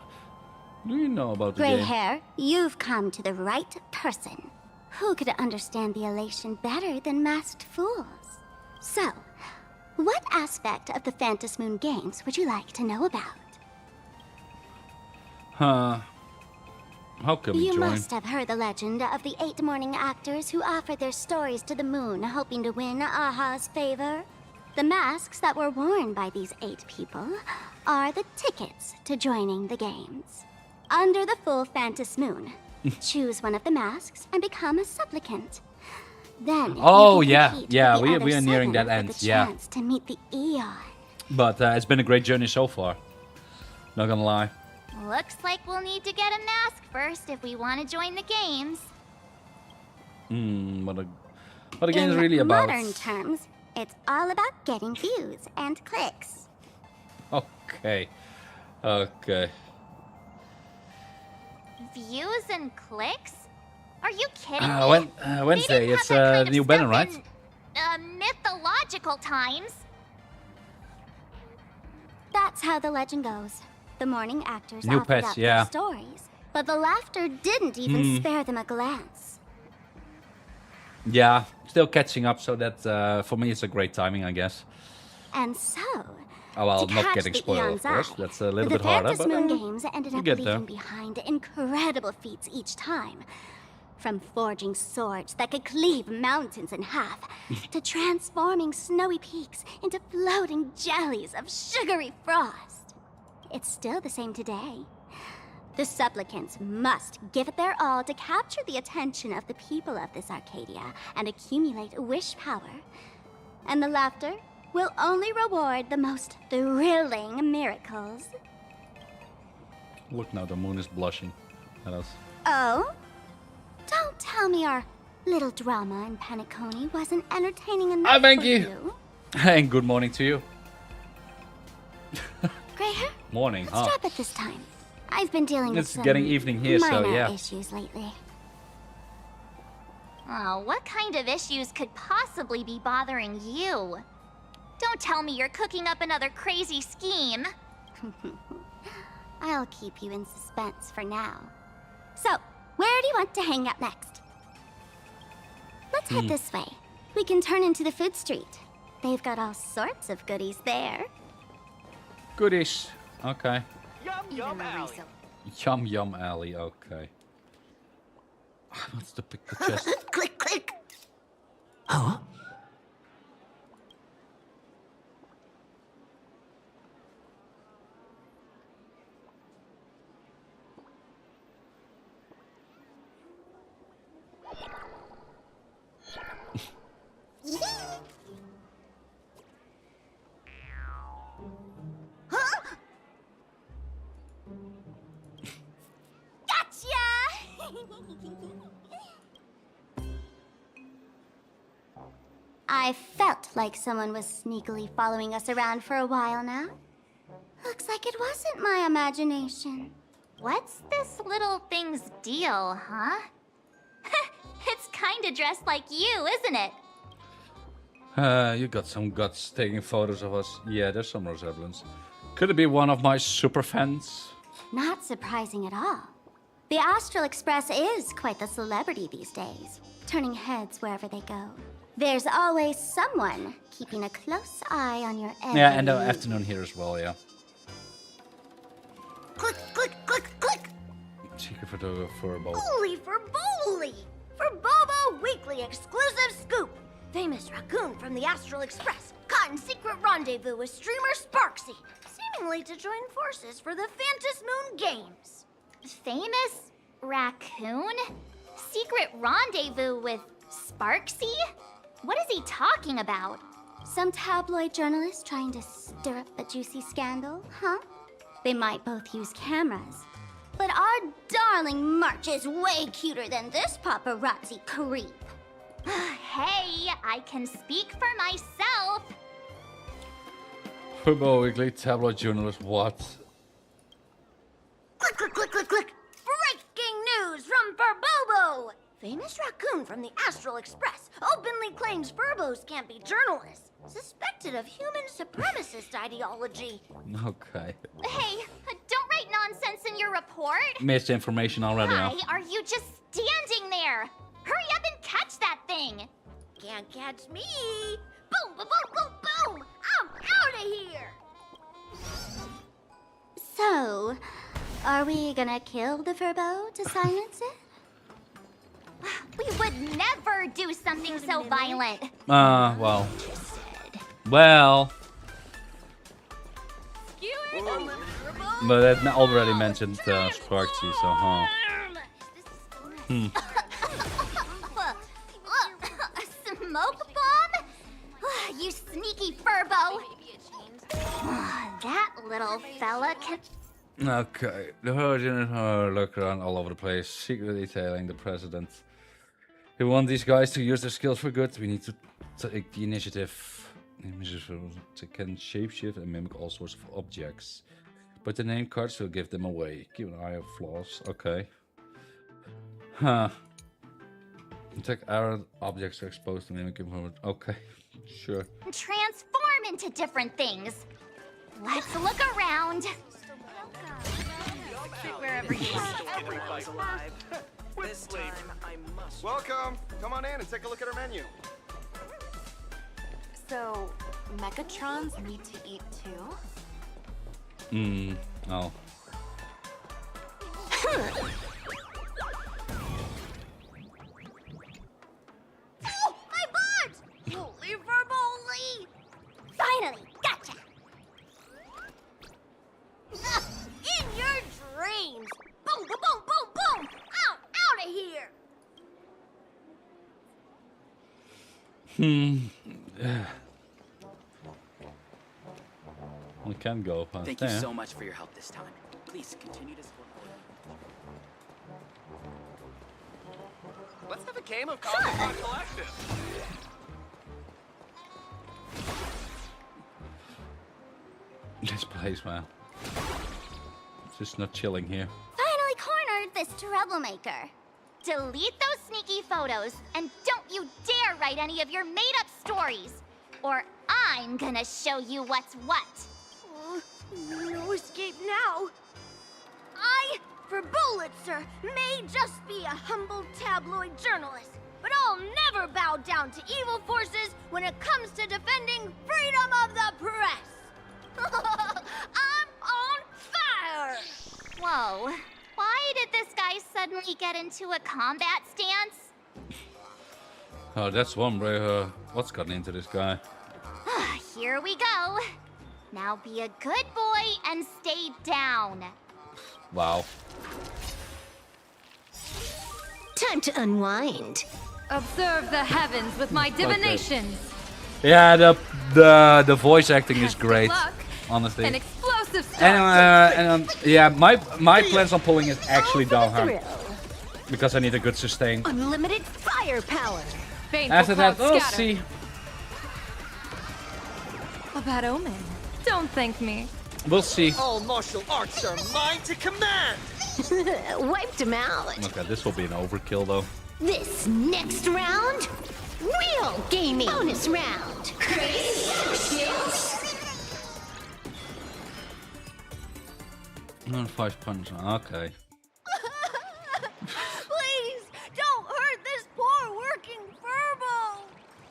Do you know about the Gray game? hair, you've come to the right person. Who could understand the elation better than masked fools? So, what aspect of the Phantom Moon games would you like to know about? Huh. How can we You join? must have heard the legend of the 8 morning actors who offered their stories to the moon, hoping to win Aha's favor. The masks that were worn by these 8 people are the tickets to joining the games. Under the full Phantom Moon, choose one of the masks and become a supplicant. Then Oh, you can yeah, compete yeah, with the we other are nearing 7 that end, for the yeah. chance to meet the Eon. But it's been a great journey so far. Not gonna lie. Looks like we'll need to get a mask first if we want to join the games. What the game is really In about. modern terms, it's all about getting views and clicks. Okay. Okay. Views and clicks? Are you kidding me? Wednesday, it's a new banner, right? Mythological times. That's how the legend goes. The morning actors New offered pets, up yeah. their stories, but the laughter didn't even spare them a glance. Yeah, still catching up, so that for me it's a great timing, I guess. And so, Oh, well, to not catch getting the spoiled, of Eon's course. eye, That's a little the bit harder, Phantom but Moon games ended we up get leaving there. behind incredible feats each time. From forging swords that could cleave mountains in half, to transforming snowy peaks into floating jellies of sugary frost. It's still the same today. The supplicants must give it their all to capture the attention of the people of this Arcadia and accumulate wish power. And the laughter will only reward the most thrilling miracles. Look now, the moon is blushing at us. Oh? Don't tell me our little drama in Paniconi wasn't entertaining enough Thank for you. And good morning to you. Gray hair? Morning, Let's huh? drop it this time. I've been dealing with It's some getting evening here, so minor yeah. issues lately. Oh, what kind of issues could possibly be bothering you? Don't tell me you're cooking up another crazy scheme. I'll keep you in suspense for now. So, where do you want to hang out next? Let's head this way. We can turn into the food street. They've got all sorts of goodies there. Goodies. Okay. Yum Yum Alley. Yum Yum Alley, okay. I want to pick the chest. Click, click. Huh? I felt like someone was sneakily following us around for a while now. Looks like it wasn't my imagination. What's this little thing's deal, huh? It's kinda dressed like you, isn't it? You got some guts taking photos of us. Yeah, there's some resemblance. Could it be one of my super fans? Not surprising at all. The Astral Express is quite the celebrity these days, turning heads wherever they go. There's always someone keeping a close eye on your every Yeah, and the move. afternoon here as well, yeah. Click, click, click, click! Secret photo for both. Holy for Bowley! For Bobo Weekly exclusive scoop! Famous raccoon from the Astral Express caught in secret rendezvous with streamer Sparksy, seemingly to join forces for the Phantus Moon Games. Famous raccoon? Secret rendezvous with Sparksy? What is he talking about? Some tabloid journalist trying to stir up a juicy scandal, huh? They might both use cameras. But our darling March is way cuter than this paparazzi creep. Hey, I can speak for myself. Football Weekly tabloid journalist, what? Click, click, click, click, click! Breaking news from Furbobo! Famous raccoon from the Astral Express openly claims Furbos can't be journalists, suspected of human supremacist ideology. Okay. Hey, don't write nonsense in your report. Missed information already, huh? Why are you just standing there? Hurry up and catch that thing. Can't catch me! Boom, boom, boom, boom, boom! I'm out of here! So, are we gonna kill the Furbo to silence it? We would never do something so violent. Well. Well. But that already mentioned Sparksy, so huh. A smoke bomb? You sneaky Furbo. That little fella can... Okay, the Virgin look around all over the place, secretly detailing the president. If we want these guys to use their skills for good, we need to take the initiative. They can shapeshift and mimic all sorts of objects. But the name cards will give them away. Keep an eye on flaws. Okay. Huh. Attack our objects are exposed to mimic information. Okay, sure. transform into different things. Let's look around. Wherever you everyone's alive. This time I must. Welcome. Come on in and take a look at our menu. So, Megatrons need to eat too? Oh. Oh, my butt! Holy verbally! Finally, gotcha! In your dreams! Boom, boom, boom, boom, boom! Out of here! We can go past Thank there. you so much for your help this time. Please continue to support. Let's have a game of Comic Collective. This place, man. It's just not chilling here. Finally cornered this troublemaker. Delete those sneaky photos, and don't you dare write any of your made-up stories, or I'm gonna show you what's what. No escape now. I, for Bullitzer, may just be a humble tabloid journalist, but I'll never bow down to evil forces when it comes to defending freedom of the press. I'm on fire! Whoa, why did this guy suddenly get into a combat stance? Oh, that's one way. What's gotten into this guy? Here we go. Now be a good boy and stay down. Wow. Time to unwind. Observe the heavens with my divinations. Yeah, the voice acting is great. Luck. Honestly. An explosive start. And yeah, my plans on pulling is actually down, huh? Because I need a good sustain. Unlimited firepower. After that, we'll see. A bad omen. Don't thank me. We'll see. All martial arts are mine to command. Wiped him out. Okay, this will be an overkill though. This next round, real gaming. Bonus round. Crazy skills. 5 punch. Okay. Please, don't hurt this poor working Furbo!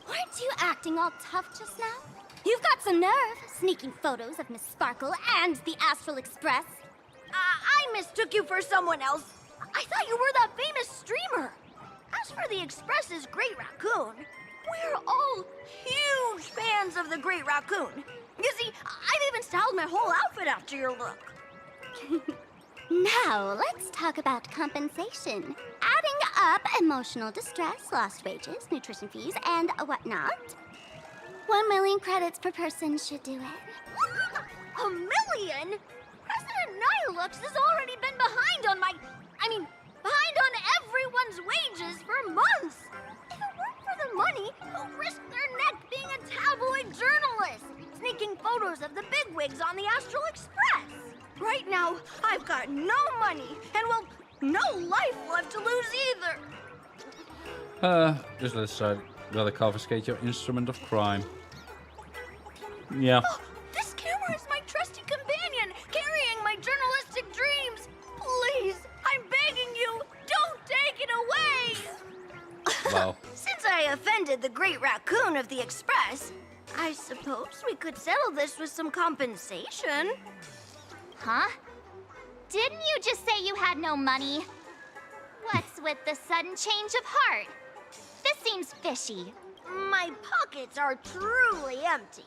Aren't you acting all tough just now? You've got some nerve, sneaking photos of Miss Sparkle and the Astral Express. I mistook you for someone else. I thought you were that famous streamer. As for the Express's Great Raccoon, we're all huge fans of the Great Raccoon. You see, I've even styled my whole outfit after your look. Now, let's talk about compensation. Adding up emotional distress, lost wages, nutrition fees, and whatnot. 1 million credits per person should do it. A million? President Nihilux has already been behind on behind on everyone's wages for months. If it weren't for the money, who'd risk their neck being a tabloid journalist, sneaking photos of the bigwigs on the Astral Express? Right now, I've got no money, and well, no life left to lose either. Just let's gotta confiscate your instrument of crime. Yeah. Oh, this camera is my trusty companion, carrying my journalistic dreams. Please, I'm begging you, don't take it away. Wow. Since I offended the Great Raccoon of the Express, I suppose we could settle this with some compensation. Huh? Didn't you just say you had no money? What's with the sudden change of heart? This seems fishy. My pockets are truly empty.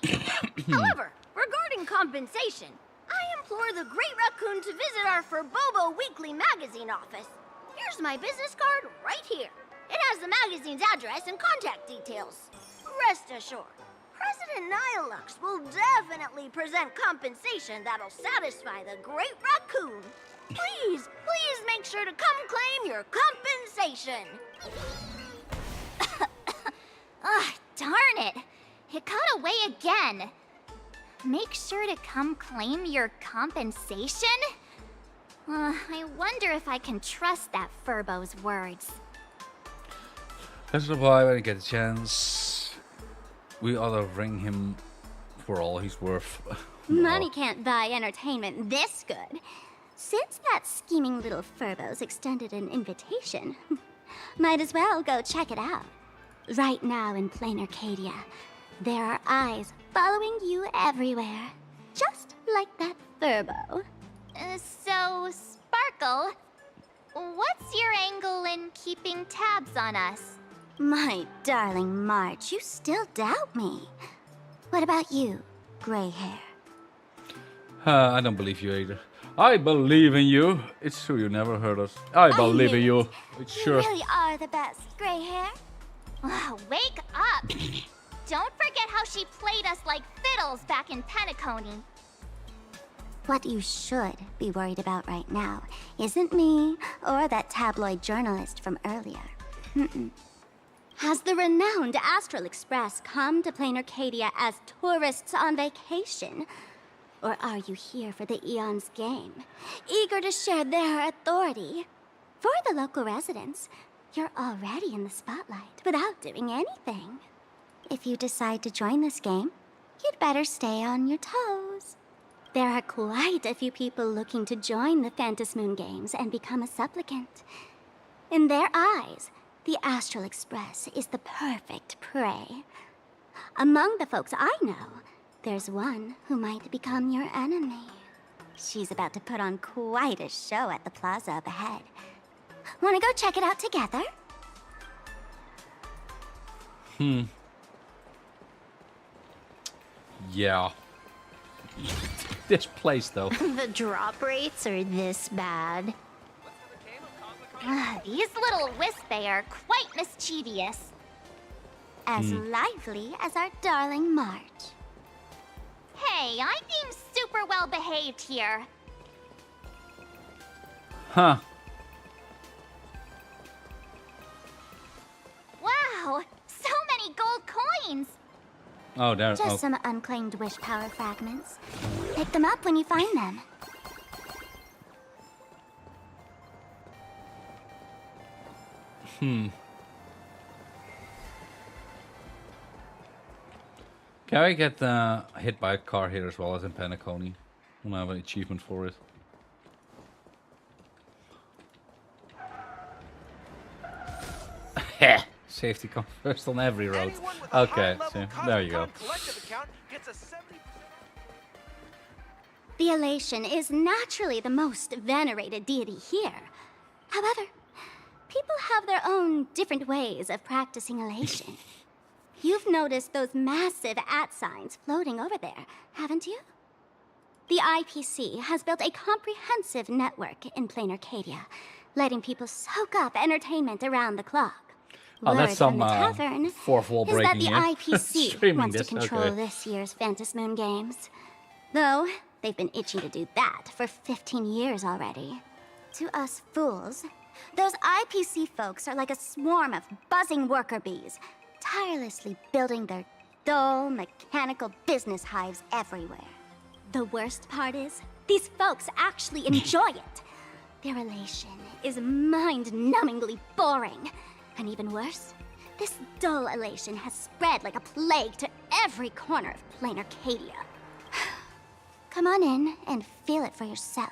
However, regarding compensation, I implore the Great Raccoon to visit our Furbobo Weekly magazine office. Here's my business card right here. It has the magazine's address and contact details. Rest assured, President Nihilux will definitely present compensation that'll satisfy the Great Raccoon. Please make sure to come claim your compensation. Ugh, darn it. It got away again. Make sure to come claim your compensation? I wonder if I can trust that Furbo's words. That's why when I get a chance, we ought to ring him for all he's worth. Money can't buy entertainment this good. Since that scheming little Furbo's extended an invitation, might as well go check it out. Right now in plain Arcadia, there are eyes following you everywhere. Just like that Furbo. So, Sparkle, what's your angle in keeping tabs on us? My darling March, you still doubt me. What about you, gray hair? I don't believe you either. I believe in you. It's true, you never heard us. I believe in you. It's sure. You really are the best, gray hair. Wake up! Don't forget how she played us like fiddles back in Penacony. What you should be worried about right now isn't me or that tabloid journalist from earlier. Has the renowned Astral Express come to plain Arcadia as tourists on vacation? Or are you here for the Eon's game, eager to share their authority? For the local residents, you're already in the spotlight without doing anything. If you decide to join this game, you'd better stay on your toes. There are quite a few people looking to join the Phantasmoon Games and become a supplicant. In their eyes, the Astral Express is the perfect prey. Among the folks I know, there's one who might become your enemy. She's about to put on quite a show at the plaza up ahead. Want to go check it out together? Yeah. This place, though. The drop rates are this bad. These little Wispay are quite mischievous. As lively as our darling March. Hey, I'm being super well behaved here. Huh. Wow, so many gold coins. Oh, there. Just some unclaimed wish power fragments. Pick them up when you find them. Can I get hit by a car here as well as in Penacony? I have an achievement for it. Safety comes first on every road. Okay, so there you go. The elation is naturally the most venerated deity here. However, people have their own different ways of practicing elation. You've noticed those massive @signs floating over there, haven't you? The IPC has built a comprehensive network in plain Arcadia, letting people soak up entertainment around the clock. Oh, Word that's some from the tavern fourth wall is that breaking the here. IPC Streaming wants to this, control okay. this year's Phantasmoon games. Though, they've been itching to do that for 15 years already. To us fools, those IPC folks are like a swarm of buzzing worker bees, tirelessly building their dull, mechanical business hives everywhere. The worst part is, these folks actually enjoy it. Their elation is mind-numbingly boring. And even worse, this dull elation has spread like a plague to every corner of plain Arcadia. Come on in and feel it for yourself.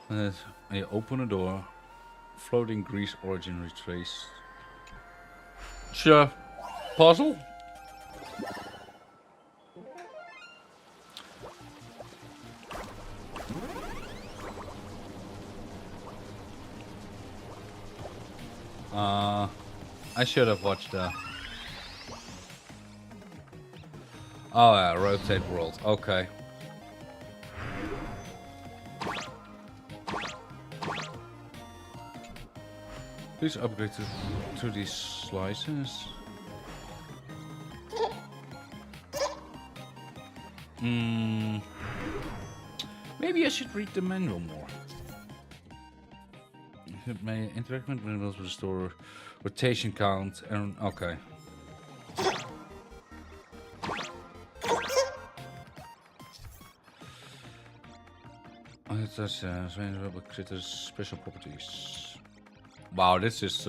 I open a door. Floating grease origin retraced. Sure. Puzzle? I should have watched the... Oh yeah, rotate world. Okay. Please upgrade to these slices. Maybe I should read the manual more. It may interact with minerals, restore rotation count, and okay. That's critters special properties. Wow, this is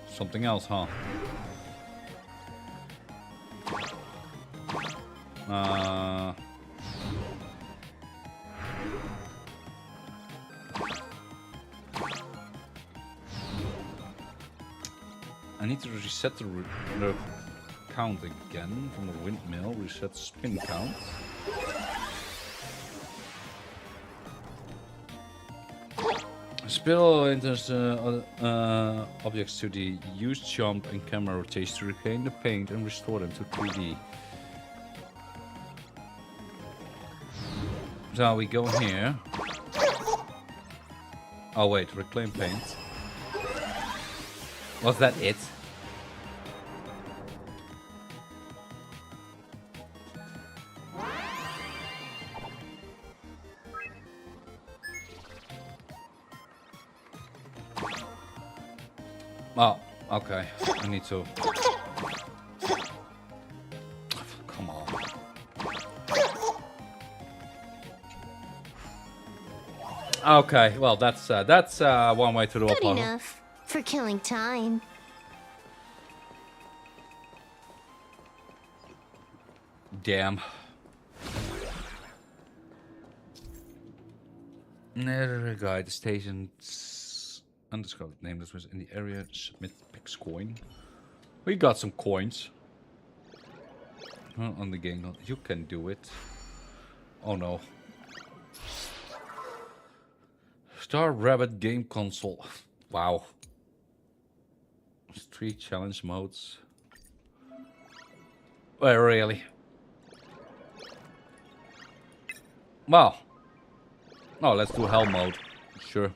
something else, huh? I need to reset the count again from the windmill. Reset spin count. Spill enters objects to the use jump and camera rotation to regain the paint and restore them to 3D. So we go here. Oh wait, reclaim paint. Was that it? Oh, okay. I need to... Come on. Okay, well that's one way to do a puzzle. Good enough for killing time. Damn. Another guide, the station's undiscovered name that was in the area. Submit Pix coin. We got some coins. On the game, you can do it. Oh no. Star Rabbit game console. Wow. Street challenge modes. Well, really? Well. Oh, let's do hell mode. Sure.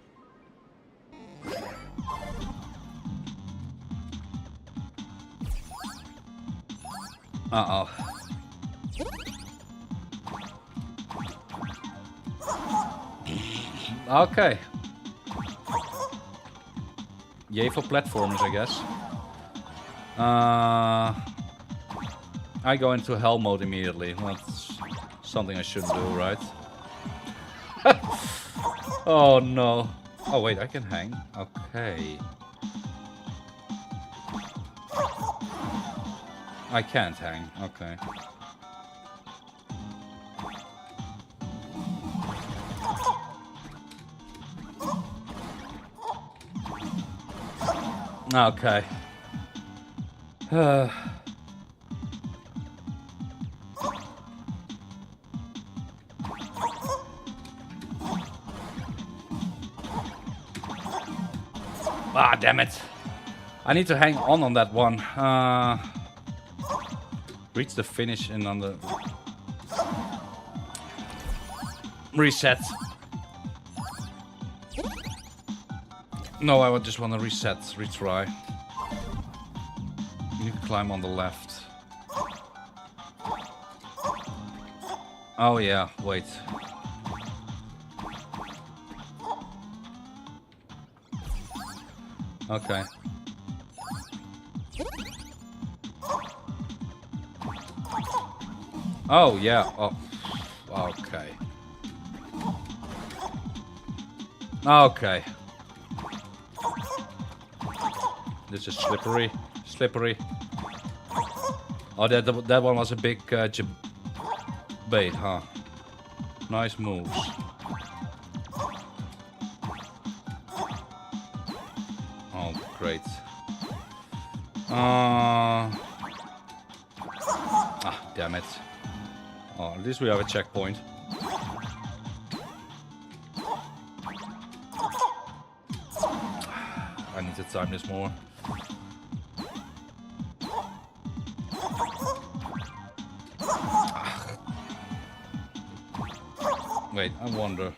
Uh-oh. Okay. Yay for platformers, I guess. I go into hell mode immediately. That's something I shouldn't do, right? Oh no. Oh wait, I can hang. Okay. I can't hang. Okay. Okay. Ah, damn it. I need to hang on that one. Reach the finish and on the... Reset. No, I would just want to reset, retry. You can climb on the left. Oh yeah, wait. Okay. Oh yeah, oh. Okay. Okay. This is slippery. Slippery. Oh, that one was a big bait, huh? Nice moves. Oh, great. Ah, damn it. Oh, at least we have a checkpoint. I need to time this more. Wait, I wonder.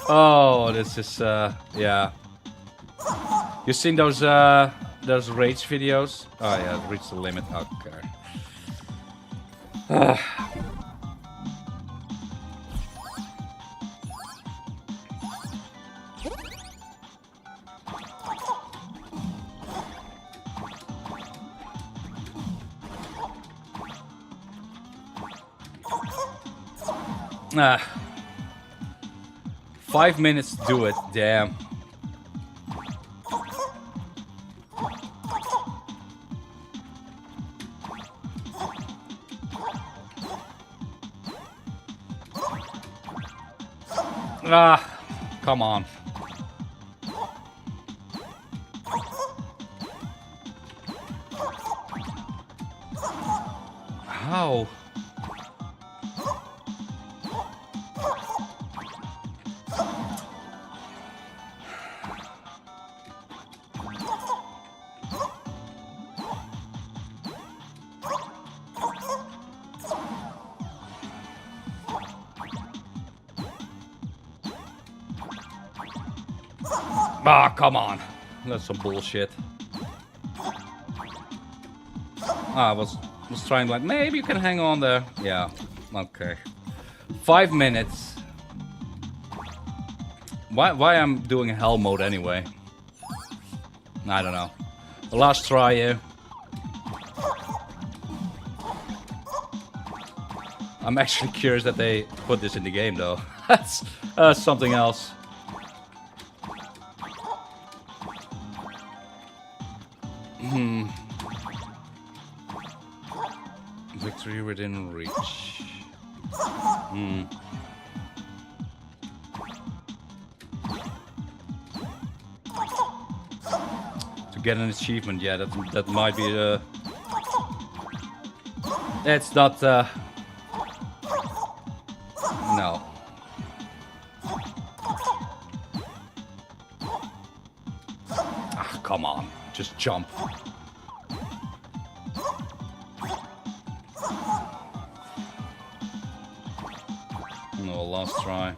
Oh, this is yeah. You seen those rage videos? Oh yeah, reach the limit. Okay. Ah. 5 minutes to do it, damn. Ah, come on. How? Ah, come on. That's some bullshit. I was trying like, maybe you can hang on there. Yeah, okay. 5 minutes. Why I'm doing hell mode anyway? I don't know. The last try here. I'm actually curious that they put this in the game though. That's something else. Victory within reach. To get an achievement, yeah, that might be it's not no. Ah, come on, just jump. No, last try.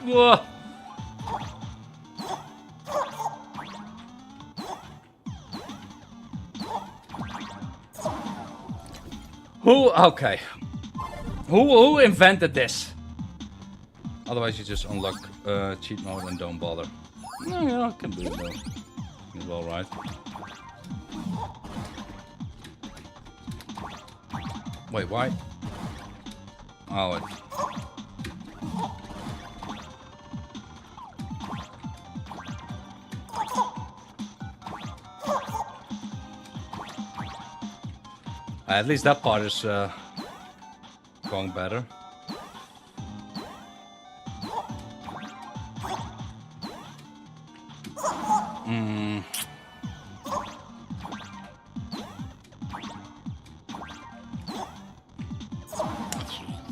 Whoa. Okay. Who invented this? Otherwise you just unlock cheat mode and don't bother. Yeah, I can do it though. It's alright. Wait, why? Oh, wait. At least that part is going better.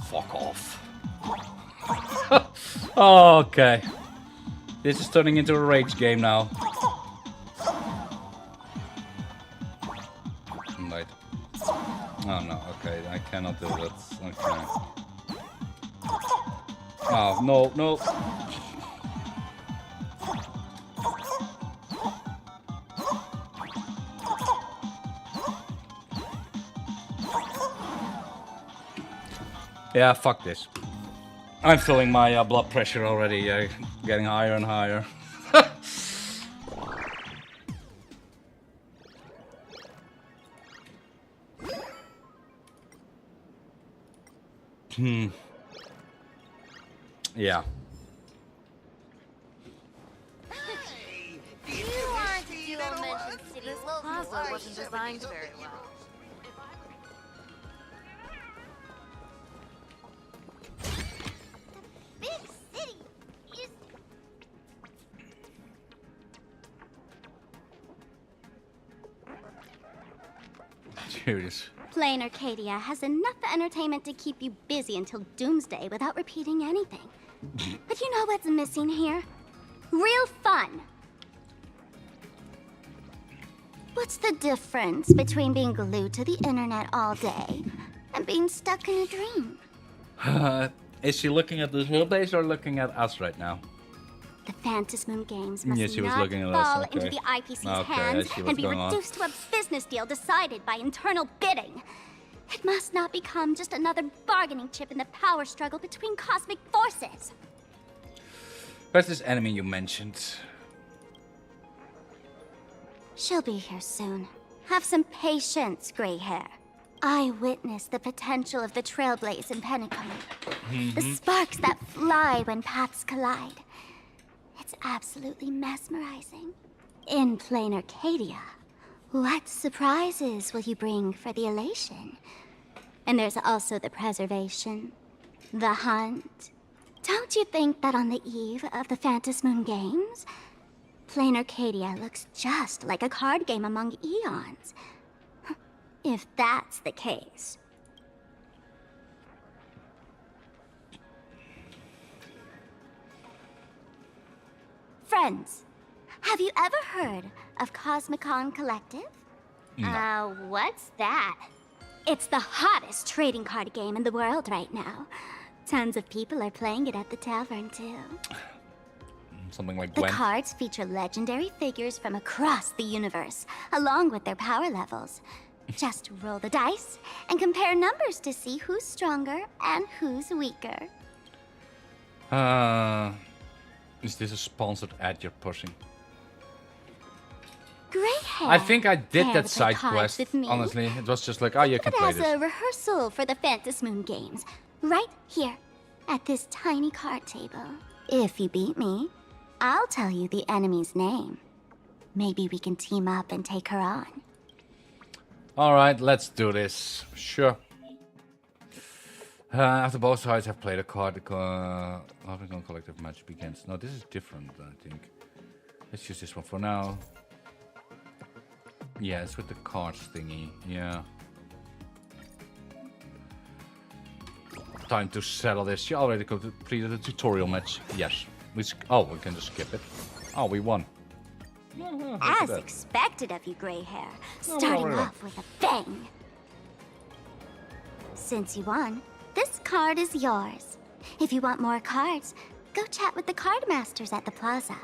Fuck off. Okay. This is turning into a rage game now. Right. Oh no, okay, I cannot do that. Okay. Oh, no, no. Yeah, fuck this. I'm feeling my blood pressure already, getting higher and higher. Yeah. You aren't a dual mention city local, Plaza wasn't designed very well. Big city is... Serious. Plain Arcadia has enough entertainment to keep you busy until doomsday without repeating anything. But you know what's missing here? Real fun. What's the difference between being glued to the internet all day and being stuck in a dream? Is she looking at the wheelbase or looking at us right now? The Phantasmoon Games must Yeah, she was not looking at us, fall okay. into the IPC's Okay, I hands see and what's be going on. reduced to a business deal decided by internal bidding. It must not become just another bargaining chip in the power struggle between cosmic forces. Where's this enemy you mentioned? She'll be here soon. Have some patience, gray hair. I witnessed the potential of the Trailblaze in Penacon. The sparks that fly when paths collide. It's absolutely mesmerizing. In plain Arcadia, what surprises will you bring for the elation? And there's also the preservation, the hunt. Don't you think that on the eve of the Phantasmoon Games, plain Arcadia looks just like a card game among eons? If that's the case. Friends, have you ever heard of Cosmicon Collective? No. What's that? It's the hottest trading card game in the world right now. Tons of people are playing it at the tavern, too. Something like The Gwen. cards feature legendary figures from across the universe, along with their power levels. Just roll the dice and compare numbers to see who's stronger and who's weaker. Is this a sponsored ad you're pushing? Gray hair. I think I did Care that to side play cards quest, with me? honestly. It was just like, oh, you can But play as this. a rehearsal for the Phantasmoon Games, right here, at this tiny card table. If you beat me, I'll tell you the enemy's name. Maybe we can team up and take her on. Alright, let's do this. Sure. After both sides have played a card, the Honkai collective match begins. No, this is different, I think. Let's use this one for now. Yeah, it's with the cards thingy. Yeah. Time to settle this. You already completed the tutorial match. Yes. We can just skip it. Oh, we won. As expected of you, gray hair, No, starting really. off with a bang. Since you won, this card is yours. If you want more cards, go chat with the card masters at the plaza.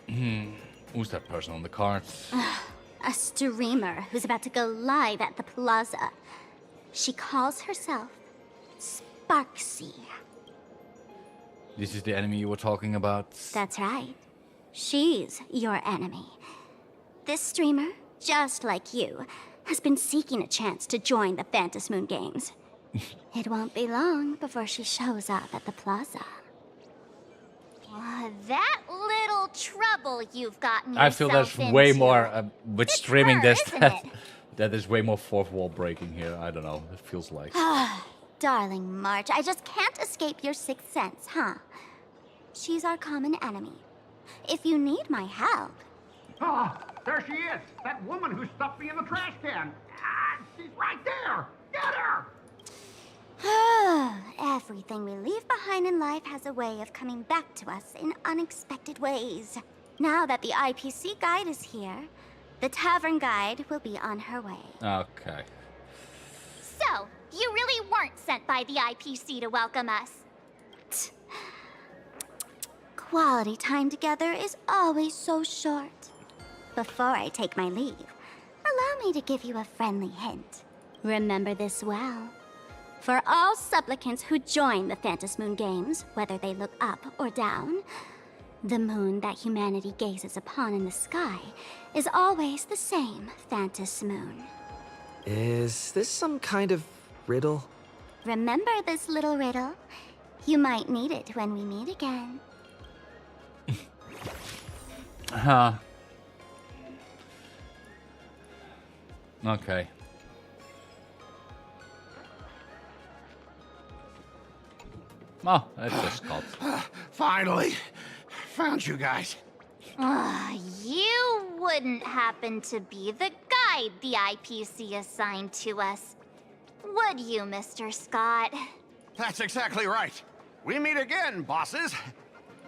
Who's that person on the cards? A streamer who's about to go live at the plaza. She calls herself Sparksy. This is the enemy you were talking about? That's right. She's your enemy. This streamer, just like you, has been seeking a chance to join the Phantasmoon Games. It won't be long before she shows up at the plaza. That little trouble you've gotten I feel there's yourself way into. more with It's streaming her, this isn't that, it? that is way more fourth wall breaking here. I don't know. It feels like. Darling March, I just can't escape your sixth sense, huh? She's our common enemy. If you need my help... Oh, there she is! That woman who stuffed me in the trash can! Ah, she's right there! Get her! Everything we leave behind in life has a way of coming back to us in unexpected ways. Now that the IPC guide is here, the tavern guide will be on her way. Okay. So, you really weren't sent by the IPC to welcome us. Quality time together is always so short. Before I take my leave, allow me to give you a friendly hint. Remember this well. For all supplicants who join the Phantasmoon Games, whether they look up or down, the moon that humanity gazes upon in the sky is always the same Phantasmoon. Is this some kind of riddle? Remember this little riddle? You might need it when we meet again. Huh. Okay. Oh, that's just Scott. Finally! Found you guys. You wouldn't happen to be the guide the IPC assigned to us, would you, Mr. Scott? That's exactly right. We meet again, bosses.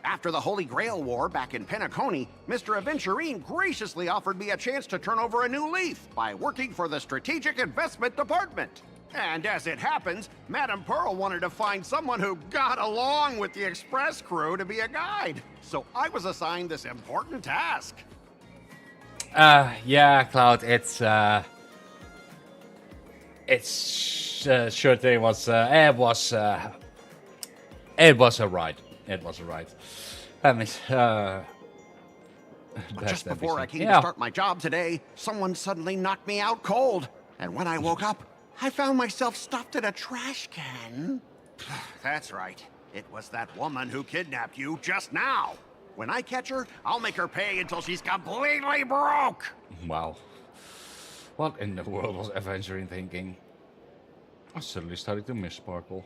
After the Holy Grail War back in Penacony, Mr. Aventurine graciously offered me a chance to turn over a new leaf by working for the Strategic Investment Department. And as it happens, Madame Pearl wanted to find someone who got along with the Express crew to be a guide. So I was assigned this important task. Yeah, Cloud, it's sure thing was, it was a ride. It was a ride. That means, But just before I came to start my job today, someone suddenly knocked me out cold. And when I woke up, I found myself stuffed in a trash can. That's right. It was that woman who kidnapped you just now. When I catch her, I'll make her pay until she's completely broke. Wow. What in the world was Aventurine thinking? I suddenly started to miss Sparkle.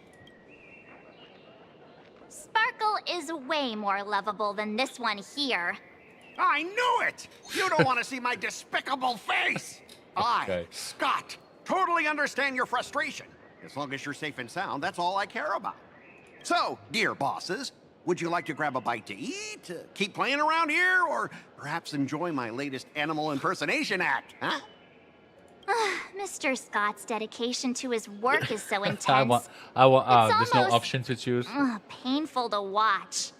Sparkle is way more lovable than this one here. I knew it! You don't want to see my despicable face! Okay. I, Scott, totally understand your frustration. As long as you're safe and sound, that's all I care about. So, dear bosses, would you like to grab a bite to eat, keep playing around here, or perhaps enjoy my latest animal impersonation act, huh? Mr. Scott's dedication to his work is so intense. I want, there's no option to choose. Painful to watch.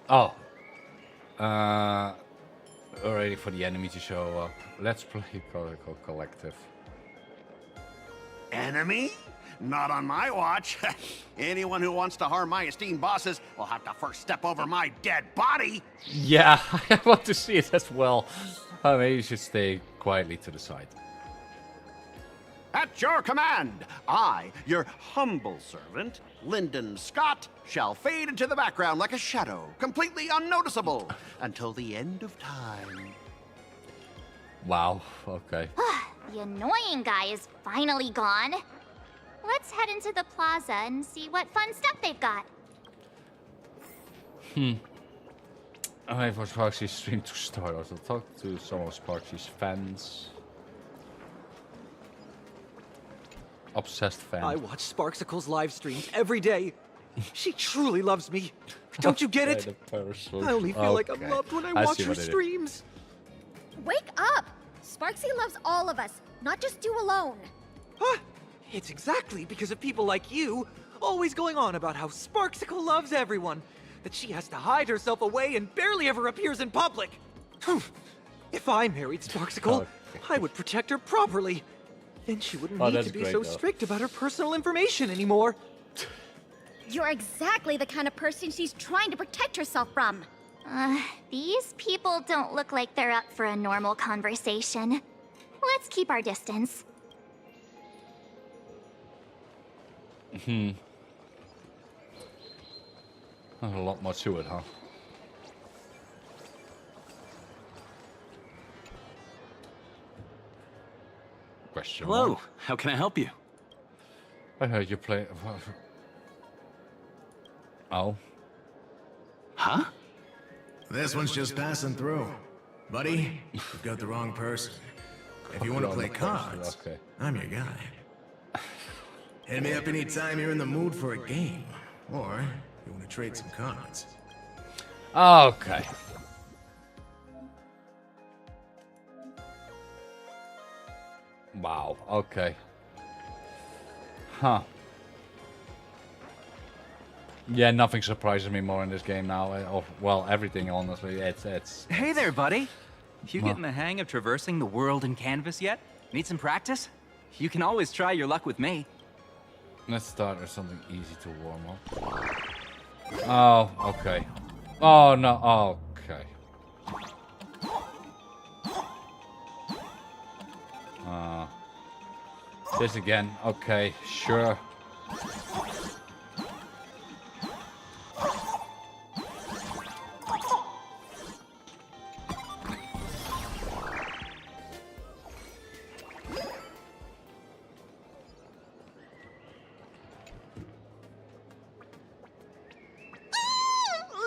Oh. Already for the enemy to show up. Let's play Collective. Enemy? Not on my watch. Anyone who wants to harm my esteemed bosses will have to first step over my dead body. Yeah, I want to see it as well. Maybe you should stay quietly to the side. At your command, I, your humble servant, Lyndon Scott, shall fade into the background like a shadow, completely unnoticeable, until the end of time. Wow, okay. The annoying guy is finally gone. Let's head into the plaza and see what fun stuff they've got. I wait for Sparksy's stream to start. I will talk to some of Sparksy's fans. Obsessed fan. I watch Sparksicle's live streams every day. She truly loves me. Don't you get it? I only feel like I'm loved when I watch her streams. Wake up! Sparksy loves all of us, not just you alone. Huh? It's exactly because of people like you always going on about how Sparksicle loves everyone that she has to hide herself away and barely ever appears in public. If I married Sparksicle, I would protect her properly. Then she wouldn't Oh, need that's to be great, so though. strict about her personal information anymore. You're exactly the kind of person she's trying to protect herself from. These people don't look like they're up for a normal conversation. Let's keep our distance. There's a lot more to it, huh? Question Hello, mark. how can I help you? I heard you play. Oh. Huh? This one's just passing through. Buddy, you've got the wrong person. If you want to play cards, okay. I'm your guy. Hit me up anytime you're in the mood for a game. Or you want to trade some cards. Okay. Wow, okay. Huh. Yeah, nothing surprises me more in this game now. Well, everything, honestly. It's... Hey there, buddy. You Huh. getting the hang of traversing the world in canvas yet? Need some practice? You can always try your luck with me. Let's start with something easy to warm up. Oh, okay. Oh, no, okay. This again. Okay, sure.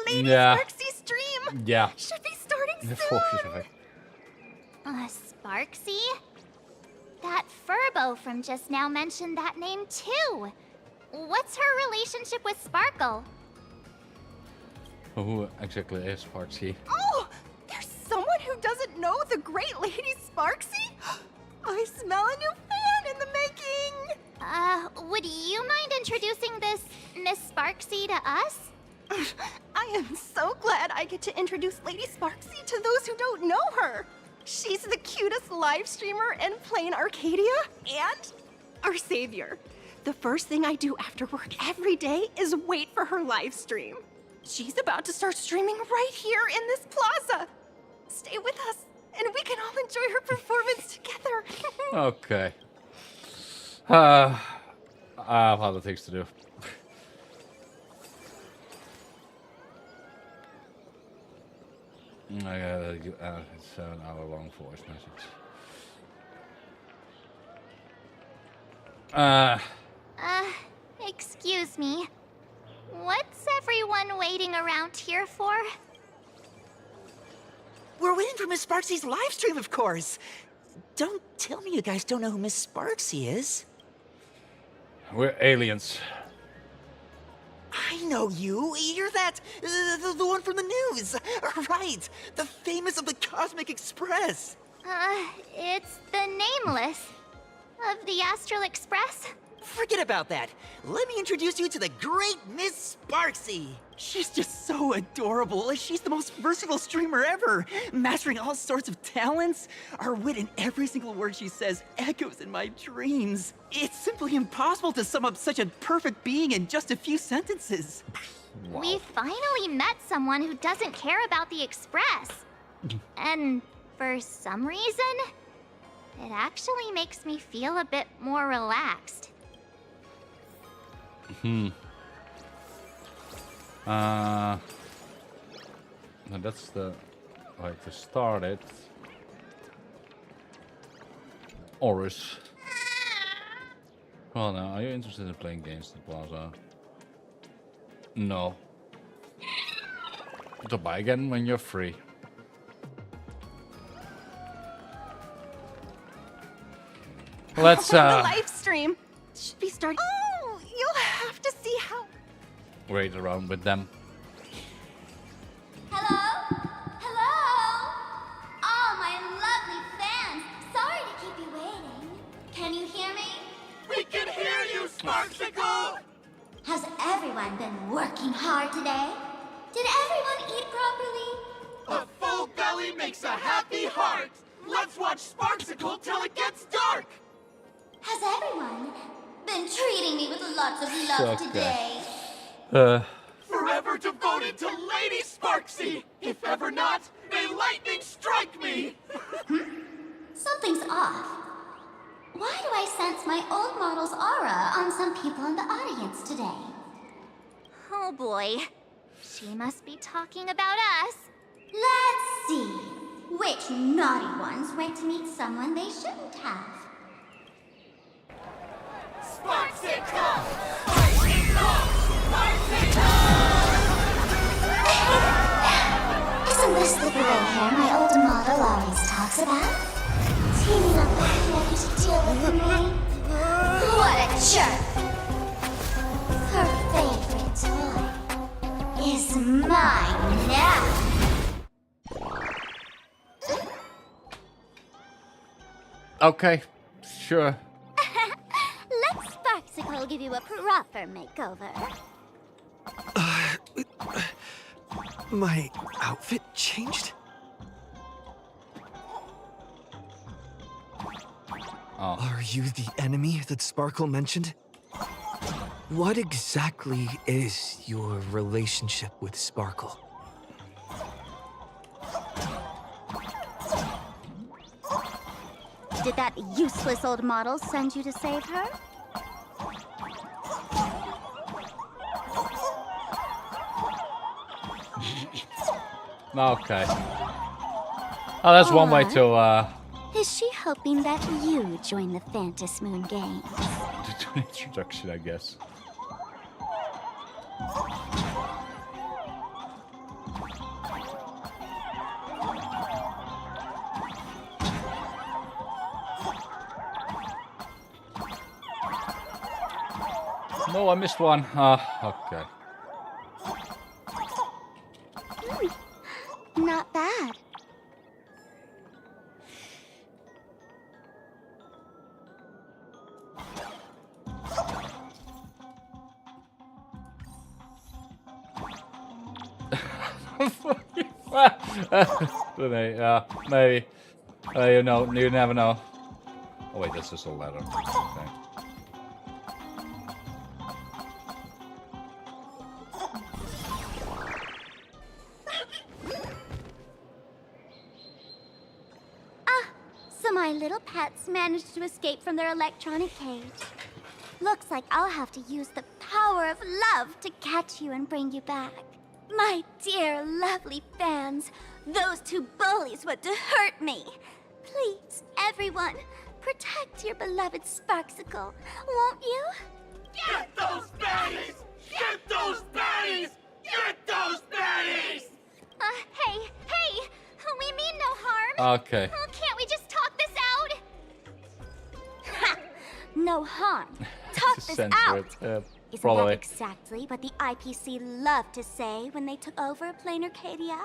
Lady Yeah. Sparksy stream! Yeah. Should be starting Unfortunately. Sparksy? That Furbo from just now mentioned that name too. What's her relationship with Sparkle? Who exactly is Sparksy? Oh! There's someone who doesn't know the great Lady Sparksy? I smell a new fan in the making! Would you mind introducing this Miss Sparksy to us? I am so glad I get to introduce Lady Sparksy to those who don't know her. She's the cutest live streamer in plain Arcadia and our savior. The first thing I do after work every day is wait for her live stream. She's about to start streaming right here in this plaza. Stay with us, and we can all enjoy her performance together. Okay. I have other things to do. I gotta get a 7-hour-long voice message. Excuse me. What's everyone waiting around here for? We're waiting for Miss Sparksy's live stream, of course. Don't tell me you guys don't know who Miss Sparksy is. We're aliens. I know you. You're that, the one from the news. Right. The famous of the Cosmic Express. It's the Nameless of the Astral Express. Forget about that. Let me introduce you to the great Miss Sparksy. She's just so adorable. She's the most versatile streamer ever, mastering all sorts of talents. Her wit in every single word she says echoes in my dreams. It's simply impossible to sum up such a perfect being in just a few sentences. Wow. We finally met someone who doesn't care about the Express. And for some reason, it actually makes me feel a bit more relaxed. Now that's the way to start it. Horus. Well, now, are you interested in playing games in the plaza? No. To buy again when you're free. Let's The live stream should be starting. Oh, you'll have to see how. wait around with them. Hello? Hello? Oh, my lovely fans. Sorry to keep you waiting. Can you hear me? We can hear you, Sparksicle! Has everyone been working hard today? Did everyone eat properly? A full belly makes a happy heart. Let's watch Sparksicle till it gets dark. Has everyone been treating me with lots of love today? Forever devoted to Lady Sparksy! If ever not, may lightning strike me! Something's off. Why do I sense my old model's aura on some people in the audience today? Oh boy. She must be talking about us. Let's see. Which naughty ones went to meet someone they shouldn't have? Sparksicle! Isn't this the gray hair my old model always talks about? Teaming up with him to deal with me? What a jerk! Her favorite toy is mine now. Okay, sure. Let Sparksicle give you a proper makeover. My outfit changed? Oh. Are you the enemy that Sparkle mentioned? What exactly is your relationship with Sparkle? Did that useless old model send you to save her? Okay. Oh, that's one way to Is she hoping that you join the Phantom Moon Games? do an introduction, I guess. No, I missed one. Okay. Not bad. Maybe. You know, you never know. Oh wait, that's just a letter. Okay. So my little pets managed to escape from their electronic cage. Looks like I'll have to use the power of love to catch you and bring you back. My dear, lovely fans, those two bullies want to hurt me. Please, everyone, protect your beloved Sparksicle, won't you? Get those baddies! Get those baddies! Get those baddies! Hey! We mean no harm! Okay. Oh, can't we just talk this out? Ha! No harm. Talk this Censor out. it. Isn't Probably. that exactly what the IPC loved to say when they took over Plain Arcadia?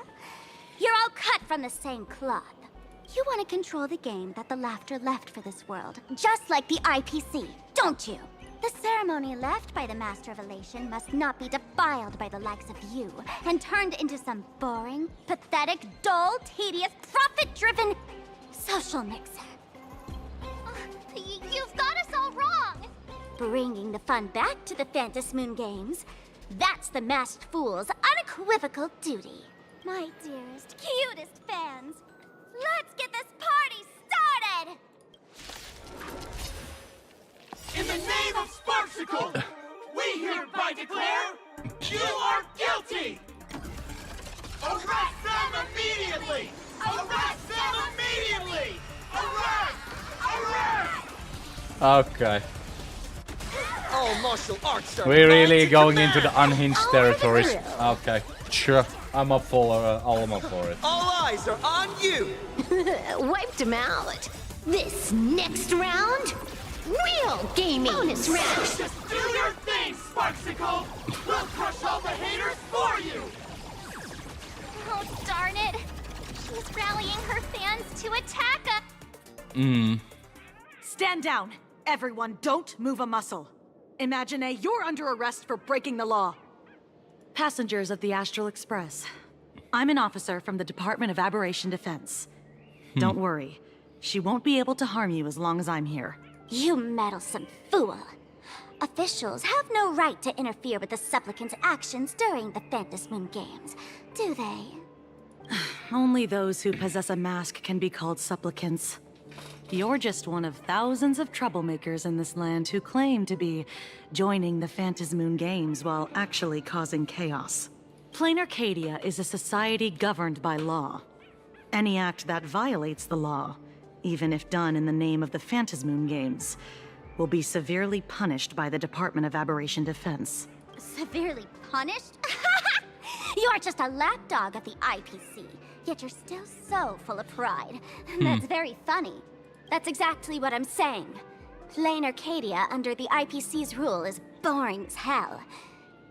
You're all cut from the same cloth. You want to control the game that the laughter left for this world, just like the IPC, don't you? The ceremony left by the Master of Elation must not be defiled by the likes of you and turned into some boring, pathetic, dull, tedious, profit-driven social mixer. You've got us all wrong! Bringing the fun back to the Phantom Moon Games, that's the Masked Fool's unequivocal duty. My dearest, cutest fans, let's get this party started! In the name of Sparksicle, we hereby declare you are guilty! Arrest them immediately! Arrest them immediately! Arrest! Arrest! Okay. All martial arts are We're really mine to going command. into the unhinged territories. Okay, sure. I'm up for it. All eyes are on you! Wiped him out. This next round, real gaming. Bonus round. Just do your thing, Sparksicle! We'll crush all the haters for you! Oh, darn it! She's rallying her fans to attack us! Stand down. Everyone, don't move a muscle. Imagine you're under arrest for breaking the law. Passengers of the Astral Express. I'm an officer from the Department of Aberration Defense. Don't worry. She won't be able to harm you as long as I'm here. You meddlesome fool. Officials have no right to interfere with the supplicants' actions during the Phantasmoon Games, do they? Only those who possess a mask can be called supplicants. You're just one of thousands of troublemakers in this land who claim to be joining the Phantasmoon Games while actually causing chaos. Plain Arcadia is a society governed by law. Any act that violates the law, even if done in the name of the Phantasmoon Games, will be severely punished by the Department of Aberration Defense. Severely punished? You are just a lapdog of the IPC, yet you're still so full of pride. That's very funny. That's exactly what I'm saying. Plain Arcadia under the IPC's rule is boring as hell.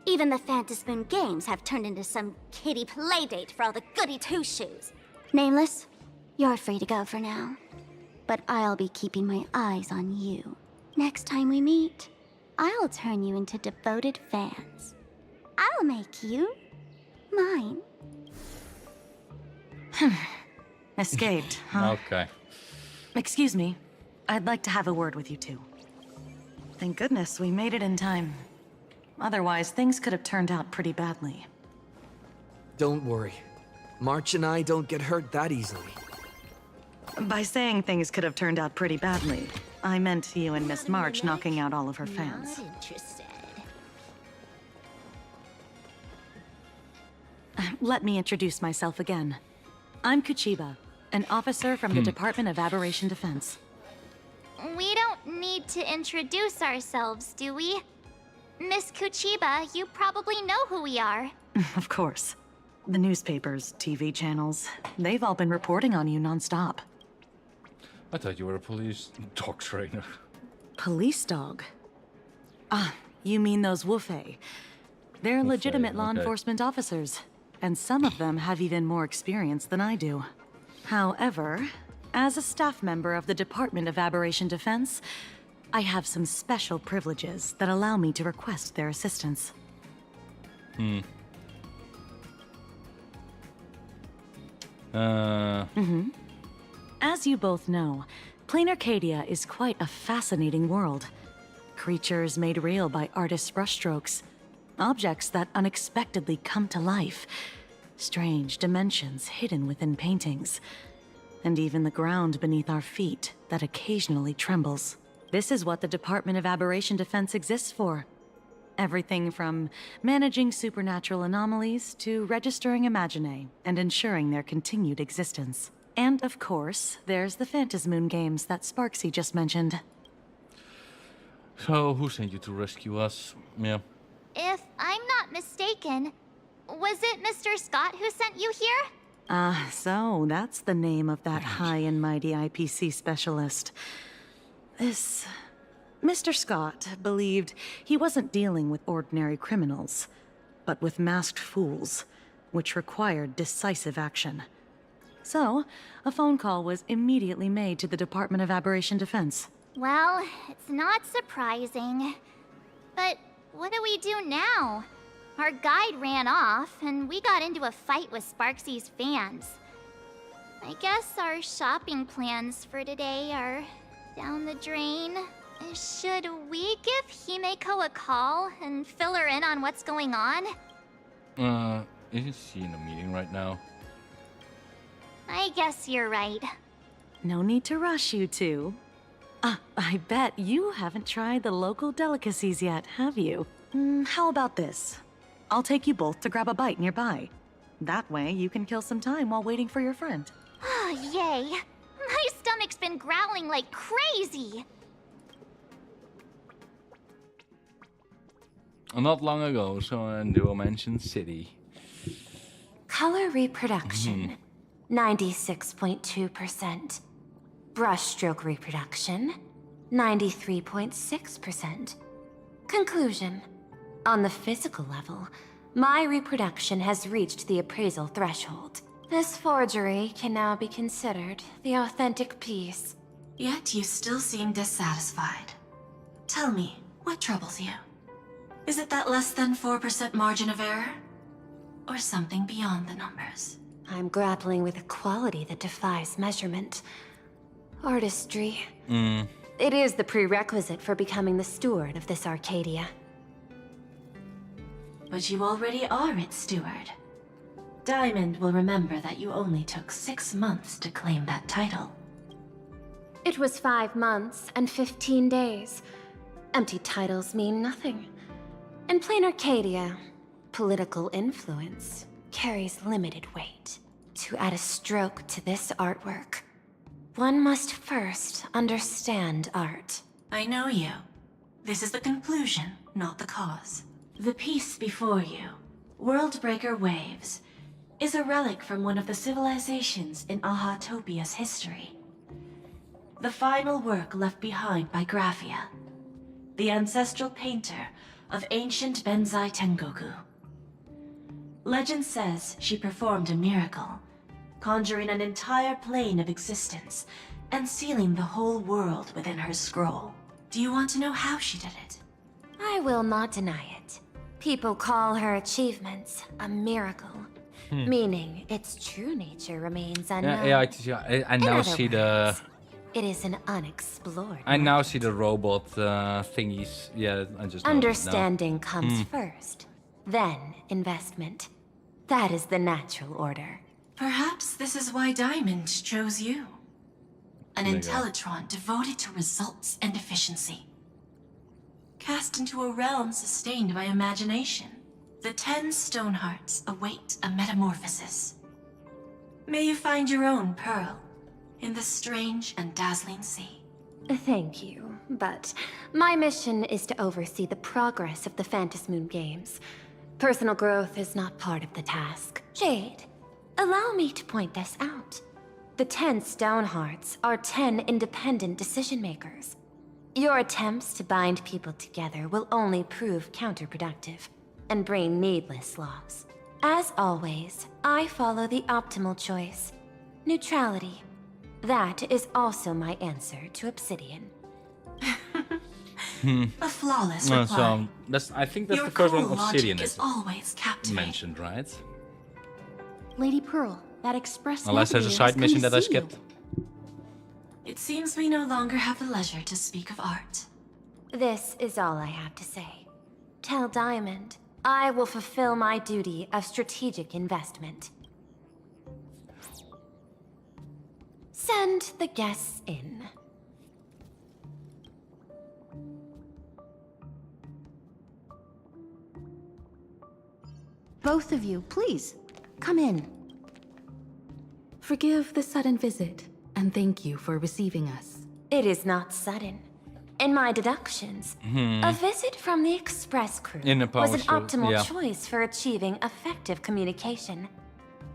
Even the Phantasmoon Games have turned into some kiddie playdate for all the goody two-shoes. Nameless, you're free to go for now. But I'll be keeping my eyes on you. Next time we meet, I'll turn you into devoted fans. I'll make you mine. Escaped, huh? Okay. Excuse me. I'd like to have a word with you two. Thank goodness we made it in time. Otherwise, things could have turned out pretty badly. Don't worry. March and I don't get hurt that easily. By saying things could have turned out pretty badly, I meant you and Miss March knocking out all of her fans. Not interested. Let me introduce myself again. I'm Kuchiba, an officer from the Department of Aberration Defense. We don't need to introduce ourselves, do we? Miss Kuchiba, you probably know who we are. Of course. The newspapers, TV channels, they've all been reporting on you nonstop. I thought you were a police dog trainer. Police dog? Ah, you mean those Wufei. They're legitimate law enforcement officers, and some of them have even more experience than I do. However, as a staff member of the Department of Aberration Defense, I have some special privileges that allow me to request their assistance. As you both know, Plain Arcadia is quite a fascinating world. Creatures made real by artists' brushstrokes. Objects that unexpectedly come to life. Strange dimensions hidden within paintings. And even the ground beneath our feet that occasionally trembles. This is what the Department of Aberration Defense exists for. Everything from managing supernatural anomalies to registering Imaginae and ensuring their continued existence. And of course, there's the Phantasmoon Games that Sparksy just mentioned. So, who sent you to rescue us? Yeah. If I'm not mistaken, was it Mr. Scott who sent you here? So that's the name of that high and mighty IPC specialist. This... Mr. Scott believed he wasn't dealing with ordinary criminals, but with masked fools, which required decisive action. So, a phone call was immediately made to the Department of Aberration Defense. Well, it's not surprising. But what do we do now? Our guide ran off, and we got into a fight with Sparksy's fans. I guess our shopping plans for today are down the drain. Should we give Himeko a call and fill her in on what's going on? Isn't she in a meeting right now? I guess you're right. No need to rush, you two. I bet you haven't tried the local delicacies yet, have you? How about this? I'll take you both to grab a bite nearby. That way, you can kill some time while waiting for your friend. Oh, yay. My stomach's been growling like crazy. Not long ago, so in Duo Mansion City. Color reproduction, 96.2%. Brushstroke reproduction, 93.6%. Conclusion. On the physical level, my reproduction has reached the appraisal threshold. This forgery can now be considered the authentic piece. Yet you still seem dissatisfied. Tell me, what troubles you? Is it that less than 4% margin of error? Or something beyond the numbers? I'm grappling with a quality that defies measurement. Artistry. It is the prerequisite for becoming the steward of this Arcadia. But you already are its steward. Diamond will remember that you only took 6 months to claim that title. It was 5 months and 15 days. Empty titles mean nothing. In plain Arcadia, political influence carries limited weight. To add a stroke to this artwork, one must first understand art. I know you. This is the conclusion, not the cause. The piece before you, Worldbreaker Waves, is a relic from one of the civilizations in Ahatopia's history. The final work left behind by Graphia, the ancestral painter of ancient Benzai Tengoku. Legend says she performed a miracle, conjuring an entire plane of existence and sealing the whole world within her scroll. Do you want to know how she did it? I will not deny it. People call her achievements a miracle, meaning its true nature remains unknown. I now see the... It is an unexplored. I now see the robot thingies. Yeah, I just understanding comes first, then investment. That is the natural order. Perhaps this is why Diamond chose you. An There you Intellitron devoted to results and efficiency. Cast into a realm sustained by imagination, the 10 Stonehearts await a metamorphosis. May you find your own pearl in the strange and dazzling sea. Thank you, but my mission is to oversee the progress of the Phantom Moon Games. Personal growth is not part of the task. Jade, allow me to point this out. The 10 Stonehearts are 10 independent decision-makers. Your attempts to bind people together will only prove counterproductive and bring needless loss. As always, I follow the optimal choice. Neutrality. That is also my answer to Obsidian. A flawless reply. So I think that's Your the first one cool Obsidian logic is always captivating. mentioned, right? Lady Pearl, that express Unless there's a side mission that I skipped. It seems we no longer have the leisure to speak of art. This is all I have to say. Tell Diamond, I will fulfill my duty of strategic investment. Send the guests in. Both of you, please, come in. Forgive the sudden visit, and thank you for receiving us. It is not sudden. In my deductions, a visit from the Express crew was an optimal choice for achieving effective communication.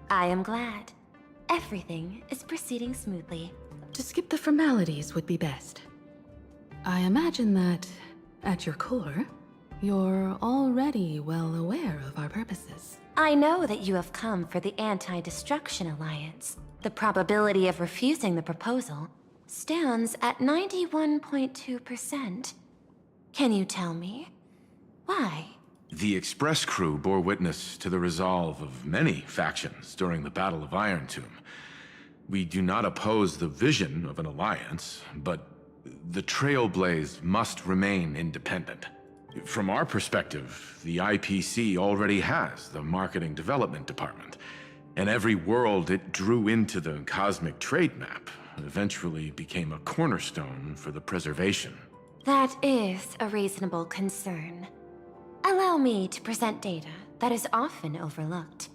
I am glad. Everything is proceeding smoothly. To skip the formalities would be best. I imagine that, at your core, you're already well aware of our purposes. I know that you have come for the Anti-Destruction Alliance. The probability of refusing the proposal stands at 91.2%. Can you tell me why? The Express crew bore witness to the resolve of many factions during the Battle of Iron Tomb. We do not oppose the vision of an alliance, but the Trailblaze must remain independent. From our perspective, the IPC already has the Marketing Development Department, and every world it drew into the cosmic trade map eventually became a cornerstone for the preservation. That is a reasonable concern. Allow me to present data that is often overlooked.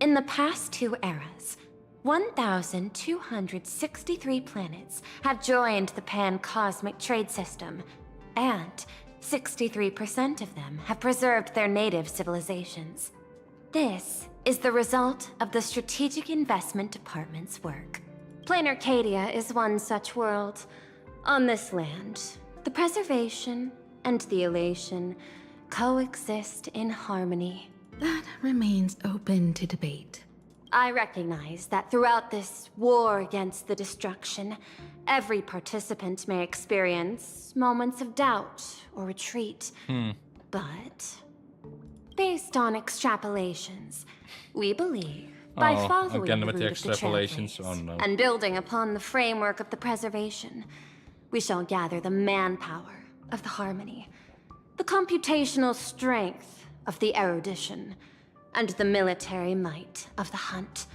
In the past 2 eras, 1,263 planets have joined the Pan-Cosmic Trade System, and 63% of them have preserved their native civilizations. This is the result of the Strategic Investment Department's work. Plain Arcadia is one such world. On this land, the preservation and the elation coexist in harmony. That remains open to debate. I recognize that throughout this war against the destruction, every participant may experience moments of doubt or retreat. But, based on extrapolations, we believe by following again the with route the of the extrapolations. Trailblaze Oh no. and building upon the framework of the preservation, we shall gather the manpower of the harmony, the computational strength of the erudition, and the military might of the hunt.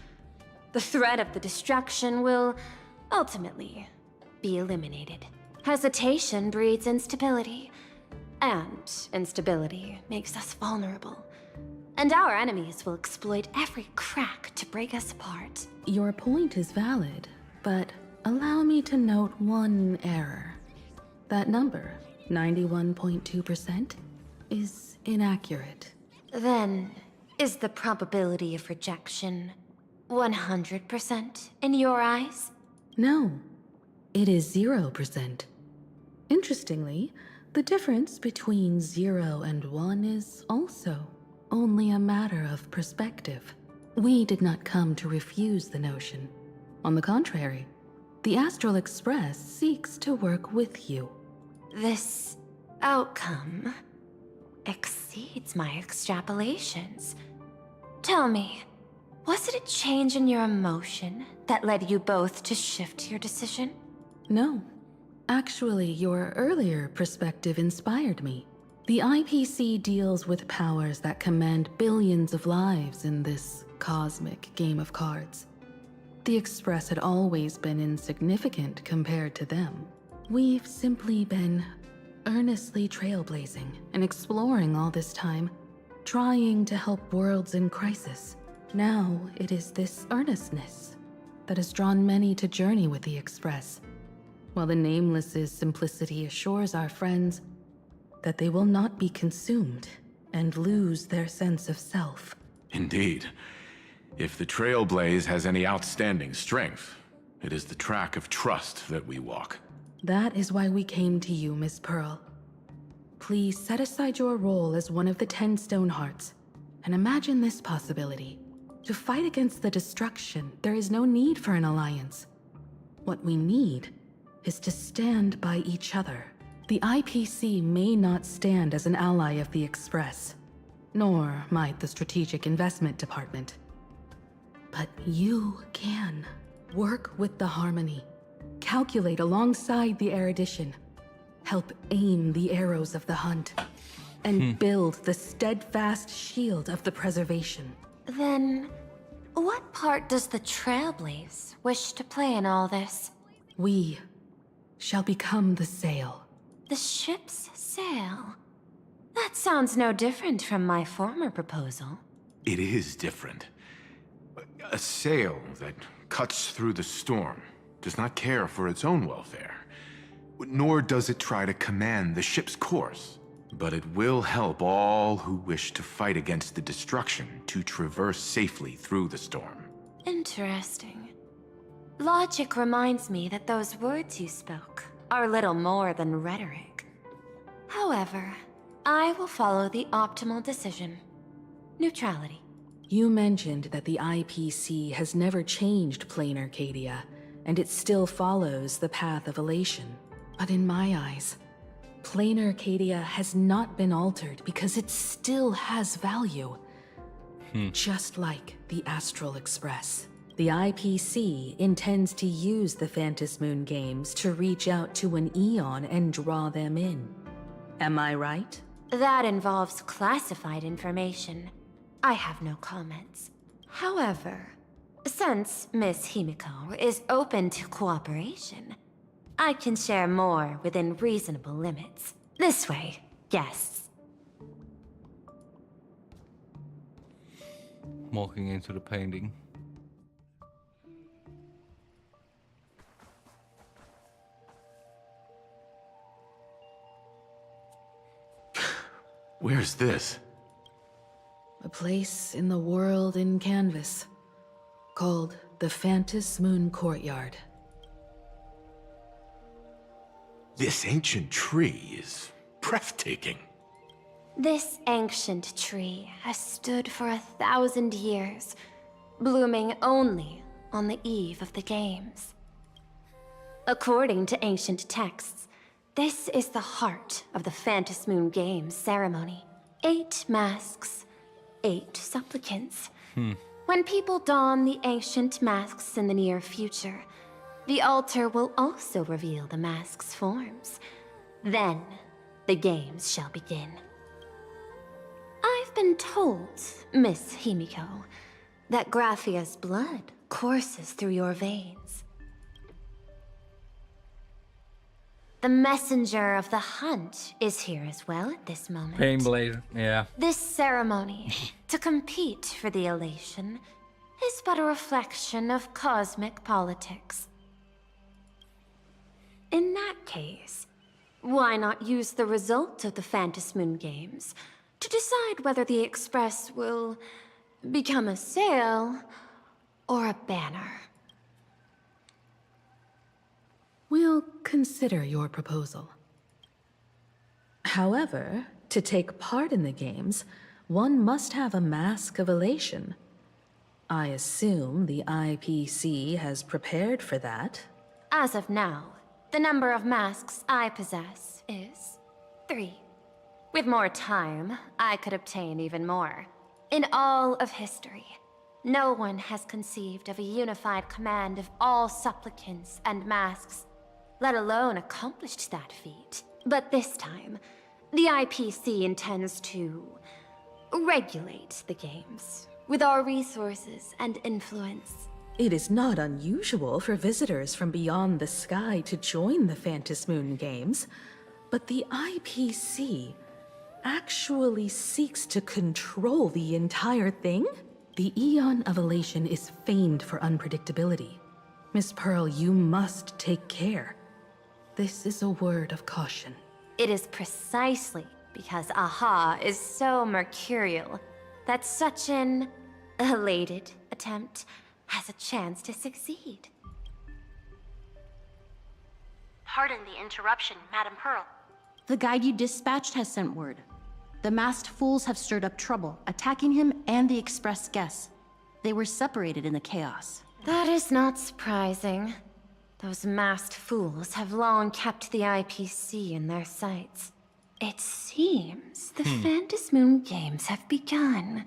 The threat of the destruction will ultimately be eliminated. Hesitation breeds instability, and instability makes us vulnerable. And our enemies will exploit every crack to break us apart. Your point is valid, but allow me to note one error. That number, 91.2%, is inaccurate. Then, is the probability of rejection 100% in your eyes? No, it is 0%. Interestingly, the difference between 0 and 1 is also only a matter of perspective. We did not come to refuse the notion. On the contrary, the Astral Express seeks to work with you. This outcome exceeds my extrapolations. Tell me, was it a change in your emotion that led you both to shift your decision? No. Actually, your earlier perspective inspired me. The IPC deals with powers that command billions of lives in this cosmic game of cards. The Express had always been insignificant compared to them. We've simply been earnestly trailblazing and exploring all this time, trying to help worlds in crisis. Now it is this earnestness that has drawn many to journey with the Express, while the Nameless's simplicity assures our friends that they will not be consumed and lose their sense of self. Indeed. If the Trailblaze has any outstanding strength, it is the track of trust that we walk. That is why we came to you, Miss Pearl. Please set aside your role as one of the 10 Stonehearts, and imagine this possibility. To fight against the destruction, there is no need for an alliance. What we need is to stand by each other. The IPC may not stand as an ally of the Express, nor might the Strategic Investment Department. But you can work with the Harmony, calculate alongside the erudition, help aim the arrows of the hunt, and build the steadfast shield of the preservation. Then, what part does the Trailblaze wish to play in all this? We shall become the sail. The ship's sail? That sounds no different from my former proposal. It is different. A sail that cuts through the storm does not care for its own welfare, nor does it try to command the ship's course. But it will help all who wish to fight against the destruction to traverse safely through the storm. Interesting. Logic reminds me that those words you spoke are little more than rhetoric. However, I will follow the optimal decision. Neutrality. You mentioned that the IPC has never changed Plain Arcadia, and it still follows the path of elation. But in my eyes, Plain Arcadia has not been altered because it still has value. Just like the Astral Express. The IPC intends to use the Phantasmoon Moon games to reach out to an Eon and draw them in. Am I right? That involves classified information. I have no comments. However, since Miss Himiko is open to cooperation, I can share more within reasonable limits. This way, guests. Walking into the painting. Where's this? A place in the world in canvas, called the Phantasmoon Moon Courtyard. This ancient tree is breathtaking. This ancient tree has stood for 1,000 years, blooming only on the eve of the games. According to ancient texts, this is the heart of the Phantasmoon Games ceremony. 8 masks, 8 supplicants. When people don the ancient masks in the near future, The altar will also reveal the mask's forms. Then, the games shall begin. I've been told, Miss Himiko, that Graphia's blood courses through your veins. The messenger of the hunt is here as well at this moment. Painblade, yeah. This ceremony, to compete for the elation, is but a reflection of cosmic politics. In that case, why not use the result of the Phantom Moon Games to decide whether the Express will become a sail or a banner? We'll consider your proposal. However, to take part in the games, one must have a Mask of Elation. I assume the IPC has prepared for that. As of now, the number of masks I possess is 3. With more time, I could obtain even more. In all of history, no one has conceived of a unified command of all supplicants and masks, let alone accomplished that feat. But this time, the IPC intends to regulate the games with our resources and influence. It is not unusual for visitors from beyond the sky to join the Phantom Moon Games, but the IPC actually seeks to control the entire thing? The Eon of Elation is famed for unpredictability. Miss Pearl, you must take care. This is a word of caution. It is precisely because Aha is so mercurial that such an elated attempt has a chance to succeed. Pardon the interruption, Madam Pearl. The guide you dispatched has sent word. The masked fools have stirred up trouble, attacking him and the express guests. They were separated in the chaos. That is not surprising. Those masked fools have long kept the IPC in their sights. It seems the Phantom Moon Games have begun,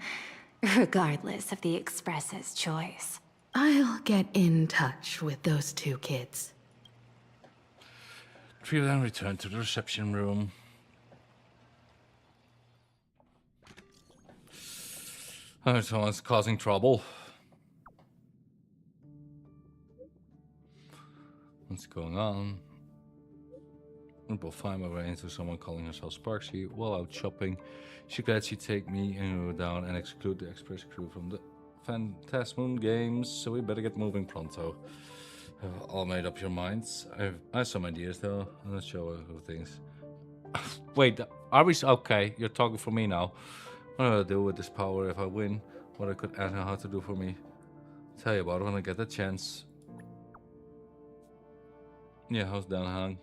regardless of the Express's choice. I'll get in touch with those 2 kids. Trio then return to the reception room. Oh, someone's causing trouble. What's going on? We'll find my way into someone calling herself Sparksy. While out shopping, she glad she'd take me down and exclude the express crew from the Phantom Moon Games, so we better get moving pronto. All made up your minds. I have some ideas though. Let's show her things. Wait, are we okay? You're talking for me now. What do I do with this power if I win? What I could ask her how to do for me? Tell you about it when I get the chance. Yeah, how's Danhang?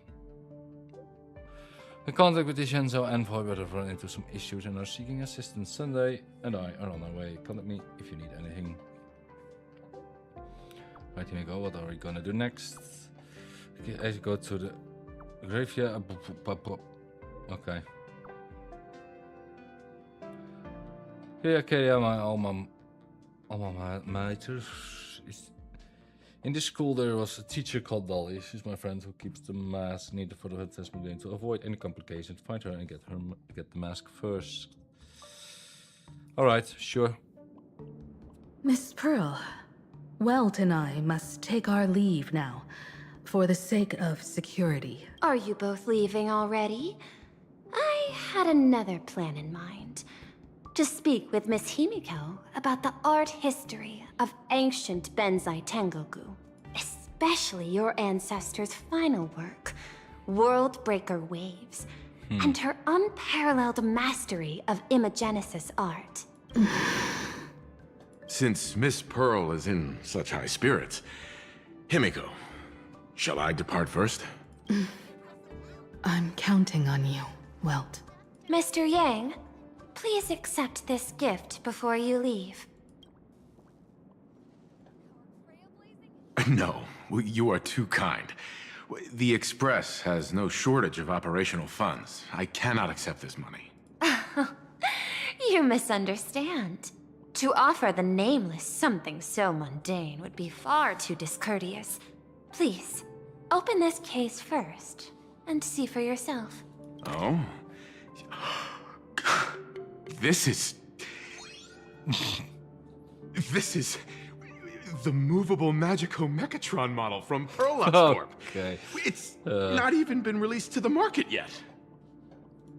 In contact with Shenzo and Void have run into some issues and are seeking assistance. Sunday and I are on our way. Contact me if you need anything. Right, here we go. What are we gonna do next? Okay, as you go to the graveyard. Okay. Yeah, okay, yeah, my alma mater. In this school there was a teacher called Dolly. She's my friend who keeps the mask needed for the assessment game. To avoid any complications, find her and get the mask first. Alright, sure. Miss Pearl, Welt and I must take our leave now, for the sake of security. Are you both leaving already? I had another plan in mind. To speak with Miss Himiko about the art history of ancient Benzai Tengoku, especially your ancestors' final work, World Breaker Waves, and her unparalleled mastery of imagenesis art. Since Miss Pearl is in such high spirits, Himiko, shall I depart first? I'm counting on you, Welt. Mr. Yang, please accept this gift before you leave. No, you are too kind. The Express has no shortage of operational funds. I cannot accept this money. You misunderstand. To offer the Nameless something so mundane would be far too discourteous. Please, open this case first and see for yourself. Oh? This is the movable Magico Mechatron model from Pearl Corp. Okay. It's not even been released to the market yet.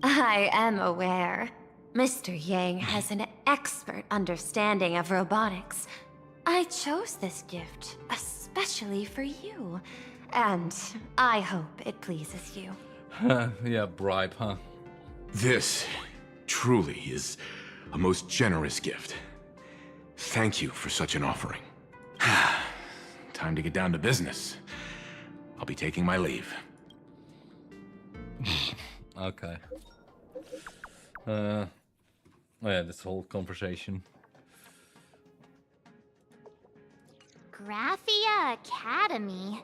I am aware. Mr. Yang has an expert understanding of robotics. I chose this gift especially for you, and I hope it pleases you. Yeah, bribe, huh? This truly is a most generous gift. Thank you for such an offering. Time to get down to business. I'll be taking my leave. Okay. Oh yeah, this whole conversation. Graphia Academy?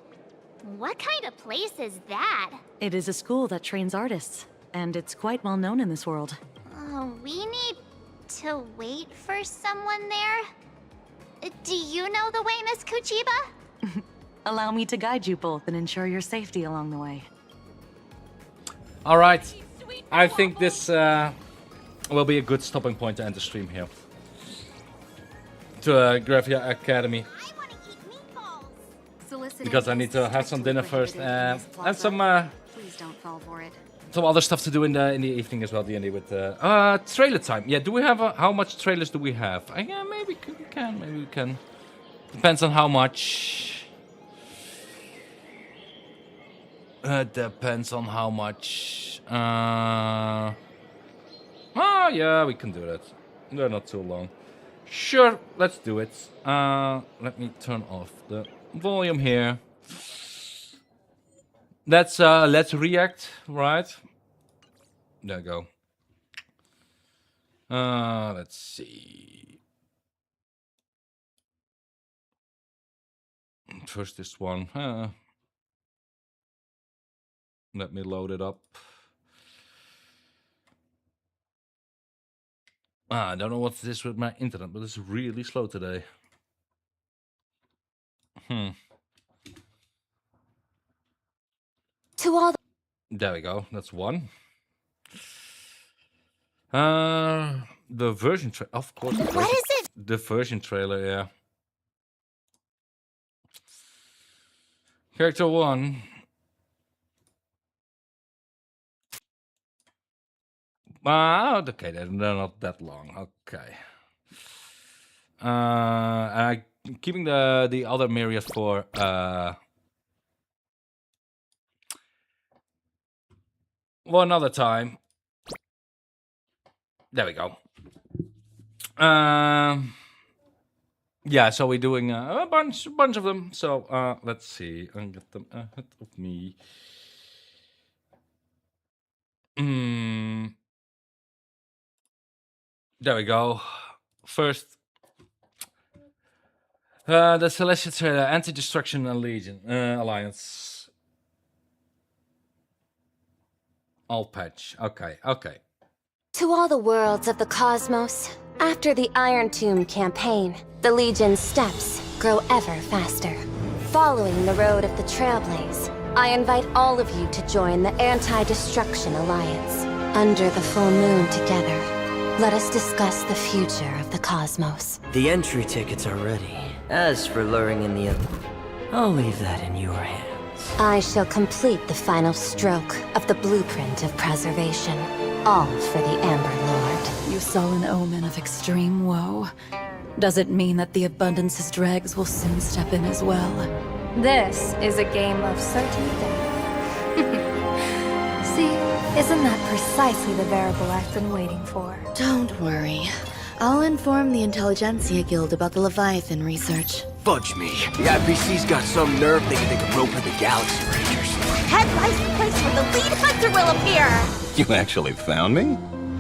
What kind of place is that? It is a school that trains artists, and it's quite well known in this world. We need to wait for someone there? Do you know the way, Miss Kuchiba? Allow me to guide you both and ensure your safety along the way. All right. I think this will be a good stopping point to end the stream here. To Graphia Academy. Because I need to have some dinner first and some Please don't fall for it. some other stuff to do in the evening as well. D&D with trailer time. Yeah, do we have how much trailers do we have? Yeah, maybe we can. Maybe we can. Depends on how much. Depends on how much. Oh yeah, we can do that. They're not too long. Sure, let's do it. Let me turn off the volume here. Let's react, right? There we go. Let's see. First this one. Let me load it up. I don't know what's this with my internet, but it's really slow today. To all There we go. That's one. The version of course. What is it? The version trailer, yeah. Character 1. Okay, they're not that long. Okay. I'm keeping the other myriad for one other time. There we go. Yeah, so we're doing a bunch of them. So let's see. I'll get them ahead of me. There we go. First, the Celestial trailer, Anti-Destruction Alliance. All patch. Okay. To all the worlds of the cosmos, after the Iron Tomb campaign, the Legion's steps grow ever faster. Following the road of the Trailblaze, I invite all of you to join the Anti-Destruction Alliance. Under the full moon together, let us discuss the future of the cosmos. The entry tickets are ready. As for luring in the other, I'll leave that in your hands. I shall complete the final stroke of the blueprint of preservation. All for the Amber Lord. You saw an omen of extreme woe. Does it mean that the Abundance's dregs will soon step in as well? This is a game of certain death. See, isn't that precisely the variable I've been waiting for? Don't worry. I'll inform the Intelligentsia Guild about the Leviathan research. Fudge me. The IPC's got some nerve thinking they can rope in the Galaxy Rangers. Head lies the place where the lead hunter will appear! You actually found me?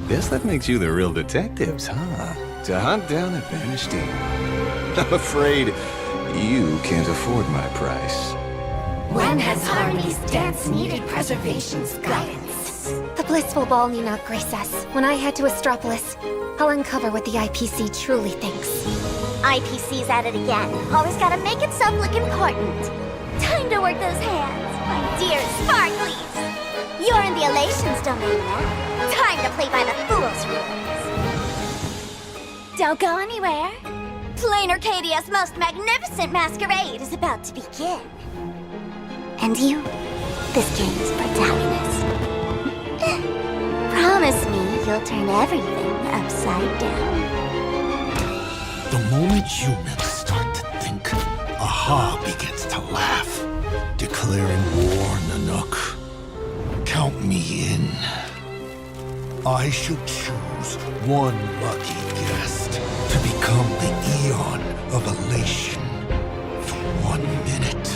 Guess that makes you the real detectives, huh? To hunt down a vanished demon. I'm afraid you can't afford my price. When has Harmony's dance needed preservation's guidance? The blissful ball need not grace us. When I head to Astropolis, I'll uncover what the IPC truly thinks. IPC's at it again. Always gotta make itself look important. Time to work those hands, my dear Sparklies. You're in the Elations domain now. Time to play by the fool's rules. Don't go anywhere. Plain Arcadia's most magnificent masquerade is about to begin. And you, this game's protagonist. Promise me you'll turn everything upside down. The moment humans start to think, Aha begins to laugh, declaring war on Nanook. Count me in. I shall choose one lucky guest to become the Eon of Elation for 1 minute.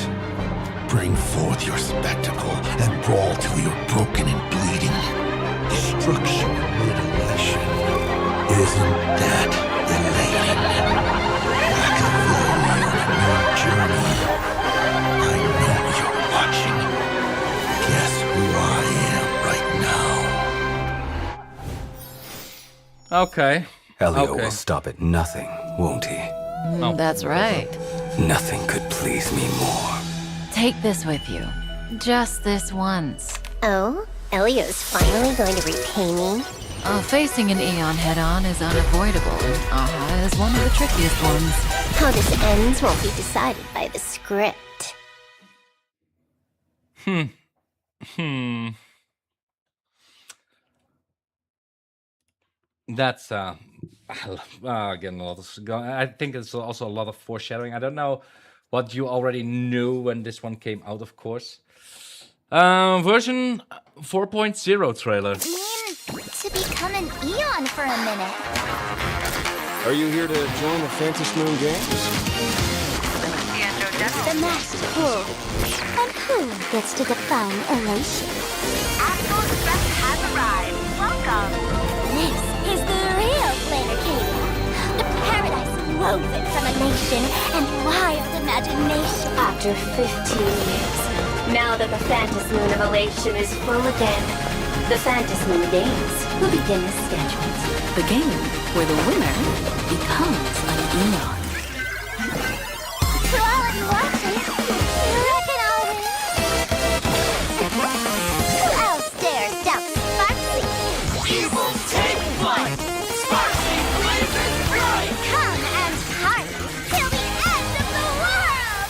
Bring forth your spectacle and brawl till you're broken and bleeding. Destruction amid elation. Isn't that elating? Machiavelli on a new journey. I know you're watching. Guess who I am right now? Okay. Elio will stop at nothing, won't he? That's right. Nothing could please me more. Take this with you. Just this once. Oh? Elio's finally going to repay me? Facing an Eon head-on is unavoidable, and Aha is one of the trickiest ones. How this ends won't be decided by the script. That's again a lot of. I think it's also a lot of foreshadowing. I don't know what you already knew when this one came out, of course. Version 4.0 trailer. To become an Eon for a minute. Are you here to join the Phantom Moon Games? The master pool. And who gets to define elation? Astral Express has arrived. Welcome. This is the real Plain Arcadia. A paradise woven from elation and wild imagination. After 15 years, now that the Phantasmoon of Elation is full again, the Phantasmoon Games will begin as scheduled. The game where the winner becomes an Eon. To all of you watching, you reckon I'll win? Who else dares doubt Sparksy? Evil take flight! Sparksy blazes bright! Come and party till the end of the world!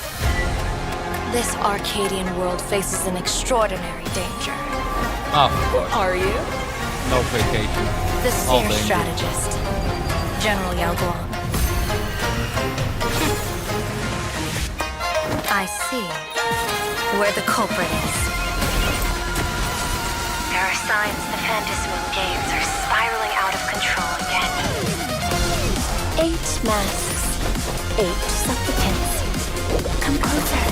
This Arcadian world faces an extraordinary danger. Of course. Are you? No vacation. The All senior danger. strategist, General Yalguan. I see where the culprit is. There are signs the Phantasmoon Games are spiraling out of control again. 8 masks, 8 supplicants. Come closer.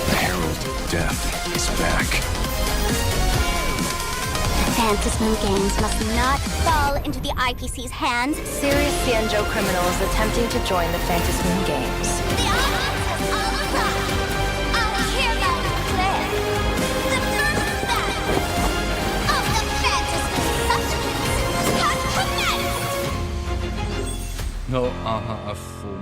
The Herald of Death is back. The Phantasmoon Games must not fall into the IPC's hands. Serious Xianzhou criminals attempting to join the Phantasmoon Games. The odds have all arrived. Our hero declared the first battle of the Phantasmoon supplicants has commenced. No, a full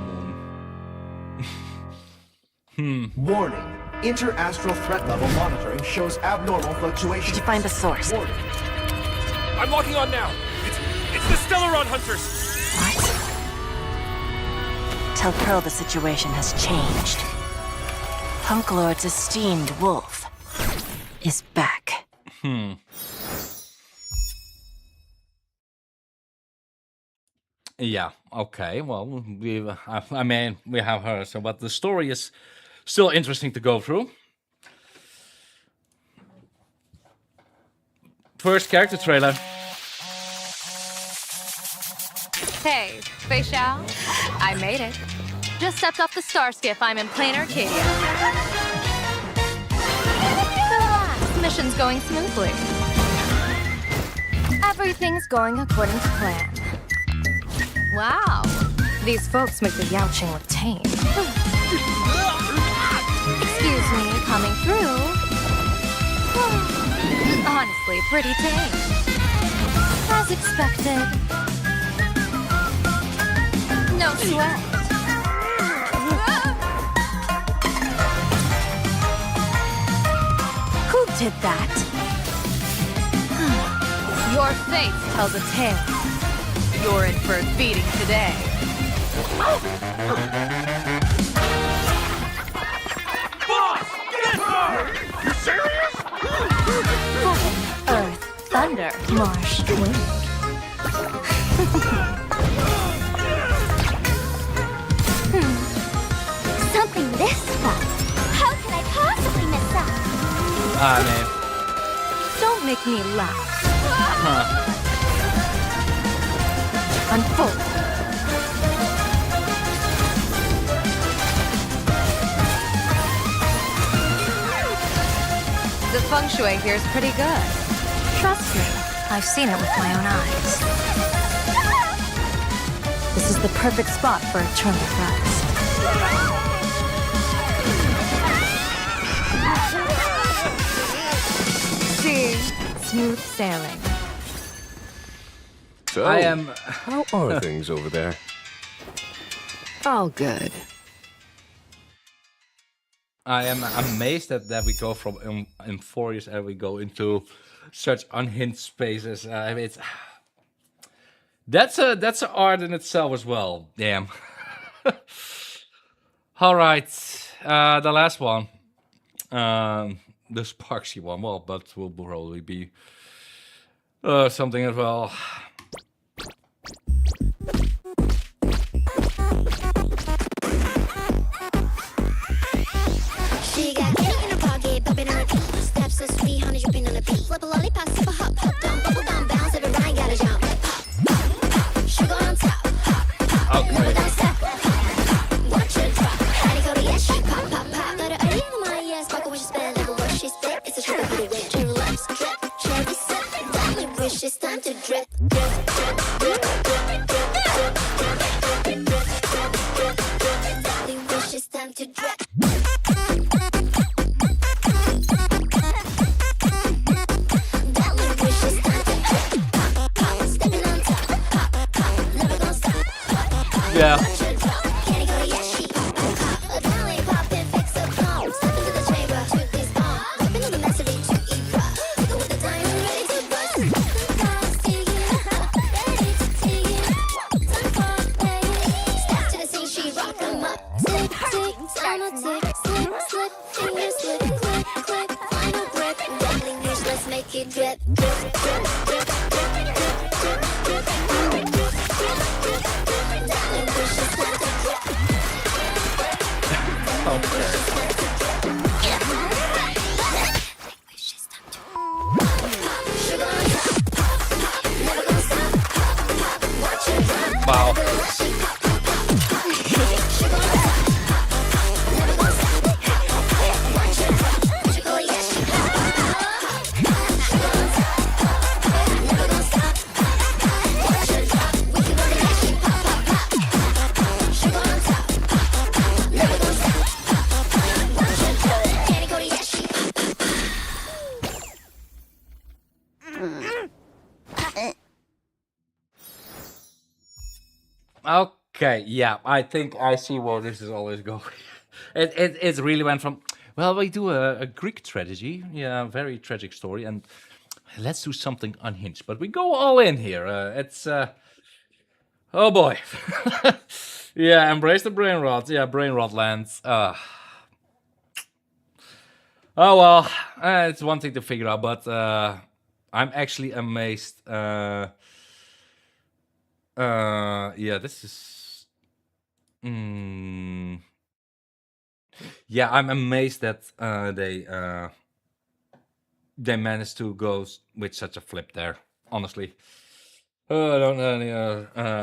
moon. Warning. Inter-astral threat level monitoring shows abnormal fluctuations. Did you find the source? Warning. I'm logging on now. It's the Stellaron Hunters. What? Tell Pearl the situation has changed. Punk Lord's esteemed wolf is back. Yeah. Okay. Well, we have her. So, but the story is still interesting to go through. First character trailer. Hey, Facial. I made it. Just stepped off the star skiff. I'm in Plain Arcadia. Relax, mission's going smoothly. Everything's going according to plan. Wow, these folks make the Yaoqing look tame. Excuse me, coming through. Honestly, pretty tame. As expected. No sweat. wanted that. Your fate tells a tale. You're in for a beating today. Boss, get her! You serious? Heaven, earth, thunder, marsh, wind. Something this fun. How could I possibly mess up? Ah, man. Don't make me laugh. Huh. Unfold. The feng shui here is pretty good. Trust me, I've seen it with my own eyes. This is the perfect spot for eternal rest. See? Smooth sailing. So, I am. How are things over there? All good. I am amazed that we go from Amphoreus and we go into such unhinged spaces. I mean, that's a art in itself as well. Damn. All right, the last one, the Sparksy one. Well, but will probably be something as well. She got candy in her pocket, bumping on her feet. Steps so sweet, honey dripping on her feet. Flip a lollipop, sip a hop, hop down, bubble down, bounce every rhyme, gotta jump. Sugar on top, Okay. don't stop. Watch her drop, how to go to yes, she pop, pop, pop. Got her early in my yes, sparkle when she spin, like a word she spit. It's a sugar for the win. Cherry lips, drip, cherry sip. Darling, wish it's time to drip, drip, drip, drip, drip, drip, drip, drip, drip, drip. Darling, wish it's time to drip. Yeah. Let's make it drip, drip, drip, drip, drip, drip, Wow. Okay, yeah, I think I see where this is always going. It really went from, well, we do a Greek tragedy, yeah, very tragic story, and let's do something unhinged. But we go all in here. It's oh boy, yeah, embrace the brain rot. Yeah, brain rot lands. Oh well, it's one thing to figure out, but I'm actually amazed. Yeah, this is. Yeah, I'm amazed that they managed to go with such a flip there. Honestly, I don't know any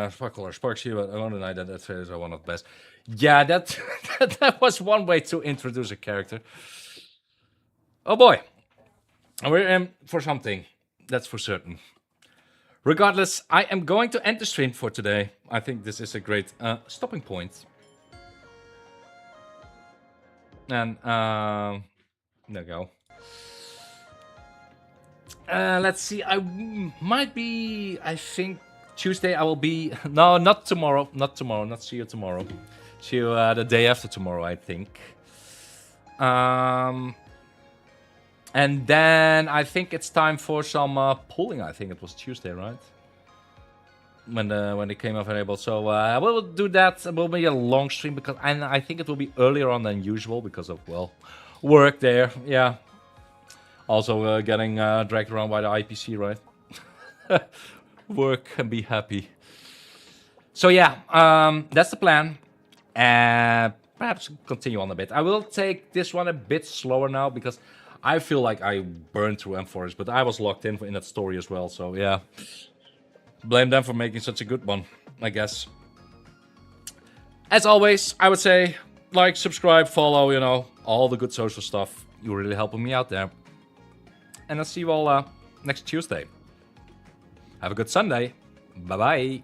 Sparkle or Sparksy, but I want to know that is one of the best. Yeah, that that was one way to introduce a character. Oh boy, we're in for something. That's for certain. Regardless, I am going to end the stream for today. I think this is a great stopping point. And there we go. Let's see. I might be. I think Tuesday. I will be. No, not tomorrow. Not tomorrow. Not see you tomorrow. See you the day after tomorrow. I think. And then I think it's time for some pulling. I think it was Tuesday, right? When it came available. So we'll do that. It will be a long stream because I think it will be earlier on than usual because of, well, work there. Yeah. Also getting dragged around by the IPC, right? Work and be happy. So yeah, that's the plan. And perhaps continue on a bit. I will take this one a bit slower now because I feel like I burned through Amphoreus, but I was locked in that story as well. So yeah, blame them for making such a good one, I guess. As always, I would say like, subscribe, follow, you know, all the good social stuff. You're really helping me out there. And I'll see you all next Tuesday. Have a good Sunday. Bye-bye.